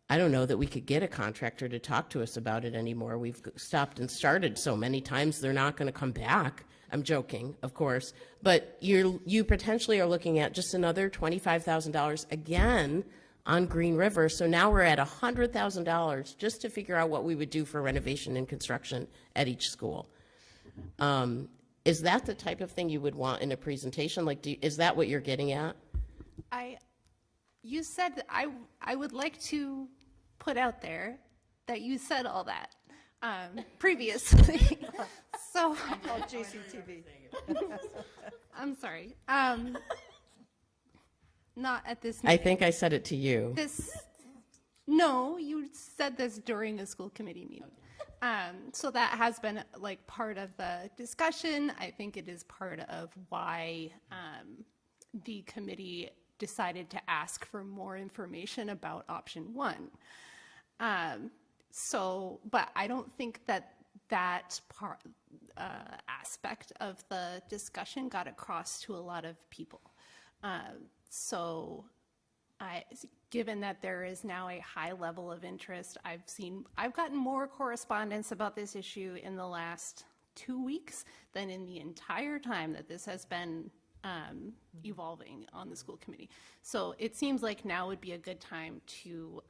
I don't know that we could get a contractor to talk to us about it anymore. We've stopped and started so many times, they're not going to come back. I'm joking, of course, but you potentially are looking at just another $25,000 again on Green River. So now we're at $100,000 just to figure out what we would do for renovation and construction at each school. Is that the type of thing you would want in a presentation? Like, is that what you're getting at? You said that I would like to put out there that you said all that previously. So JCTV. I'm sorry. Not at this I meeting. think I said it to you. No, you said this during a school committee meeting. So that has been like part of the discussion. I think it is part of why the committee decided to ask for more information about option 1. But I don't think that aspect of the discussion got across to a lot of people. Given that there is now a high level of interest, I've gotten more correspondence about this issue in the last 2 weeks than in the entire time that this has been evolving on the school committee. So it seems like now would be a good time to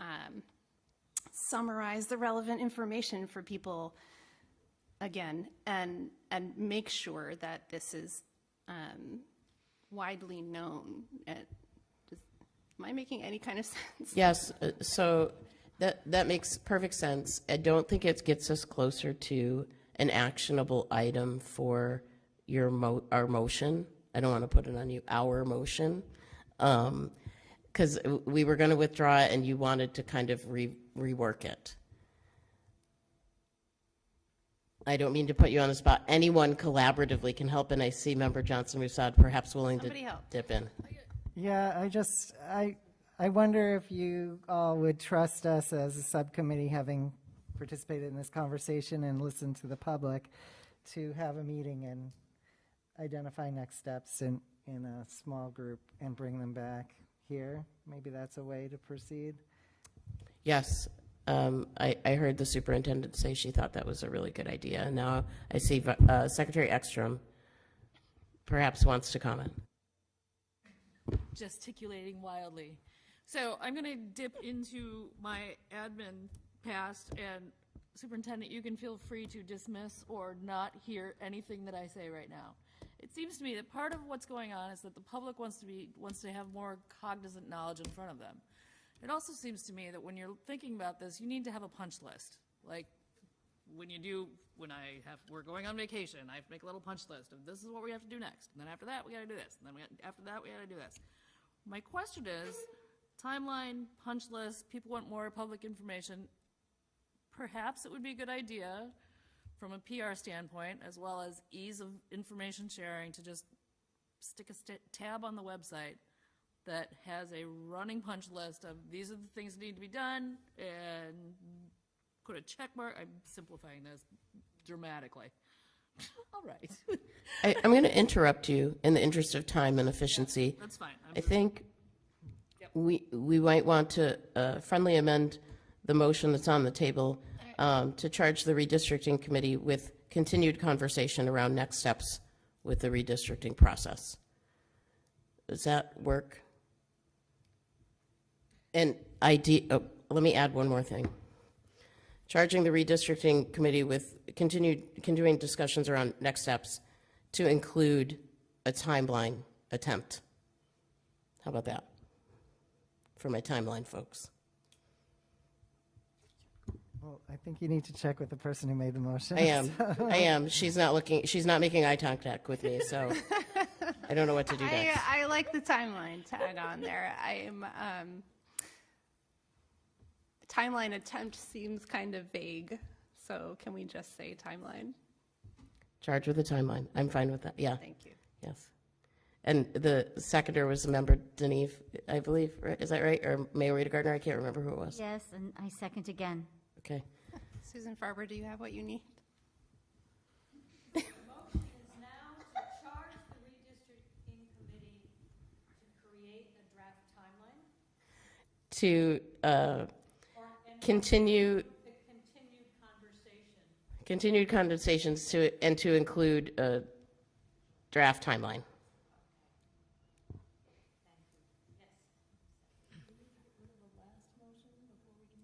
summarize the relevant information for people again and make sure that this is widely known. Am I making any kind of sense? Yes, so that makes perfect sense. I don't think it gets us closer to an actionable item for our motion. I don't want to put it on you, our motion, because we were going to withdraw it and you wanted to kind of rework it. I don't mean to put you on the spot. Anyone collaboratively can help, and I see Member Johnson-Musad perhaps willing to dip in. Yeah, I wonder if you all would trust us as a subcommittee, having participated in this conversation and listened to the public, to have a meeting and identify next steps in a small group and bring them back here. Maybe that's a way to proceed. Yes, I heard the superintendent say she thought that was a really good idea. And now I see Secretary Ekstrom perhaps wants to comment. Gesticulating wildly. So I'm going to dip into my admin past, and Superintendent, you can feel free to dismiss or not hear anything that I say right now. it seems to me that part of what's going on is that the public wants to have more cognizant knowledge in front of them. It also seems to me that when you're thinking about this, you need to have a punch list. Like we're going on vacation, I have to make a little punch list of this is what we have to do next. And then after that, we got to do this. And then after that, we got to do this. My question is, timeline, punch list, people want more public information. Perhaps it would be a good idea from a PR standpoint, as well as ease of information sharing, to just stick a tab on the website that has a running punch list of these are the things that need to be done, and put a check mark. I'm simplifying this dramatically. All right. I'm going to interrupt you in the interest of time and efficiency. That's fine. I think we might want to friendly amend the motion that's on the table to charge the redistricting committee with continued conversation around next steps with the redistricting process. Does that work? And let me add one more thing. Charging the redistricting committee with continuing discussions around next steps to include a timeline attempt. How about that? For my timeline folks. Well, I think you need to check with the person who made the motion. I am. She's not making eye contact with me, so I don't know what to do next. I like the timeline tag on there. Timeline attempt seems kind of vague, so can we just say timeline? Charge with a timeline. I'm fine with that. Yeah. Thank you. Yes. And the seconder was a member, Deneve, I believe. Right? Is that right? Or Marguerite Gardner? I can't remember who it was. Yes, and I second again. Okay. Susan Farber, do you have what you need? The motion is now to charge the redistricting committee to create a draft timeline. To continued conversations to include a draft timeline.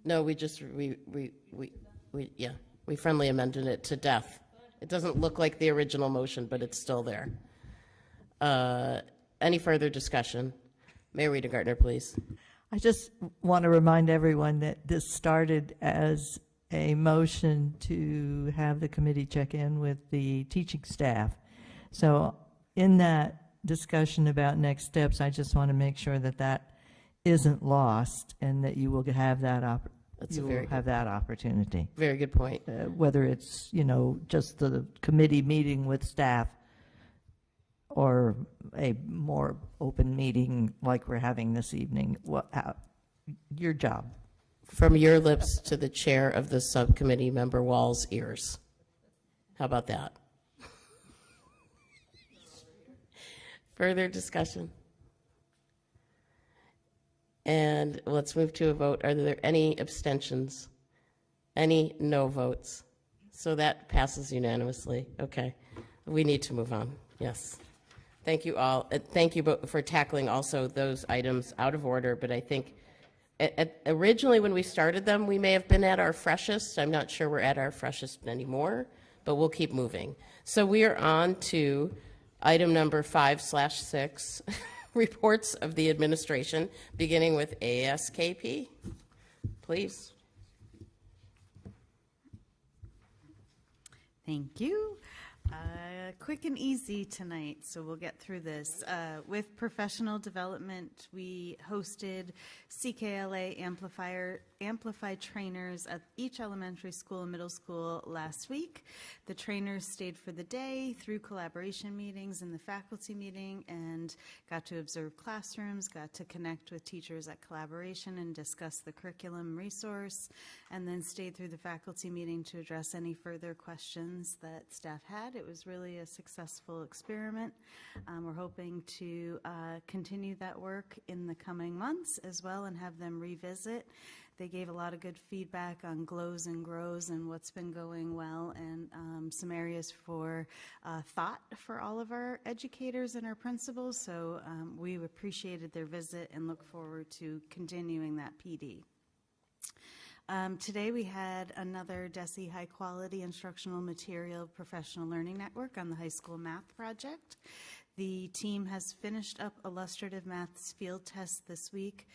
No, we friendly amended it to death. It doesn't look like the original motion, but it's still there. Any further discussion? Marguerite Gardner, please. I just want to remind everyone that this started as a motion to have the committee check in with the teaching staff. So in that discussion about next steps, I just want to make sure that that isn't lost and that you will have that opportunity. Very good point. Whether it's, just the committee meeting with staff or a more open meeting like we're having this evening, your job. From your lips to the chair of the subcommittee member Wall's ears. How about that? Further discussion? And let's move to a vote. Are there any abstentions? Any no votes? So that passes unanimously. Okay. We need to move on. Yes. Thank you all. Thank you for tackling also those items out of order, but I think originally when we started them, we may have been at our freshest. I'm not sure we're at our freshest anymore, but we'll keep moving. So we are on to item number 5/6, reports of the administration, beginning with ASKP. Please. Thank you. Quick and easy tonight, so we'll get through this. With professional development, we hosted CKLA Amplified trainers at each elementary school and middle school last week. The trainers stayed for the day through collaboration meetings and the faculty meeting and got to observe classrooms, got to connect with teachers at collaboration and discuss the curriculum resource, and then stayed through the faculty meeting to address any further questions that staff had. It was really a successful experiment. We're hoping to continue that work in the coming months as well and have them revisit. They gave a lot of good feedback on glows and grows and what's been going well and some areas for thought for all of our educators and our principals. So we appreciated their visit and look forward to continuing that PD. Today we had another DESE High Quality Instructional Material Professional Learning Network on the high school math project. The team has finished up illustrative maths field tests this week.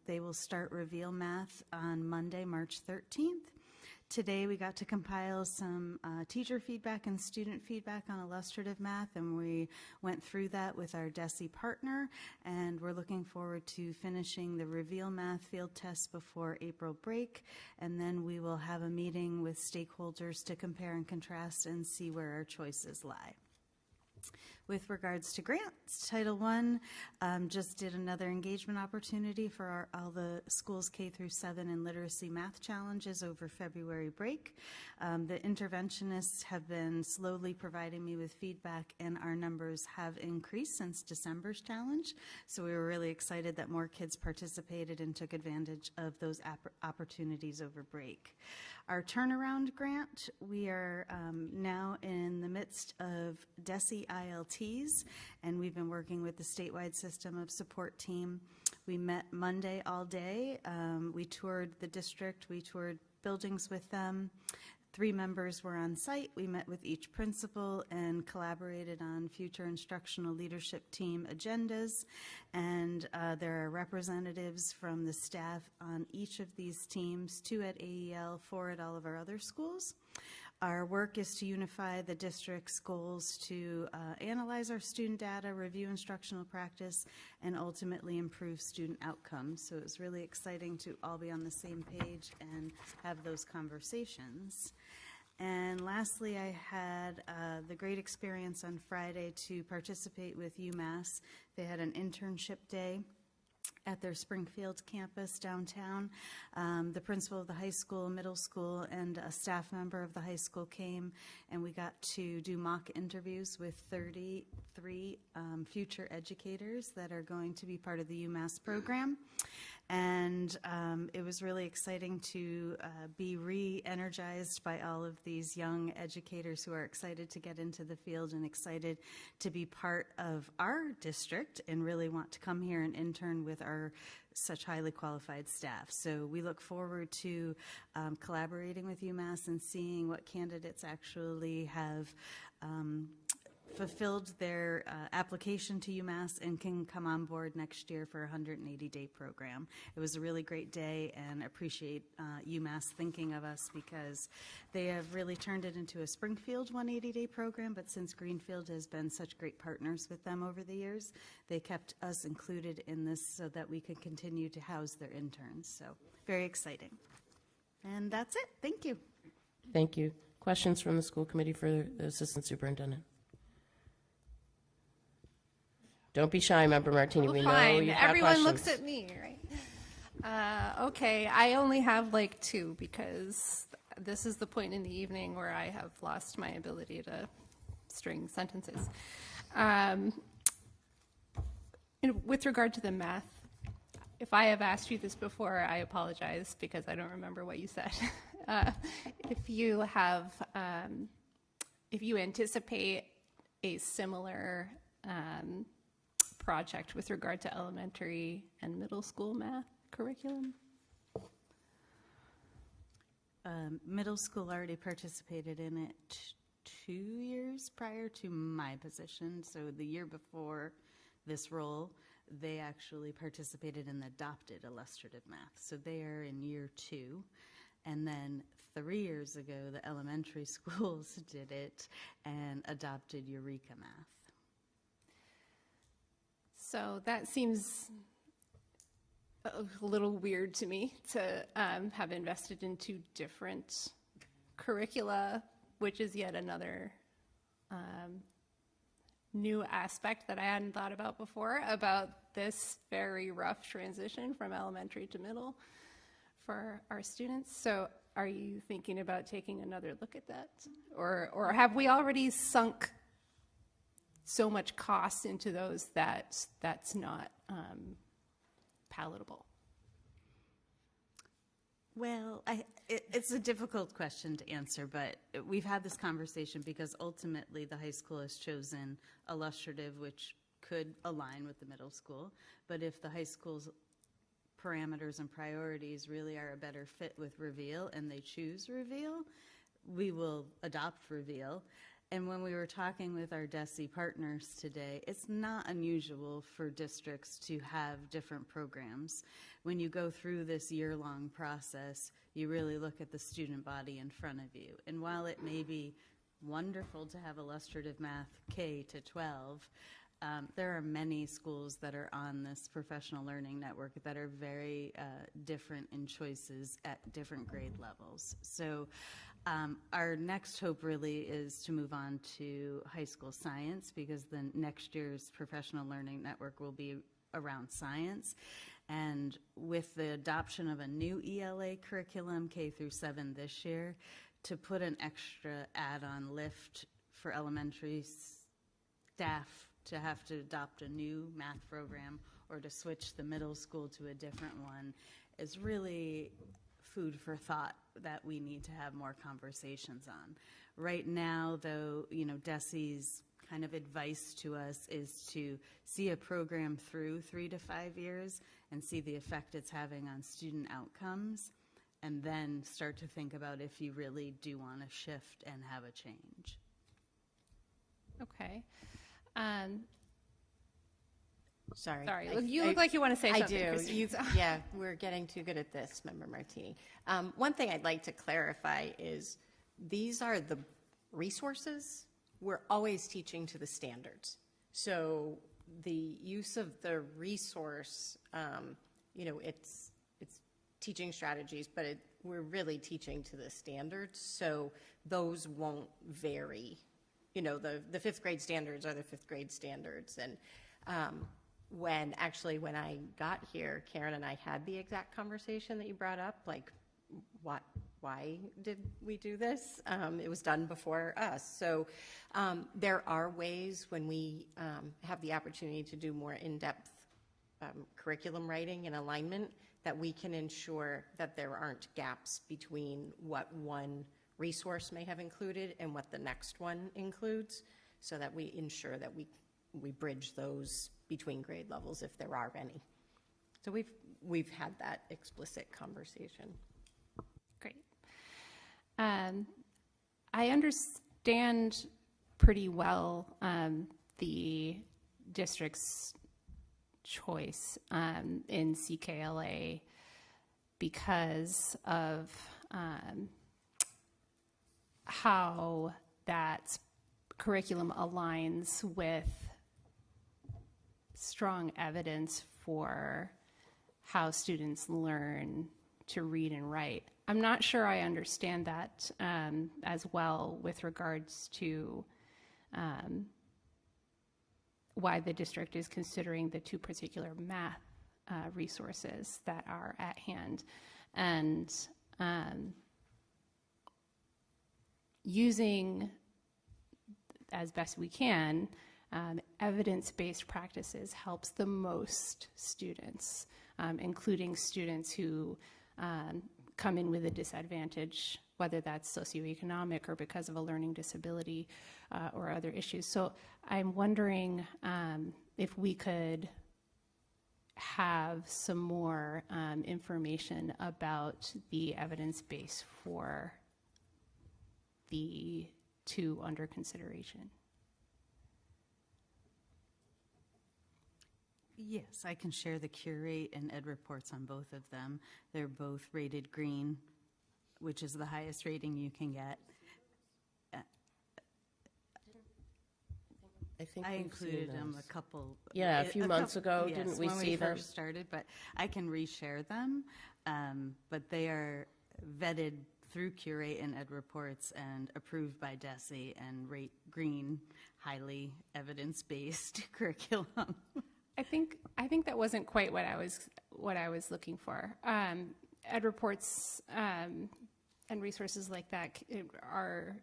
They will start Reveal Math on Monday, March 13th. Today we got to compile some teacher feedback and student feedback on illustrative math, and we went through that with our DESE partner, and we're looking forward to finishing the Reveal Math field test before April break, and then we will have a meeting with stakeholders to compare and contrast and see where our choices lie. With regards to grants, Title I just did another engagement opportunity for all the schools K through 7 in literacy math challenges over February break. The interventionists have been slowly providing me with feedback, and our numbers have increased since December's challenge. So we were really excited that more kids participated and took advantage of those opportunities over break. Our turnaround grant, we are now in the midst of DESE ILTs, and we've been working with the statewide system of support team. We met Monday all day. We toured the district. We toured buildings with them. 3 members were on site. We met with each principal and collaborated on future instructional leadership team agendas. And there are representatives from the staff on each of these teams, 2 at AEL, 4 at all of our other schools. Our work is to unify the district's goals to analyze our student data, review instructional practice, and ultimately improve student outcomes. So it was really exciting to all be on the same page and have those conversations. And lastly, I had the great experience on Friday to participate with UMass. They had an internship day at their Springfield campus downtown. The principal of the high school, middle school, and a staff member of the high school came, and we got to do mock interviews with 33 future educators that are going to be part of the UMass program. And it was really exciting to be re-energized by all of these young educators who are excited to get into the field and excited to be part of our district and really want to come here and intern with our such highly qualified staff. So we look forward to collaborating with UMass and seeing what candidates actually have fulfilled their application to UMass and can come on board next year for a 180-day program. It was a really great day, and appreciate UMass thinking of us because they have really turned it into a Springfield 180-day program, but since Greenfield has been such great partners with them over the years, they kept us included in this so that we could continue to house their interns. So very exciting. And that's it. Thank you. Thank you. Questions from the school committee for the assistant superintendent? Don't be shy, Member Martini. We know Fine. you've got Everyone questions. looks at me, right? Okay, I only have like 2 because this is the point in the evening where I have lost my ability to string sentences. With regard to the math, if I have asked you this before, I apologize because I don't remember what you said. If you anticipate a similar project with regard to elementary and middle school math curriculum? Middle school already participated in it 2 years prior to my position. So the year before this role, they actually participated in the adopted illustrative math. So they are in year 2. And then 3 years ago, the elementary schools did it and adopted Eureka Math. So that seems a little weird to me to have invested in 2 different curricula, which is yet another new aspect that I hadn't thought about before about this very rough transition from elementary to middle for our students. So are you thinking about taking another look at that? Or have we already sunk so much cost into those that that's not palatable? Well, it's a difficult question to answer, but we've had this conversation because ultimately the high school has chosen illustrative, which could align with the middle school. But if the high schools parameters and priorities really are a better fit with Reveal and they choose Reveal, we will adopt Reveal. And when we were talking with our DESE partners today, it's not unusual for districts to have different programs. When you go through this year-long process, you really look at the student body in front of you. And while it may be wonderful to have illustrative math K to 12, there are many schools that are on this professional learning network that are very different in choices at different grade levels. So our next hope really is to move on to high school science, because the next year's professional learning network will be around science. And with the adoption of a new ELA curriculum K through 7 this year, to put an extra add-on lift for elementary staff to have to adopt a new math program or to switch the middle school to a different one is really food for thought that we need to have more conversations on. Right now, though, DESE's kind of advice to us is to see a program through 3 to 5 years and see the effect it's having on student outcomes, and then start to think about if you really do want to shift and have a change. Okay. Sorry. You look like you want to say something. I do. Christine. Yeah, we're getting too good at this, Member Martini. One thing I'd like to clarify is these are the resources. We're always teaching to the standards. So the use of the resource, it's teaching strategies, but we're really teaching to the standards. So those won't vary. The fifth grade standards are the fifth grade standards. And when I got here, Karen and I had the exact conversation that you brought up, like, why did we do this? It was done before us. So there are ways when we have the opportunity to do more in-depth curriculum writing and alignment that we can ensure that there aren't gaps between what one resource may have included and what the next one includes, so that we ensure that we bridge those between grade levels if there are any. So we've had that explicit conversation. Great. I understand pretty well the district's choice in CKLA because of how that curriculum aligns with strong evidence for how students learn to read and write. I'm not sure I understand that as well with regards to why the district is considering the 2 particular math resources that are at hand. And using, as best we can, evidence-based practices helps the most students, including students who come in with a disadvantage, whether that's socioeconomic or because of a learning disability or other issues. So I'm wondering if we could have some more information about the evidence base for the 2 under consideration. Yes, I can share the cure rate and ed reports on both of them. They're both rated green, which is the highest rating you can get. I think I we've included seen them those. a couple. Yeah, a few months ago, yes, didn't we when see them? first started, but I can reshare them. But they are vetted through Curate and Ed Reports and approved by DESE and rate green, highly evidence-based curriculum. I think that wasn't quite what I was looking for. Ed Reports and resources like that are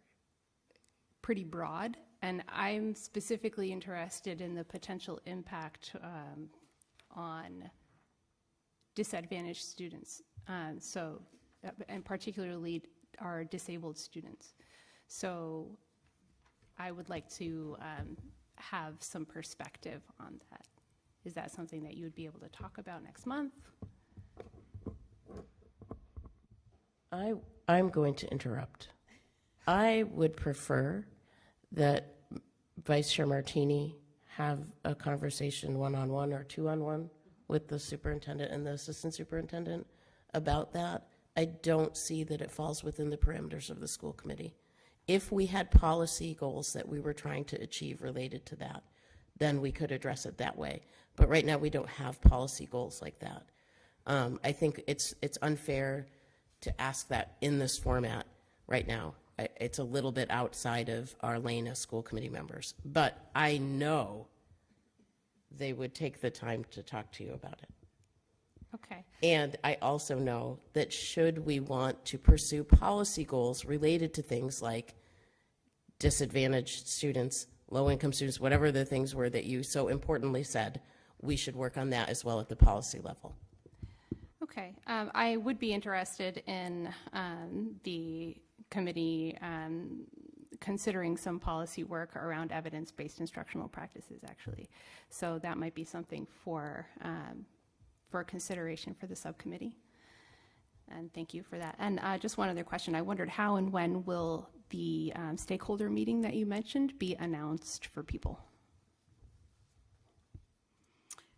pretty broad, and I'm specifically interested in the potential impact on disadvantaged students. And particularly our disabled students. So I would like to have some perspective on that. Is that something that you would be able to talk about next month? I'm going to interrupt. I would prefer that Vice Chair Martini have a conversation one-on-one or two-on-one with the superintendent and the assistant superintendent about that. I don't see that it falls within the parameters of the school committee. If we had policy goals that we were trying to achieve related to that, then we could address it that way. But right now, we don't have policy goals like that. I think it's unfair to ask that in this format right now. It's a little bit outside of our lane as school committee members. But I know they would take the time to talk to you about it. Okay. And I also know that should we want to pursue policy goals related to things like disadvantaged students, low-income students, whatever the things were that you so importantly said, we should work on that as well at the policy level. Okay. I would be interested in the committee considering some policy work around evidence-based instructional practices, actually. So that might be something for consideration for the subcommittee. And thank you for that. And just one other question. I wondered how and when will the stakeholder meeting that you mentioned be announced for people?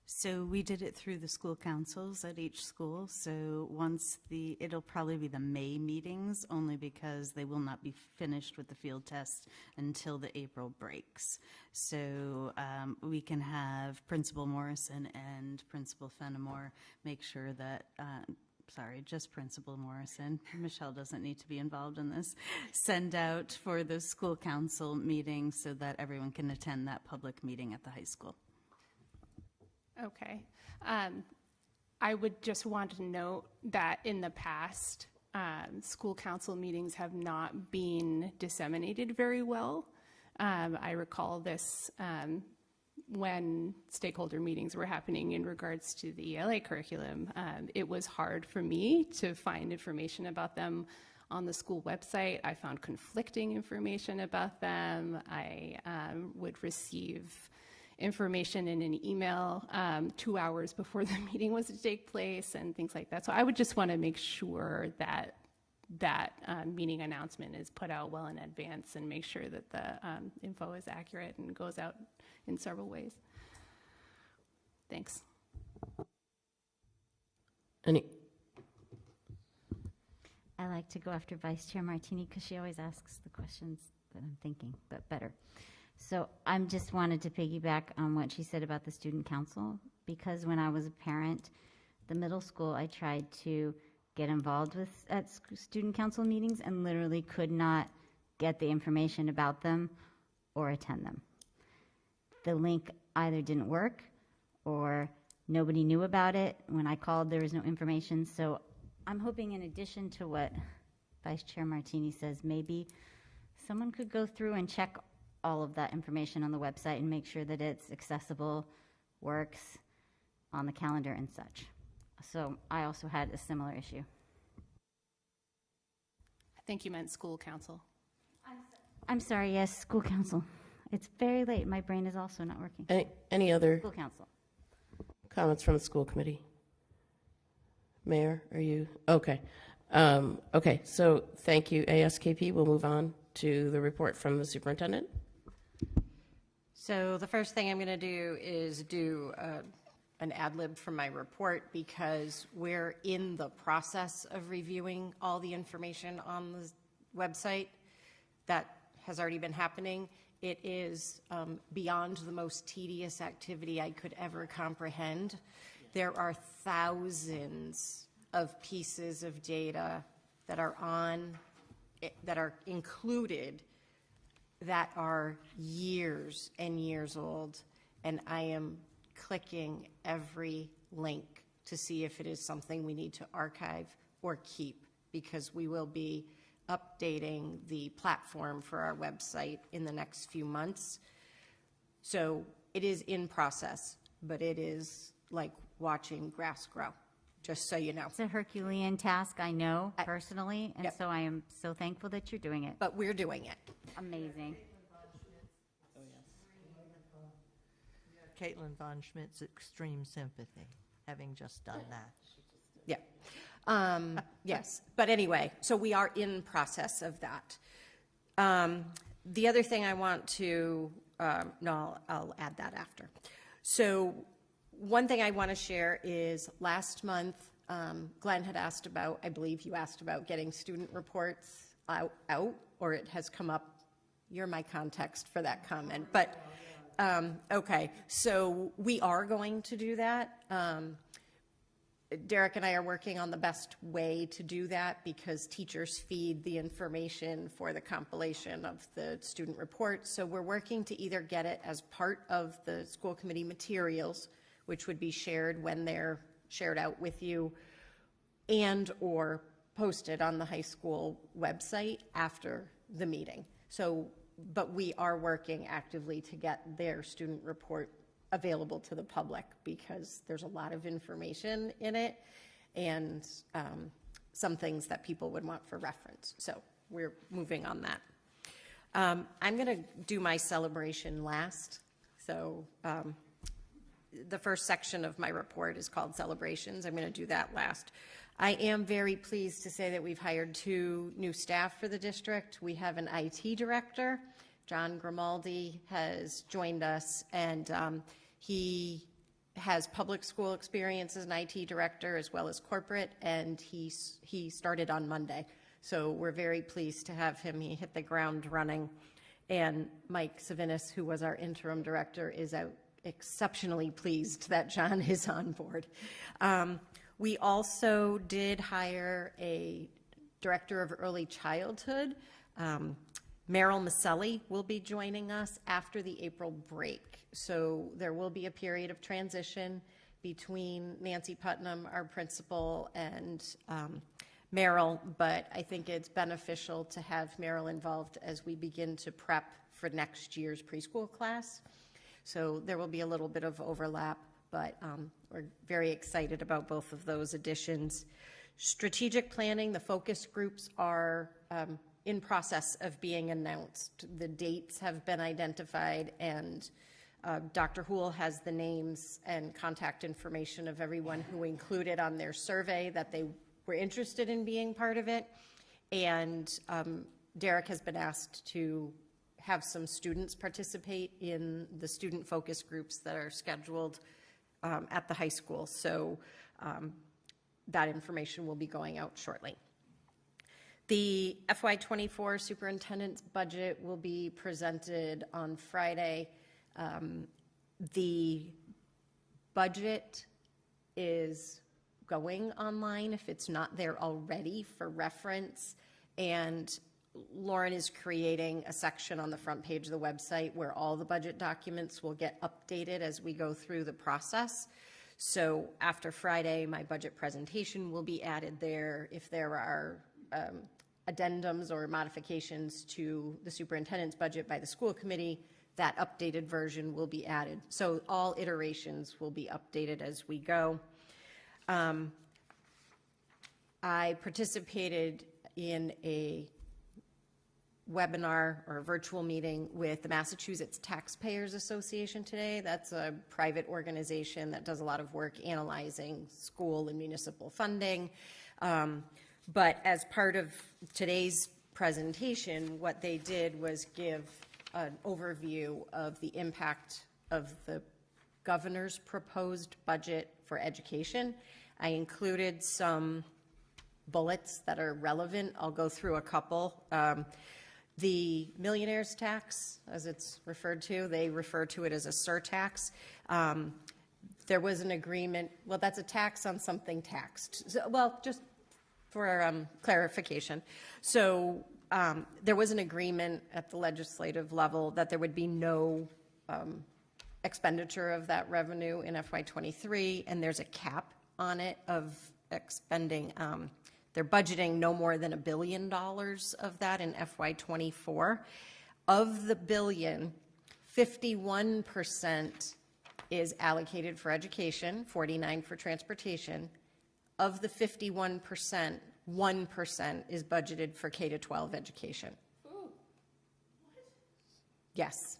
So we did it through the school councils at each school. So it'll probably be the May meetings, only because they will not be finished with the field test until the April breaks. So we can have Principal Morrison and Principal Fenimore make sure that, just Principal Morrison, Michelle doesn't need to be involved in this, send out for the school council meeting so that everyone can attend that public meeting at the high school. Okay. I would just want to note that in the past, school council meetings have not been disseminated very well. I recall this when stakeholder meetings were happening in regards to the ELA curriculum. It was hard for me to find information about them on the school website. I found conflicting information about them. I would receive information in an email 2 hours before the meeting was to take place and things like that. So I would just want to make sure that meeting announcement is put out well in advance and make sure that the info is accurate and goes out in several ways. Thanks. Any? I like to go after Vice Chair Martini because she always asks the questions that I'm thinking, but better. So I just wanted to piggyback on what she said about the student council, because when I was a parent, the middle school, I tried to get involved at student council meetings and literally could not get the information about them or attend them. The link either didn't work or nobody knew about it. When I called, there was no information. So I'm hoping, in addition to what Vice Chair Martini says, maybe someone could go through and check all of that information on the website and make sure that it's accessible, works on the calendar and such. So I also had a similar issue. I think you meant school council. I'm sorry, yes, school council. It's very late. My brain is also not working. Any other School council. comments from the school committee? Mayor, are you? Okay. Okay, so thank you, ASKP. We'll move on to the report from the superintendent. So the first thing I'm going to do is do an ad lib from my report, because we're in the process of reviewing all the information on the website that has already been happening. It is beyond the most tedious activity I could ever comprehend. There are thousands of pieces of data that are included that are years and years old, and I am clicking every link to see if it is something we need to archive or keep, because we will be updating the platform for our website in the next few months. So it is in process, but it is like watching grass grow, just so you know. It's a Herculean task, I know, personally, and so I am so thankful that you're doing it. But we're doing it. Amazing. Caitlin Von Schmidt's extreme sympathy, having just done that. Yeah. Yes, but anyway, so we are in process of that. The other thing I want to, no, I'll add that after. So one thing I want to share is last month, Glenn had asked about, I believe you asked about getting student reports out, or it has come up. You're my context for that comment, but okay, so we are going to do that. Derek and I are working on the best way to do that because teachers feed the information for the compilation of the student report. So we're working to either get it as part of the school committee materials, which would be shared when they're shared out with you, and or posted on the high school website after the meeting. So, but we are working actively to get their student report available to the public because there's a lot of information in it and some things that people would want for reference. So we're moving on that. I'm going to do my celebration last. So the first section of my report is called Celebrations. I'm going to do that last. I am very pleased to say that we've hired 2 new staff for the district. We have an IT director. John Grimaldi has joined us, and he has public school experience as an IT director as well as corporate, and he started on Monday. So we're very pleased to have him. He hit the ground running. And Mike Savinis, who was our interim director, is exceptionally pleased that John is on board. We also did hire a director of early childhood. Meryl Maselli will be joining us after the April break. So there will be a period of transition between Nancy Putnam, our principal, and Meryl, but I think it's beneficial to have Meryl involved as we begin to prep for next year's preschool class. So there will be a little bit of overlap, but we're very excited about both of those additions. Strategic planning, the focus groups are in process of being announced. The dates have been identified, and Dr. Houle has the names and contact information of everyone who included on their survey that they were interested in being part of it. And Derek has been asked to have some students participate in the student focus groups that are scheduled at the high school. So that information will be going out shortly. The FY24 superintendent's budget will be presented on Friday. The budget is going online if it's not there already for reference, and Lauren is creating a section on the front page of the website where all the budget documents will get updated as we go through the process. So after Friday, my budget presentation will be added there. If there are addendums or modifications to the superintendent's budget by the school committee, that updated version will be added. So all iterations will be updated as we go. I participated in a webinar or a virtual meeting with the Massachusetts Taxpayers Association today. That's a private organization that does a lot of work analyzing school and municipal funding. But as part of today's presentation, what they did was give an overview of the impact of the governor's proposed budget for education. I included some bullets that are relevant. I'll go through a couple. The millionaire's tax, as it's referred to, they refer to it as a surtax. There was an agreement, well, that's a tax on something taxed. So, well, just for clarification. So there was an agreement at the legislative level that there would be no expenditure of that revenue in FY23, and there's a cap on it of expending. They're budgeting no more than $1 billion of that in FY24. Of the billion, 51% is allocated for education, 49% for transportation. Of the 51%, 1% is budgeted for K-12 education. Ooh. Yes.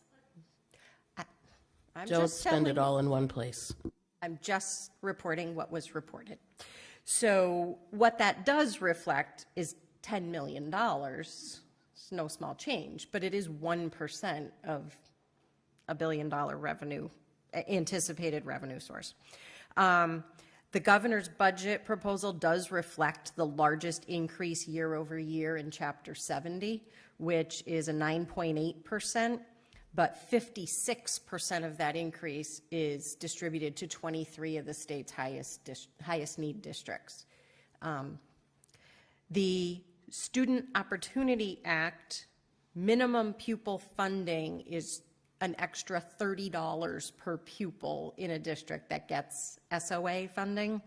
Don't spend it all in one place. I'm just reporting what was reported. So what that does reflect is $10 million. It's no small change, but it is 1% of $1 billion revenue, anticipated revenue source. The governor's budget proposal does reflect the largest increase year over year in Chapter 70, which is a 9.8%, but 56% of that increase is distributed to 23 of the state's highest need districts. The Student Opportunity Act minimum pupil funding is an extra $30 per pupil in a district that gets SOA funding.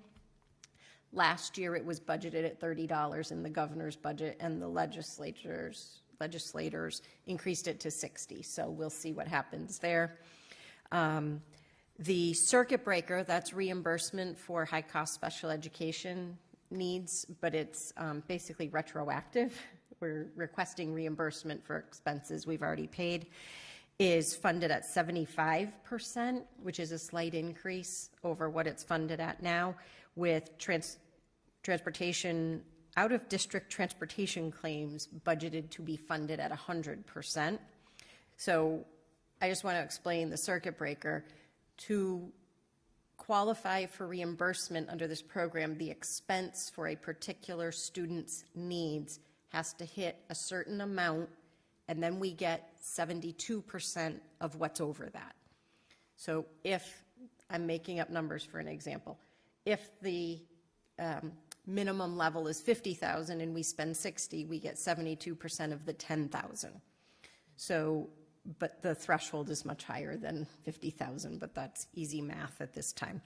Last year, it was budgeted at $30 in the governor's budget, and the legislators increased it to $60. So we'll see what happens there. The circuit breaker, that's reimbursement for high-cost special education needs, but it's basically retroactive. We're requesting reimbursement for expenses we've already paid, is funded at 75%, which is a slight increase over what it's funded at now, with transportation, out-of-district transportation claims budgeted to be funded at 100%. So I just want to explain the circuit breaker. To qualify for reimbursement under this program, the expense for a particular student's needs has to hit a certain amount, and then we get 72% of what's over that. So if, I'm making up numbers for an example, if the minimum level is 50,000 and we spend 60, we get 72% of the 10,000. So, but the threshold is much higher than 50,000, but that's easy math at this time.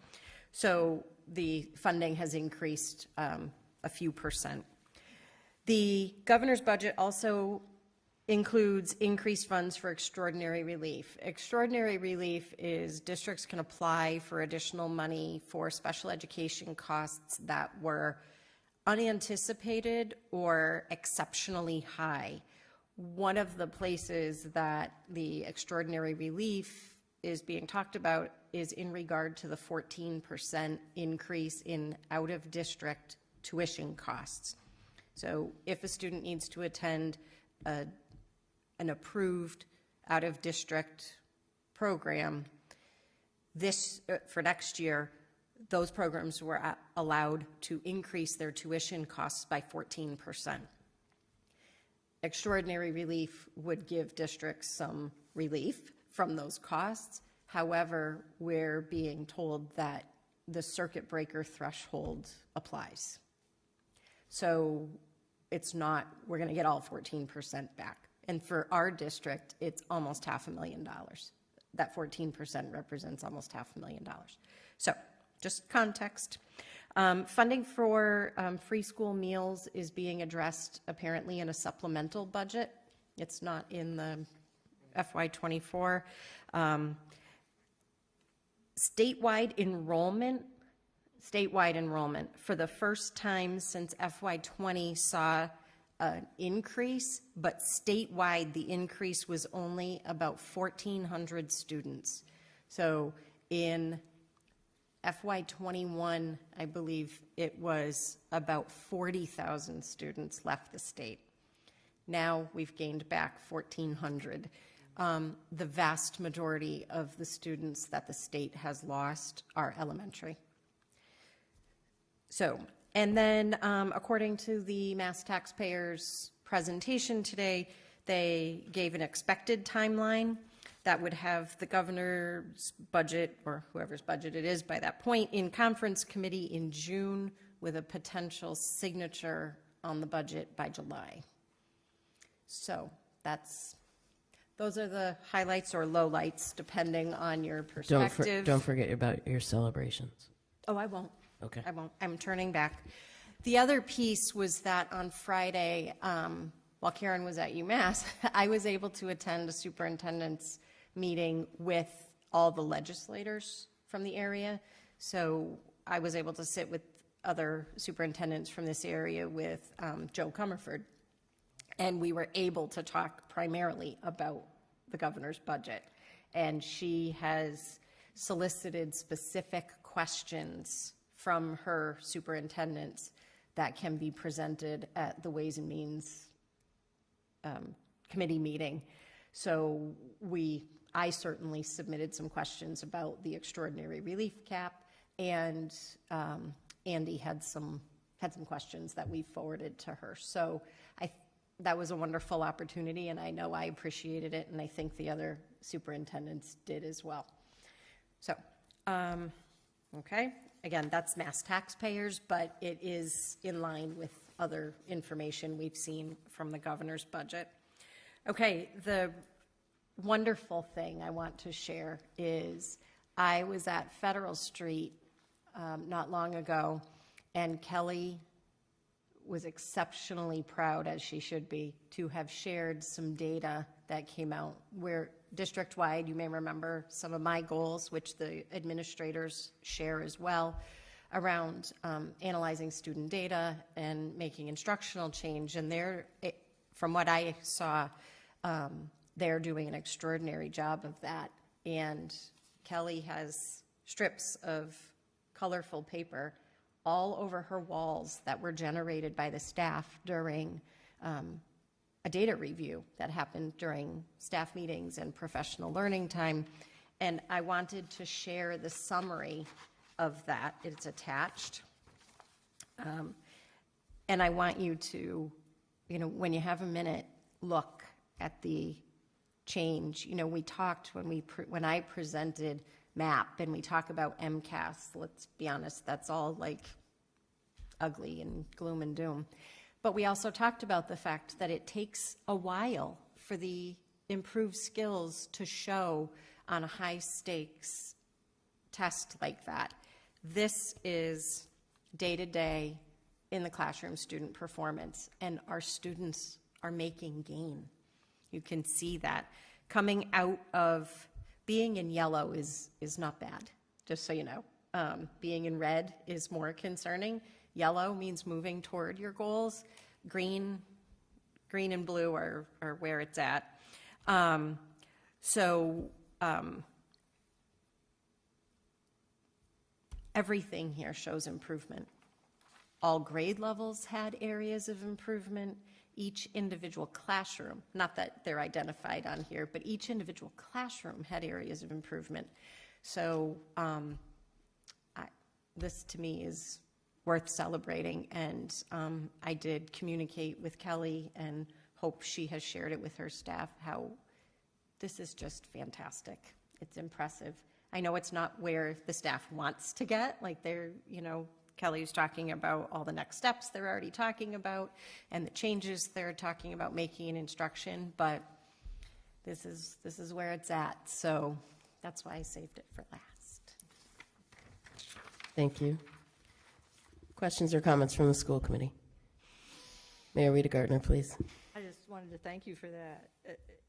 So the funding has increased a few percent. The governor's budget also includes increased funds for extraordinary relief. Extraordinary relief is districts can apply for additional money for special education costs that were unanticipated or exceptionally high. One of the places that the extraordinary relief is being talked about is in regard to the 14% increase in out-of-district tuition costs. So if a student needs to attend an approved out-of-district program, this for next year, those programs were allowed to increase their tuition costs by 14%. Extraordinary relief would give districts some relief from those costs. However, we're being told that the circuit breaker threshold applies. So it's not, we're going to get all 14% back. And for our district, it's almost $500,000. That 14% represents almost $500,000. So just context. Funding for free school meals is being addressed apparently in a supplemental budget. It's not in the FY24. Statewide enrollment for the first time since FY20 saw an increase, but statewide the increase was only about 1,400 students. So in FY21, I believe it was about 40,000 students left the state. Now we've gained back 1,400. The vast majority of the students that the state has lost are elementary. So, and then according to the Mass Taxpayers presentation today, they gave an expected timeline that would have the governor's budget, or whoever's budget it is by that point, in conference committee in June with a potential signature on the budget by July. So those are the highlights or lowlights depending on your perspective. Don't forget about your celebrations. Oh, I won't. Okay. I won't. I'm turning back. The other piece was that on Friday, while Karen was at UMass, I was able to attend a superintendent's meeting with all the legislators from the area. So I was able to sit with other superintendents from this area with Joe Comerford. And we were able to talk primarily about the governor's budget. And she has solicited specific questions from her superintendents that can be presented at the Ways and Means committee meeting. So I certainly submitted some questions about the extraordinary relief cap, and Andy had some questions that we forwarded to her. So that was a wonderful opportunity, and I know I appreciated it, and I think the other superintendents did as well. So, okay, again, that's mass taxpayers, but it is in line with other information we've seen from the governor's budget. Okay, the wonderful thing I want to share is I was at Federal Street not long ago, and Kelly was exceptionally proud, as she should be, to have shared some data that came out where district-wide, you may remember some of my goals, which the administrators share as well, around analyzing student data and making instructional change. And from what I saw, they're doing an extraordinary job of that. And Kelly has strips of colorful paper all over her walls that were generated by the staff during a data review that happened during staff meetings and professional learning time. And I wanted to share the summary of that. It's attached. And I want you to, when you have a minute, look at the change. We talked when I presented MAP, and we talk about MCAS. Let's be honest, that's all like ugly and gloom and doom. But we also talked about the fact that it takes a while for the improved skills to show on a high stakes test like that. This is day to day in the classroom student performance, and our students are making gain. You can see that coming out of being in yellow is not bad, just so you know. Being in red is more concerning. Yellow means moving toward your goals. Green and blue are where it's at. Everything here shows improvement. All grade levels had areas of improvement. Each individual classroom, not that they're identified on here, but each individual classroom had areas of improvement. So this to me is worth celebrating, and I did communicate with Kelly and hope she has shared it with her staff how this is just fantastic. It's impressive. I know it's not where the staff wants to get, like Kelly's talking about all the next steps they're already talking about and the changes they're talking about making in instruction, but this is where it's at. So that's why I saved it for last. Thank you. Questions or comments from the school committee? Mayor Rita Gardner, please. I just wanted to thank you for that.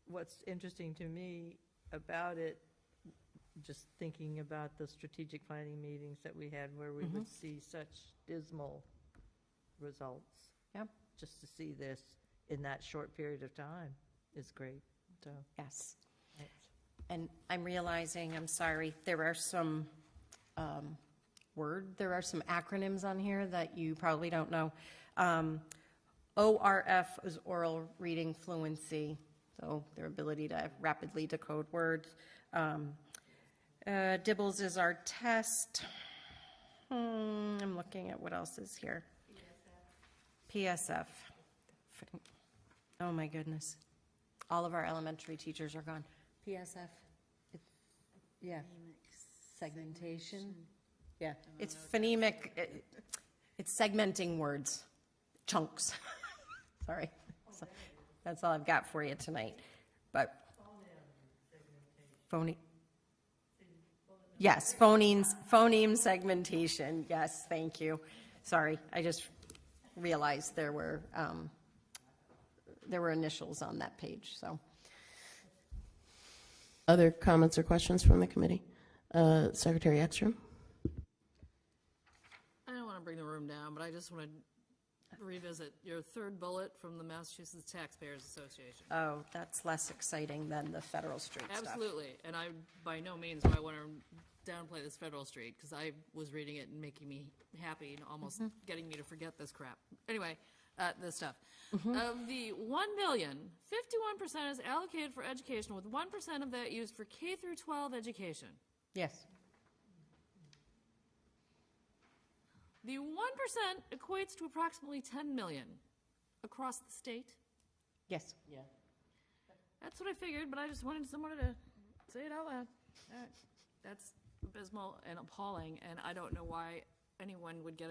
What's interesting to me about it, just thinking about the strategic planning meetings that we had where we would see such dismal results. Yep. Just to see this in that short period of time is great. So yes. And I'm realizing, I'm sorry, there are some acronyms on here that you probably don't know. ORF is oral reading fluency, so their ability to rapidly decode words. DIBELS is our test. I'm looking at what else is here. PSF. Oh my goodness. All of our elementary teachers are gone. PSF. Yeah. Segmentation. Yeah. It's phonemic. It's segmenting words. Chunks. Sorry. So that's all I've got for you tonight. But phony. Yes, phoneme segmentation. Yes, thank you. Sorry, I just realized there were initials on that page. So, other comments or questions from the committee? Secretary Ekstrom. I don't want to bring the room down, but I just want to revisit your third bullet from the Massachusetts Taxpayers Association. Oh, that's less exciting than the Federal Street stuff. Absolutely, and I by no means do I want to downplay this Federal Street, because I was reading it and making me happy and almost getting me to forget this crap. Anyway, this stuff. Of the 1 million, 51% is allocated for education, with 1% of that used for K through 12 education. Yes. The 1% equates to approximately 10 million across the state. Yes. Yeah. That's what I figured, but I just wanted someone to say it out loud. All right. That's abysmal and appalling, and I don't know why anyone would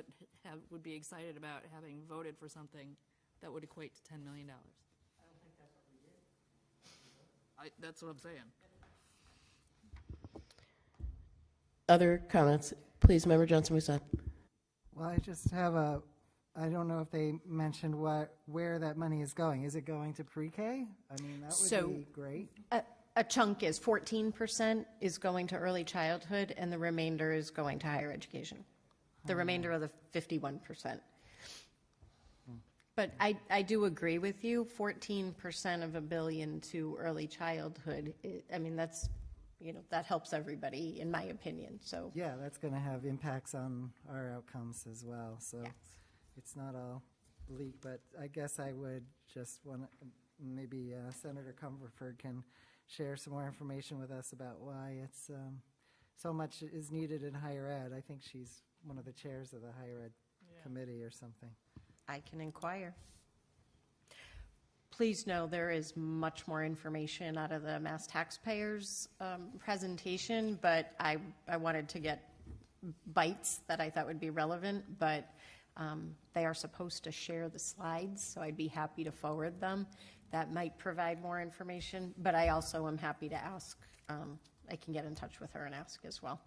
would be excited about having voted for something that would equate to $10 million. I don't think that's what we did. That's what I'm saying. Other comments? Please, Member Johnson-Musad. Well, I just have I don't know if they mentioned where that money is going. Is it going to pre-K? I mean, that would be great. A chunk is 14% is going to early childhood, and the remainder is going to higher education. The remainder of the 51%. But I do agree with you, 14% of $1 billion to early childhood, I mean, that's, that helps everybody, in my opinion, so. Yeah, that's going to have impacts on our outcomes as well, so it's not all bleak, but I guess I would just want to, maybe Senator Comerford can share some more information with us about why it's so much is needed in higher ed. I think she's one of the chairs of the higher ed committee or something. I can inquire. Please know there is much more information out of the Mass Taxpayers presentation, but I wanted to get bites that I thought would be relevant, but they are supposed to share the slides, so I'd be happy to forward them. That might provide more information, but I also am happy to ask. I can get in touch with her and ask as well.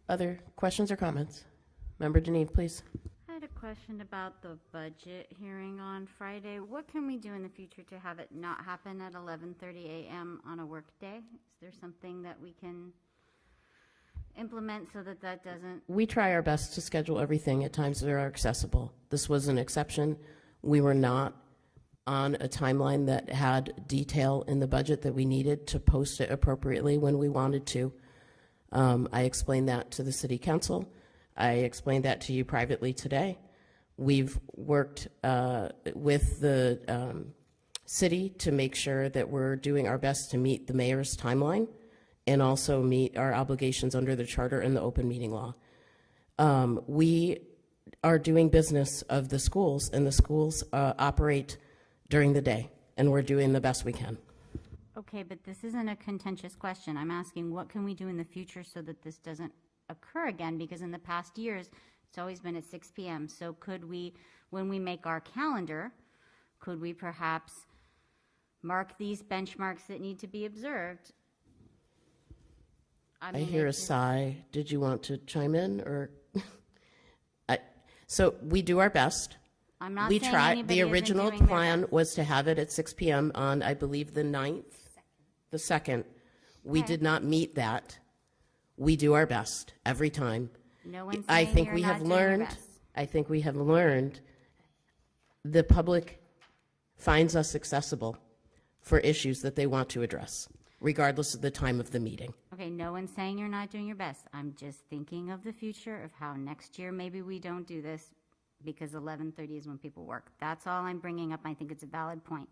Other questions or comments? Member Deneve, please. I had a question about the budget hearing on Friday. What can we do in the future to have it not happen at 11:30 a.m. on a work day? Is there something that we can implement so that that doesn't? We try our best to schedule everything at times that are accessible. This was an exception. We were not on a timeline that had detail in the budget that we needed to post it appropriately when we wanted to. I explained that to the City Council. I explained that to you privately today. We've worked with the city to make sure that we're doing our best to meet the mayor's timeline and also meet our obligations under the charter and the open meeting law. We are doing business of the schools, and the schools operate during the day, and we're doing the best we can. Okay, but this isn't a contentious question. I'm asking what can we do in the future so that this doesn't occur again, because in the past years it's always been at 6 p.m. So could we, when we make our calendar, could we perhaps mark these benchmarks that need to be observed? I hear a sigh. Did you want to chime in, or? So we do our best. I'm not we saying try. anybody The isn't original doing their plan best. was to have it at 6 p.m. on, I believe, the 9th, the 2nd. We Okay. did not meet that. We do our best every time. No one's I saying think you're we not have doing your learned. best. I think we have learned. The public finds us accessible for issues that they want to address, regardless of the time of the meeting. Okay, no one's saying you're not doing your best. I'm just thinking of the future of how next year maybe we don't do this because 11:30 is when people work. That's all I'm bringing up. I think it's a valid point.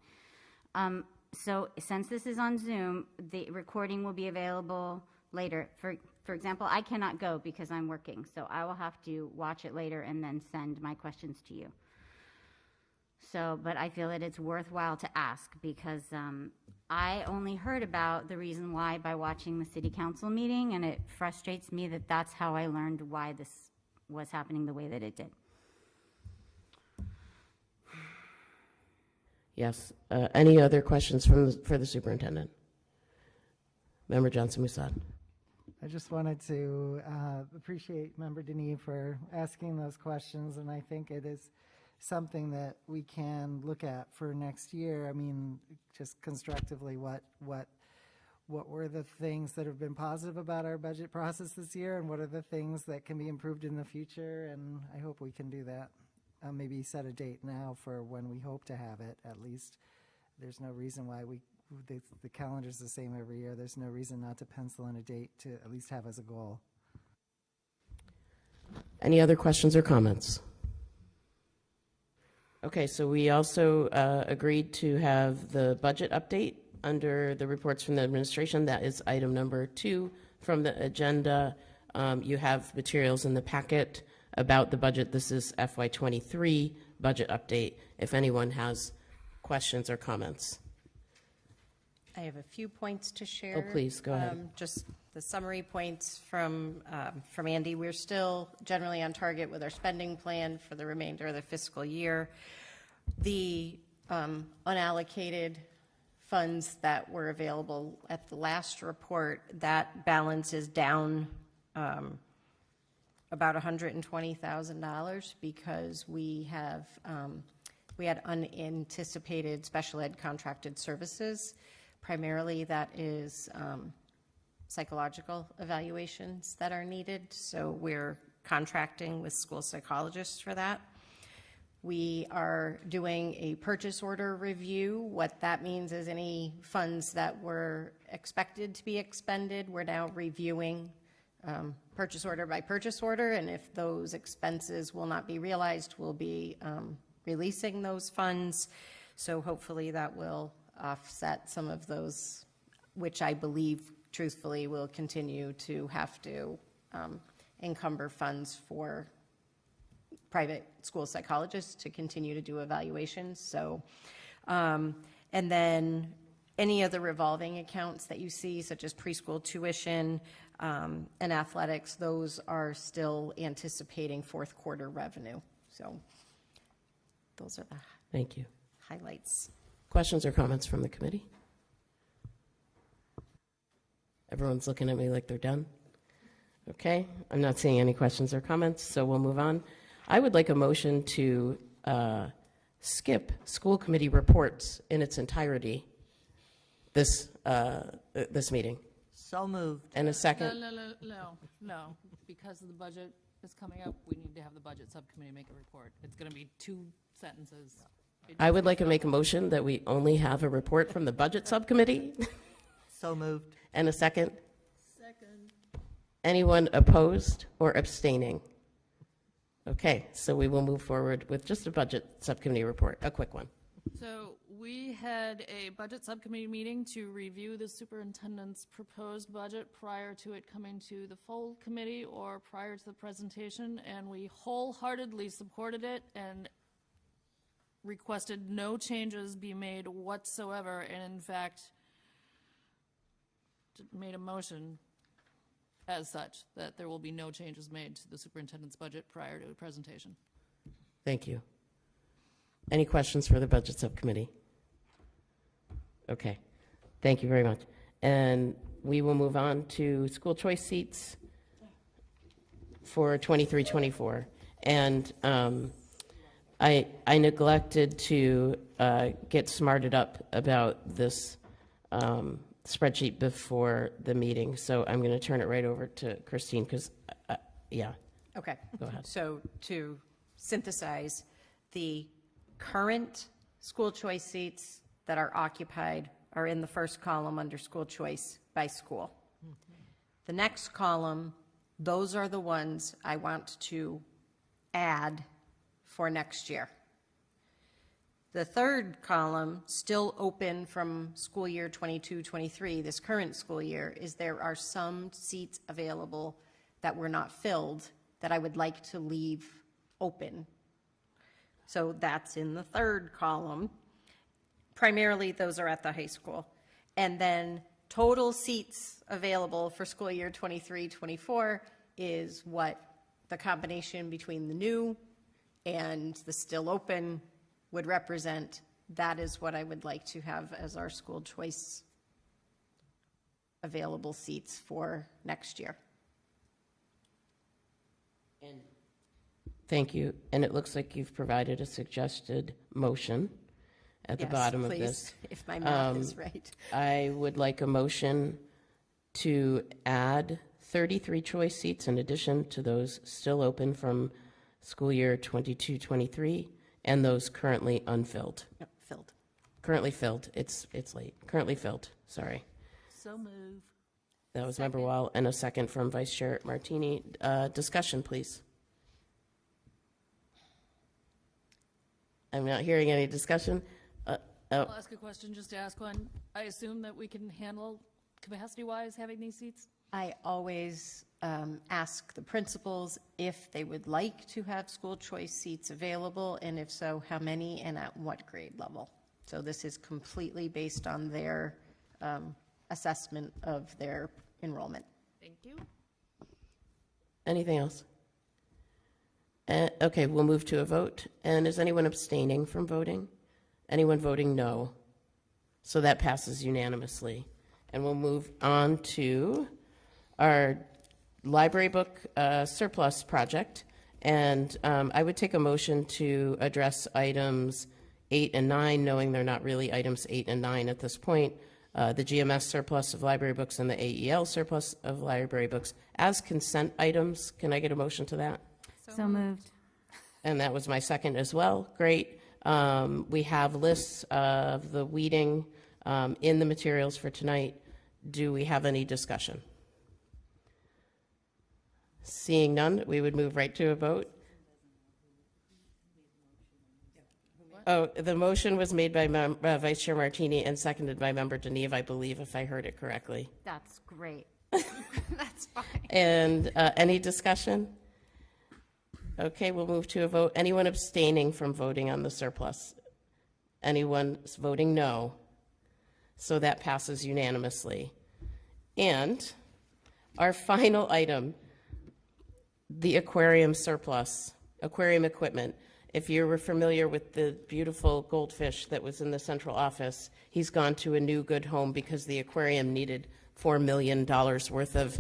So since this is on Zoom, the recording will be available later. For example, I cannot go because I'm working, so I will have to watch it later and then send my questions to you. So, but I feel that it's worthwhile to ask because I only heard about the reason why by watching the city council meeting, and it frustrates me that that's how I learned why this was happening the way that it did. Yes. Any other questions for the superintendent? Member Johnson-Musad. I just wanted to appreciate Member Deneve for asking those questions, and I think it is something that we can look at for next year. I mean, just constructively, what were the things that have been positive about our budget process this year, and what are the things that can be improved in the future? And I hope we can do that. Maybe set a date now for when we hope to have it. At least there's no reason why we the calendar's the same every year. There's no reason not to pencil in a date to at least have as a goal. Any other questions or comments? Okay, so we also agreed to have the budget update under the reports from the administration. That is item number 2 from the agenda. You have materials in the packet about the budget. This is FY23 budget update. If anyone has questions or comments. I have a few points to share. Oh, please, go ahead. Just the summary points from Andy. We're still generally on target with our spending plan for the remainder of the fiscal year. The unallocated funds that were available at the last report, that balance is down about $120,000 because we had unanticipated special ed contracted services. Primarily, that is psychological evaluations that are needed. So we're contracting with school psychologists for that. We are doing a purchase order review. What that means is any funds that were expected to be expended, we're now reviewing purchase order by purchase order, and if those expenses will not be realized, we'll be releasing those funds. So hopefully that will offset some of those, which I believe, truthfully, will continue to have to encumber funds for private school psychologists to continue to do evaluations. So, and then any of the revolving accounts that you see, such as preschool tuition and athletics, those are still anticipating fourth quarter revenue. So those are the Thank you. highlights. Questions or comments from the committee? Everyone's looking at me like they're done. Okay, I'm not seeing any questions or comments, so we'll move on. I would like a motion to skip school committee reports in its entirety this meeting. So moved. And a second. No. Because the budget is coming up, we need to have the budget subcommittee make a report. It's going to be 2 sentences. I would like to make a motion that we only have a report from the budget subcommittee. So moved. And a second. Second. Anyone opposed or abstaining? Okay, so we will move forward with just a budget subcommittee report, a quick one. So we had a budget subcommittee meeting to review the superintendent's proposed budget prior to it coming to the full committee or prior to the presentation, and we wholeheartedly supported it and requested no changes be made whatsoever, and in fact made a motion as such that there will be no changes made to the superintendent's budget prior to a presentation. Thank you. Any questions for the budget subcommittee? Okay, thank you very much. And we will move on to school choice seats for 23-24. And I neglected to get smarted up about this spreadsheet before the meeting, so I'm going to turn it right over to Christine because, yeah. Okay. Go ahead. So to synthesize, the current school choice seats that are occupied are in the first column under school choice by school. The next column, those are the ones I want to add for next year. The third column, still open from school year 22-23, this current school year, is there are some seats available that were not filled that I would like to leave open. So that's in the third column. Primarily, those are at the high school. And then total seats available for school year 23-24 is what the combination between the new and the still open would represent. That is what I would like to have as our school choice available seats for next year. And thank you. And it looks like you've provided a suggested motion at the bottom of this. If my math is right. I would like a motion to add 33 choice seats in addition to those still open from school year 22-23 and those currently unfilled. Yep, filled. Currently filled. It's late. Currently filled. Sorry. So move. That was Member Wall, and a second from Vice Chair Martini. Discussion, please. I'm not hearing any discussion. I'll ask a question just to ask one. I assume that we can handle capacity-wise having these seats? I always ask the principals if they would like to have school choice seats available, and if so, how many and at what grade level. So this is completely based on their assessment of their enrollment. Thank you. Anything else? Okay, we'll move to a vote. And is anyone abstaining from voting? Anyone voting no? So that passes unanimously. And we'll move on to our library book surplus project. And I would take a motion to address items 8 and 9, knowing they're not really items 8 and 9 at this point. The GMS surplus of library books and the AEL surplus of library books as consent items. Can I get a motion to that? So moved. And that was my second as well. Great. We have lists of the weeding in the materials for tonight. Do we have any discussion? Seeing none, we would move right to a vote. Oh, the motion was made by Vice Chair Martini and seconded by Member Deneve, I believe, if I heard it correctly. That's great. That's fine. And any discussion? Okay, we'll move to a vote. Anyone abstaining from voting on the surplus? Anyone voting no? So that passes unanimously. And our final item, the aquarium surplus, aquarium equipment. If you were familiar with the beautiful goldfish that was in the central office, he's gone to a new good home because the aquarium needed $4 million worth of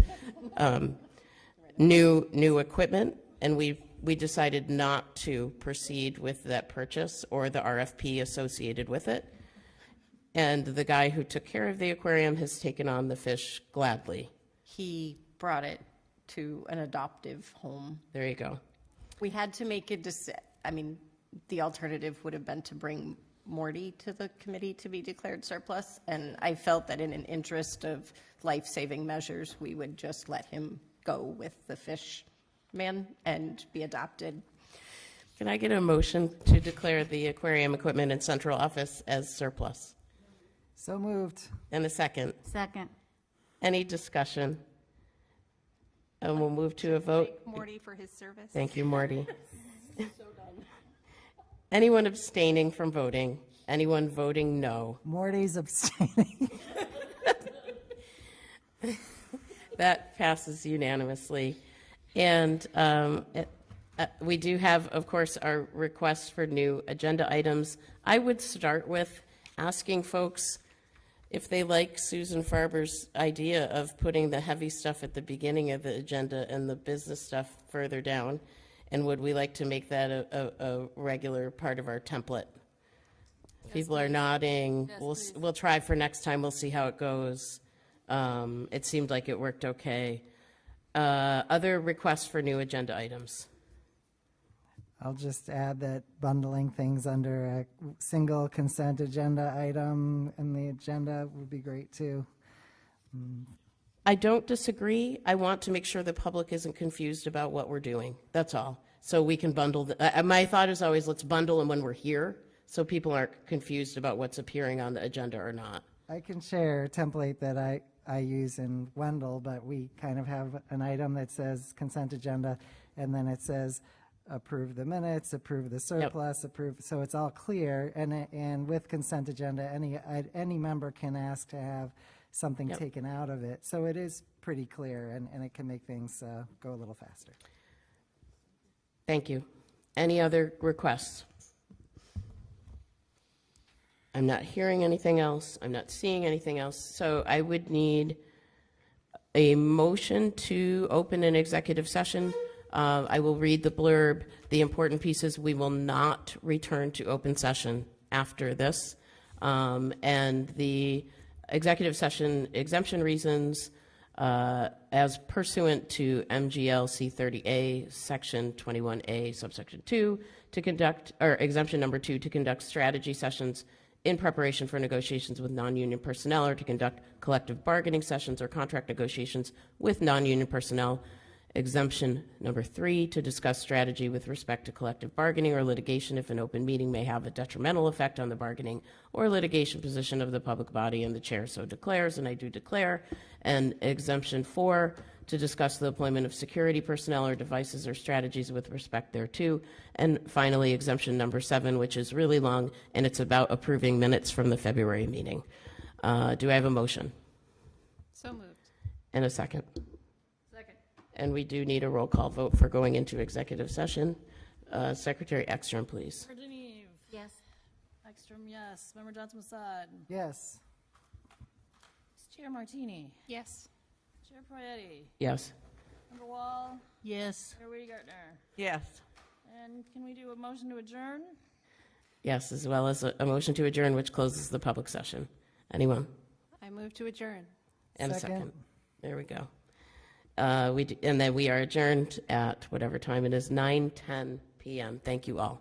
new equipment, and we decided not to proceed with that purchase or the RFP associated with it. And the guy who took care of the aquarium has taken on the fish gladly. He brought it to an adoptive home. There you go. We had to make a decision. I mean, the alternative would have been to bring Morty to the committee to be declared surplus, and I felt that in an interest of life-saving measures, we would just let him go with the fish man and be adopted. Can I get a motion to declare the aquarium equipment in central office as surplus? So moved. And a second. Second. Any discussion? And we'll move to a vote. Thank Morty for his service. Thank you, Morty. So done. Anyone abstaining from voting? Anyone voting no? Morty's abstaining. That passes unanimously. And we do have, of course, our requests for new agenda items. I would start with asking folks if they like Susan Farber's idea of putting the heavy stuff at the beginning of the agenda and the business stuff further down. And would we like to make that a regular part of our template? Yes, people are nodding. Yes, we'll try for next time. We'll see how it goes. It seemed like it worked okay. Other requests for new agenda items? I'll just add that bundling things under a single consent agenda item in the agenda would be great too. I don't disagree. I want to make sure the public isn't confused about what we're doing. That's all. So we can bundle. My thought is always let's bundle them when we're here so people aren't confused about what's appearing on the agenda or not. I can share a template that I use in Wendell, but we kind of have an item that says consent agenda, and then it says approve the minutes, approve the surplus, approve. So it's all clear, and with consent agenda, any member can ask to have something taken out of it. So it is pretty clear, and it can make things go a little faster. Thank you. Any other requests? I'm not hearing anything else. I'm not seeing anything else. So I would need a motion to open an executive session. I will read the blurb. The important piece is we will not return to open session after this. And the executive session exemption reasons as pursuant to MGL C30A, Section 21A, subsection 2, to conduct, or exemption number 2, to conduct strategy sessions in preparation for negotiations with non-union personnel or to conduct collective bargaining sessions or contract negotiations with non-union personnel. Exemption number 3, to discuss strategy with respect to collective bargaining or litigation if an open meeting may have a detrimental effect on the bargaining or litigation position of the public body and the chair so declares, and I do declare. And exemption 4, to discuss the deployment of security personnel or devices or strategies with respect thereto. And finally, exemption number 7, which is really long, and it's about approving minutes from the February meeting. Do I have a motion? So moved. And a second? Second. And we do need a roll call vote for going into executive session. Secretary Ekstrom, please. Member Deneve. Yes. Ekstrom, yes. Member Johnson-Mossad. Yes. Chair Martini. Yes. Chair Poyetti. Yes. Member Wall. Yes. Chair Wiedegartner. Yes. And can we do a motion to adjourn? Yes, as well as a motion to adjourn, which closes the public session. Anyone? I move to adjourn. And a Second. second. There we go. And then we are adjourned at whatever time it is, 9:10 p.m. Thank you all.